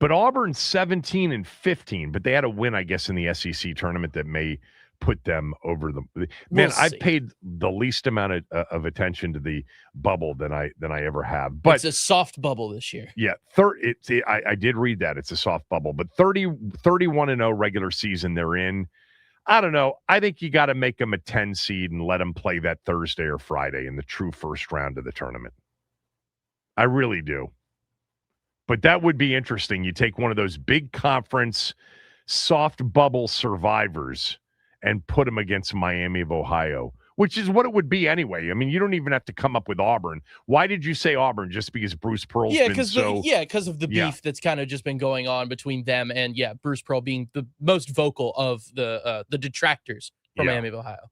But Auburn's 17-15, but they had a win, I guess, in the SEC tournament that may put them over the. Man, I paid the least amount of attention to the bubble than I ever have. But it's a soft bubble this year. Yeah, I did read that it's a soft bubble, but 31-0 regular season they're in. I don't know. I think you got to make them a 10 seed and let them play that Thursday or Friday in the true first round of the tournament. I really do. But that would be interesting. You take one of those big conference soft bubble survivors and put them against Miami of Ohio, which is what it would be anyway. I mean, you don't even have to come up with Auburn. Why did you say Auburn? Just because Bruce Pearl's been so... because of the beef that's kind of just been going on between them and, Bruce Pearl being the most vocal of the detractors from Miami of Ohio.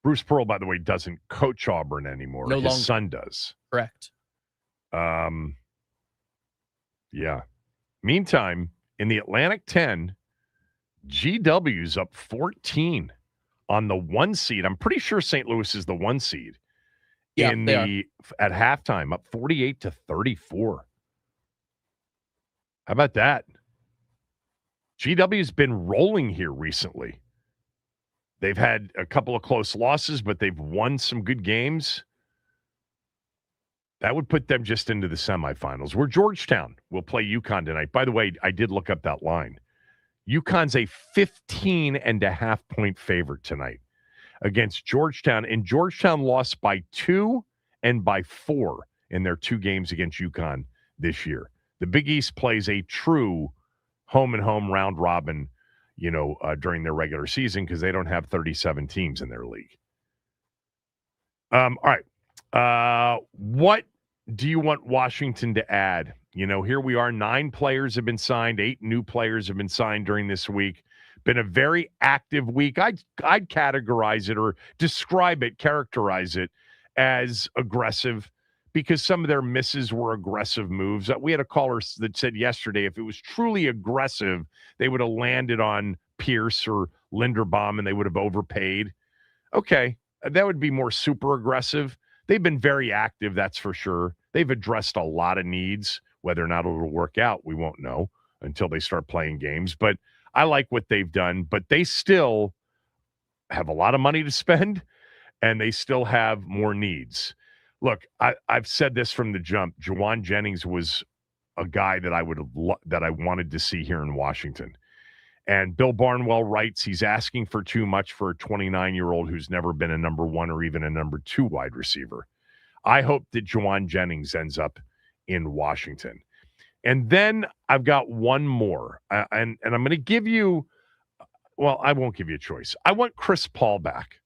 Bruce Pearl, by the way, doesn't coach Auburn anymore. No His longer. Son does. Correct. Yeah. Meantime, in the Atlantic 10, GW's up 14 on the 1 seed. I'm pretty sure St. Louis is the 1 seed. Yeah, At halftime, up 48-34. How about that? GW's been rolling here recently. They've had a couple of close losses, but they've won some good games. That would put them just into the semifinals, where Georgetown will play UConn tonight. By the way, I did look up that line. UConn's a 15.5-point favorite tonight against Georgetown, and Georgetown lost by 2 and by 4 in their 2 games against UConn this year. The Big East plays a true home-and-home round robin, during their regular season because they don't have 37 teams in their league. All right. What do you want Washington to add? Here we are. 9 players have been signed. 8 new players have been signed during this week. Been a very active week. I'd categorize it or characterize it as aggressive because some of their misses were aggressive moves. We had a caller that said yesterday if it was truly aggressive, they would have landed on Pierce or Linderbaum and they would have overpaid. Okay, that would be more super aggressive. They've been very active, that's for sure. They've addressed a lot of needs. Whether or not it'll work out, we won't know until they start playing games. But I like what they've done, but they still have a lot of money to spend, and they still have more needs. Look, I've said this from the jump. Juwan Jennings was a guy that I wanted to see here in Washington. And Bill Barnwell writes he's asking for too much for a 29-year-old who's never been a number 1 or even a number 2 wide receiver. I hope that Juwan Jennings ends up in Washington. And then I've got one more. And I'm going to give you, well, I won't give you a choice. I want Chris Paul back.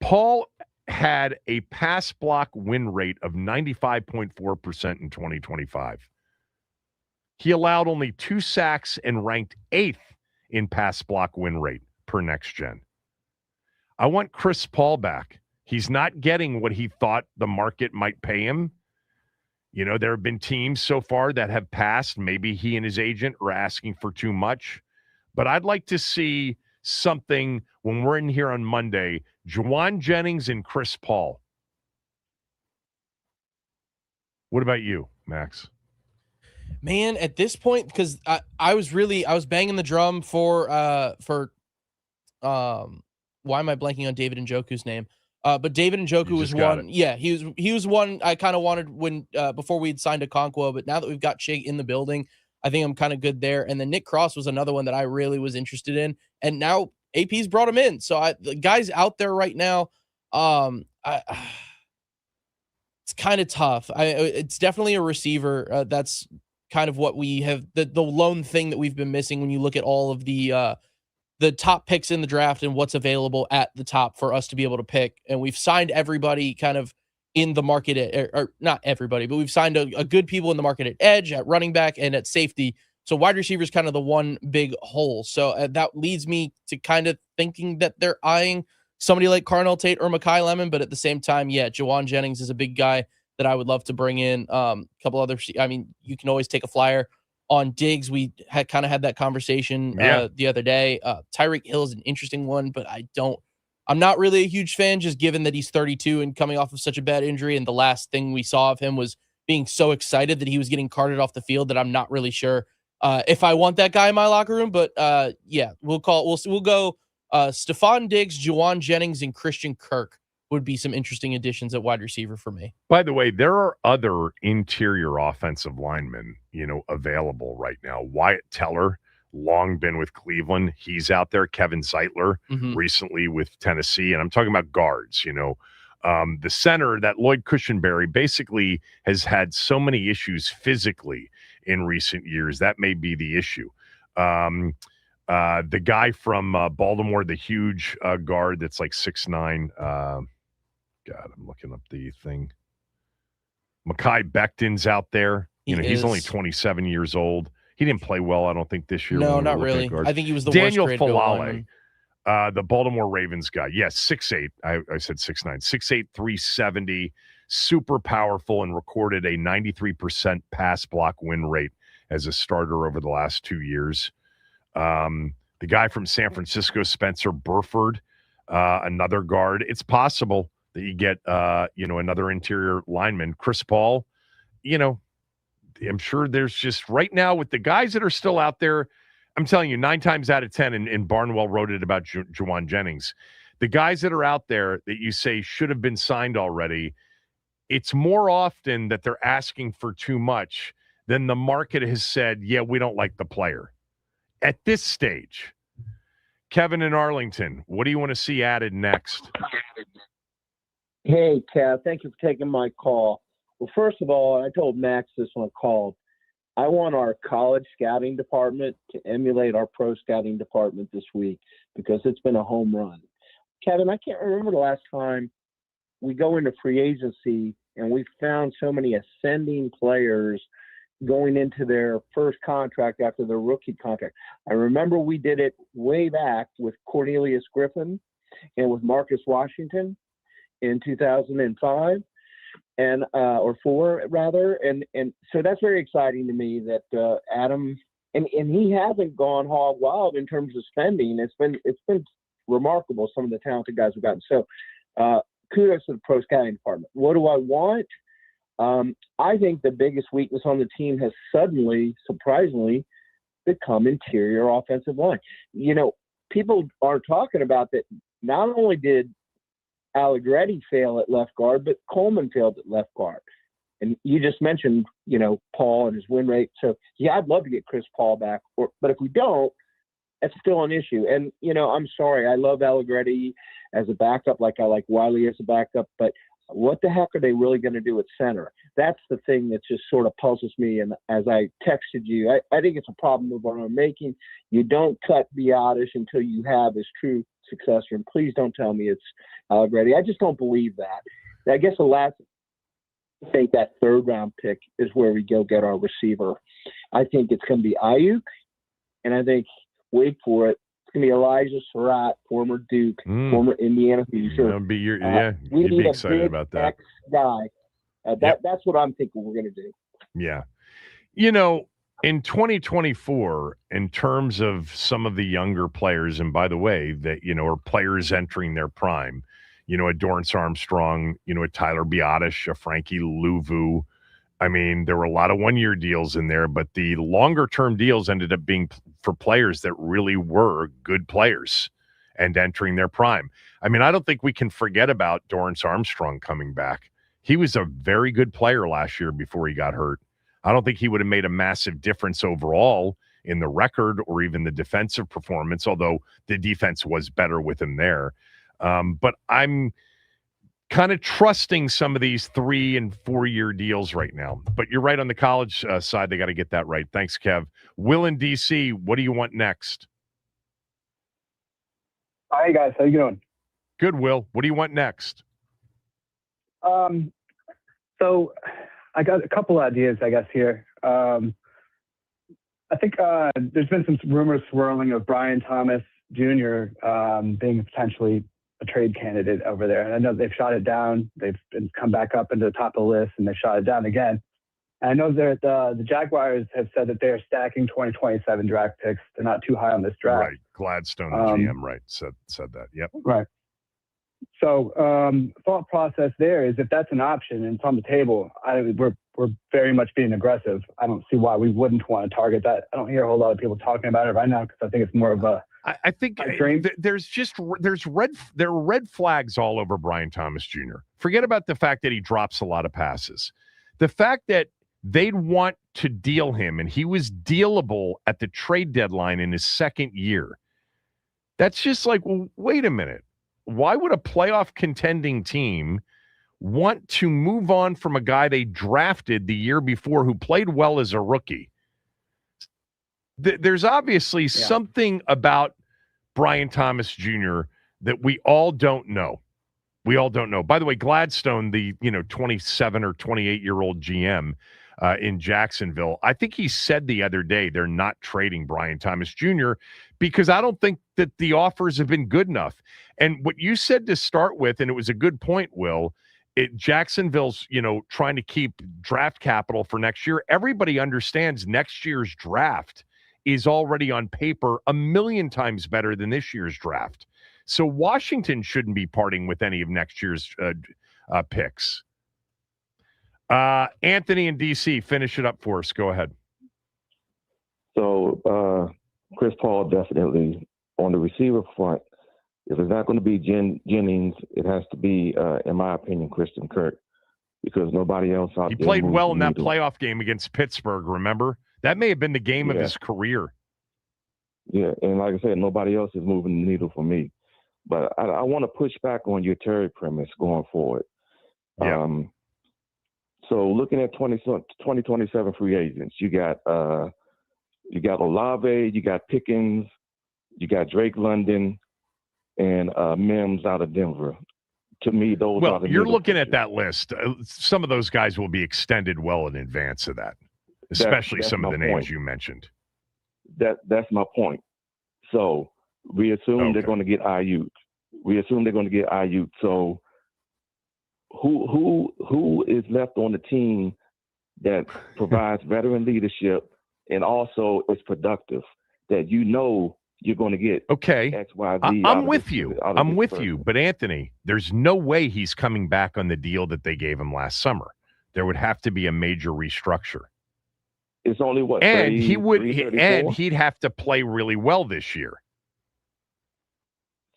Paul had a pass block win rate of 95.4% in 2025. He allowed only 2 sacks and ranked 8th in pass block win rate per Next Gen. I want Chris Paul back. He's not getting what he thought the market might pay him. There have been teams so far that have passed. Maybe he and his agent are asking for too much. But I'd like to see something when we're in here on Monday, Juwan Jennings and Chris Paul. What about you, Max? Man, at this point, because I was banging the drum for why am I blanking on David Njoku's name? But David Njoku was one. Yeah, he was one I kind of wanted when before we'd signed Okonkwo, but now that we've got Shea in the building, I think I'm kind of good there. And then Nick Cross was another one that I really was interested in, and now AP's brought him in. So the guys out there right now, it's kind of tough. It's definitely a receiver. That's kind of what we have, the lone thing that we've been missing when you look at all of the top picks in the draft and what's available at the top for us to be able to pick. And we've signed everybody kind of in the market, or not everybody, but we've signed a good people in the market at edge, at running back, and at safety. So wide receiver is kind of the one big hole. So that leads me to kind of thinking that they're eyeing somebody like Carnell Tate or Mekhi Lemon, but at the same time, yeah, Juwan Jennings is a big guy that I would love to bring in. A couple other, I mean, you can always take a flyer on Diggs. We had kind of had that conversation the other day. Tyreek Hill is an interesting one, but I'm not really a huge fan, just given that he's 32 and coming off of such a bad injury. And the last thing we saw of him was being so excited that he was getting carted off the field that I'm not really sure if I want that guy in my locker room. But yeah, we'll go Stephon Diggs, Juwan Jennings, and Christian Kirk would be some interesting additions at wide receiver for me. By the way, there are other interior offensive linemen, available right now. Wyatt Teller, long been with Cleveland. He's out there. Kevin Zeitler, recently with Tennessee. And I'm talking about guards, the center, that Lloyd Cushenberry, basically has had so many issues physically in recent years. That may be the issue. The guy from Baltimore, the huge guard that's like 6'9", God, I'm looking up the thing. Mekhi Becton's out there. He's only 27 years old. He didn't play well, I don't think, this year. No, not really. I think he was the Daniel worst Falale, the Baltimore Ravens guy. Yes, 6'8". I said 6'9". 6'8", 370. Super powerful and recorded a 93% pass block win rate as a starter over the last 2 years. The guy from San Francisco, Spencer Burford, another guard. It's possible that you get, another interior lineman. Chris Paul, I'm sure there's just right now with the guys that are still out there, I'm telling you, 9 times out of 10, and Barnwell wrote it about Juwan Jennings, the guys that are out there that you say should have been signed already, it's more often that they're asking for too much than the market has said, yeah, we don't like the player. At this stage, Kevin in Arlington, what do you want to see added next? Hey, Kev, thank you for taking my call. Well, first of all, I told Max this one called. I want our college scouting department to emulate our pro scouting department this week because it's been a home run. Kevin, I can't remember the last time we go into free agency and we found so many ascending players going into their first contract after their rookie contract. I remember we did it way back with Cornelius Griffin and with Marcus Washington in 2005 or 4 rather. And so that's very exciting to me that Adam, and he hasn't gone hog wild in terms of spending. It's been remarkable, some of the talented guys we've gotten. So kudos to the pro scouting department. What do I want? I think the biggest weakness on the team has suddenly, surprisingly, become interior offensive line. People are talking about that. Not only did Allegretti fail at left guard, but Coleman failed at left guard. And you just mentioned, Paul and his win rate. So, yeah, I'd love to get Chris Paul back. But if we don't, that's still an issue. And, I'm sorry. I love Allegretti as a backup, like I like Wiley as a backup. But what the heck are they really going to do at center? That's the thing that just sort of puzzles me. And as I texted you, I think it's a problem of our own making. You don't cut Biadasz until you have his true successor. And please don't tell me it's Allegretti. I just don't believe that. I guess I think that 3rd round pick is where we go get our receiver. I think it's going to be Ayuk, and I think, wait for it, it's going to be Elijah Surratt, former Duke, former Indiana Hoosier. You'd be excited about that. X guy. That's what I'm thinking we're going to do. Yeah. In 2024, in terms of some of the younger players, and by the way, that, are players entering their prime, a Dorrance Armstrong, a Tyler Biadasz, a Frankie Louvu. I mean, there were a lot of 1-year deals in there, but the longer-term deals ended up being for players that really were good players and entering their prime. I mean, I don't think we can forget about Dorrance Armstrong coming back. He was a very good player last year before he got hurt. I don't think he would have made a massive difference overall in the record or even the defensive performance, although the defense was better with him there. But I'm kind of trusting some of these 3- and 4-year deals right now. But you're right on the college side. They got to get that right. Thanks, Kev. Will in D.C., what do you want next? Hi, guys. How you doing? Good, Will. What do you want next? So I got a couple ideas, I guess, here. I think there's been some rumors swirling of Brian Thomas Jr. Being potentially a trade candidate over there. And I know they've shot it down. They've come back up into the top of the list, and they shot it down again. And I know that the Jaguars have said that they're stacking 2027 draft picks. They're not too high on this draft. Right. Gladstone, GM, right, said that. Yep. Right. So thought process there is if that's an option and it's on the table, we're very much being aggressive. I don't see why we wouldn't want to target that. I don't hear a whole lot of people talking about it right now because I think it's more of a I think there are red flags all over Brian Thomas Jr. Forget about the fact that he drops a lot of passes. The fact that they'd want to deal him and he was dealable at the trade deadline in his 2nd year. That's just like, well, wait a minute. Why would a playoff contending team want to move on from a guy they drafted the year before who played well as a rookie? There's obviously something about Brian Thomas Jr. that we all don't know. We all don't know. By the way, Gladstone, the 27 or 28-year-old GM in Jacksonville, I think he said the other day they're not trading Brian Thomas Jr. because I don't think that the offers have been good enough. And what you said to start with, and it was a good point, Will, Jacksonville's, trying to keep draft capital for next year. Everybody understands next year's draft is already on paper a million times better than this year's draft. So Washington shouldn't be parting with any of next year's picks. Anthony in D.C., finish it up for us. Go ahead. So Chris Paul definitely on the receiver front. If it's not going to be Jennings, it has to be, in my opinion, Christian Kirk, because nobody else out there. He played well in that playoff game against Pittsburgh, remember? That may have been the game of his career. Yeah, and like I said, nobody else is moving the needle for me. But I want to push back on your Terry premise going forward. Yeah. So looking at 2027 free agents, you got Olave, you got Pickens, you got Drake London, and Mims out of Denver. To me, those are the you're looking at that list. Some of those guys will be extended well in advance of that, especially that's some of the names you mentioned. That's my point. So we assume they're going to get Ayuk. So who is left on the team that provides veteran leadership and also is productive, that you're going to get X, Y, Z. I'm with you. But Anthony, there's no way he's coming back on the deal that they gave him last summer. There would have to be a major restructure. It's only what? And he'd have to play really well this year.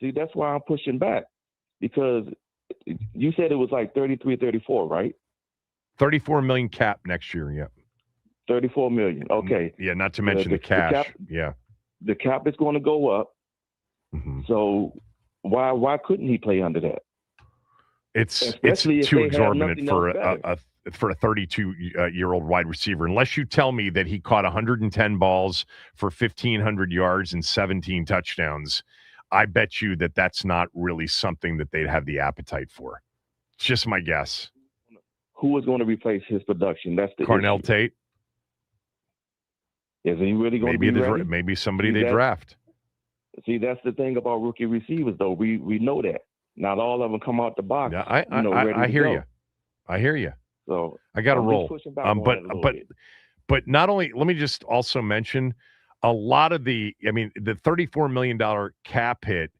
See, that's why I'm pushing back, because you said it was like 33, 34, right? 34 million cap next year. Yeah. 34 million. Okay. Yeah. Not to mention the cash. The cap is going to go up. Mm-hmm. So why couldn't he play under that? It's too exorbitant for a 32-year-old wide receiver, unless you tell me that he caught 110 balls for 1,500 yards and 17 touchdowns. I bet you that that's not really something that they'd have the appetite for. It's just my guess. Who is going to replace his production? That's the Cornell issue. Tate. Isn't he really going to be ready? Maybe somebody they draft. See, that's the thing about rookie receivers, though. We know that. Not all of them come out the box. Yeah, I hear you. I hear you. So I got to roll. But not only, let me just also mention a lot of the $34 million cap hit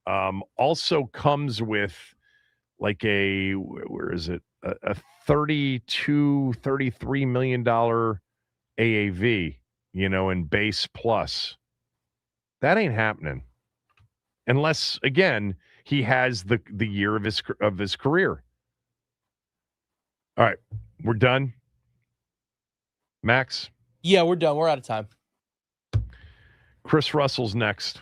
also comes with like a $33 million AAV, in base plus. That ain't happening unless, again, he has the year of his career. All right, we're done. Max? Yeah, we're done. We're out of time. Chris Russell's next.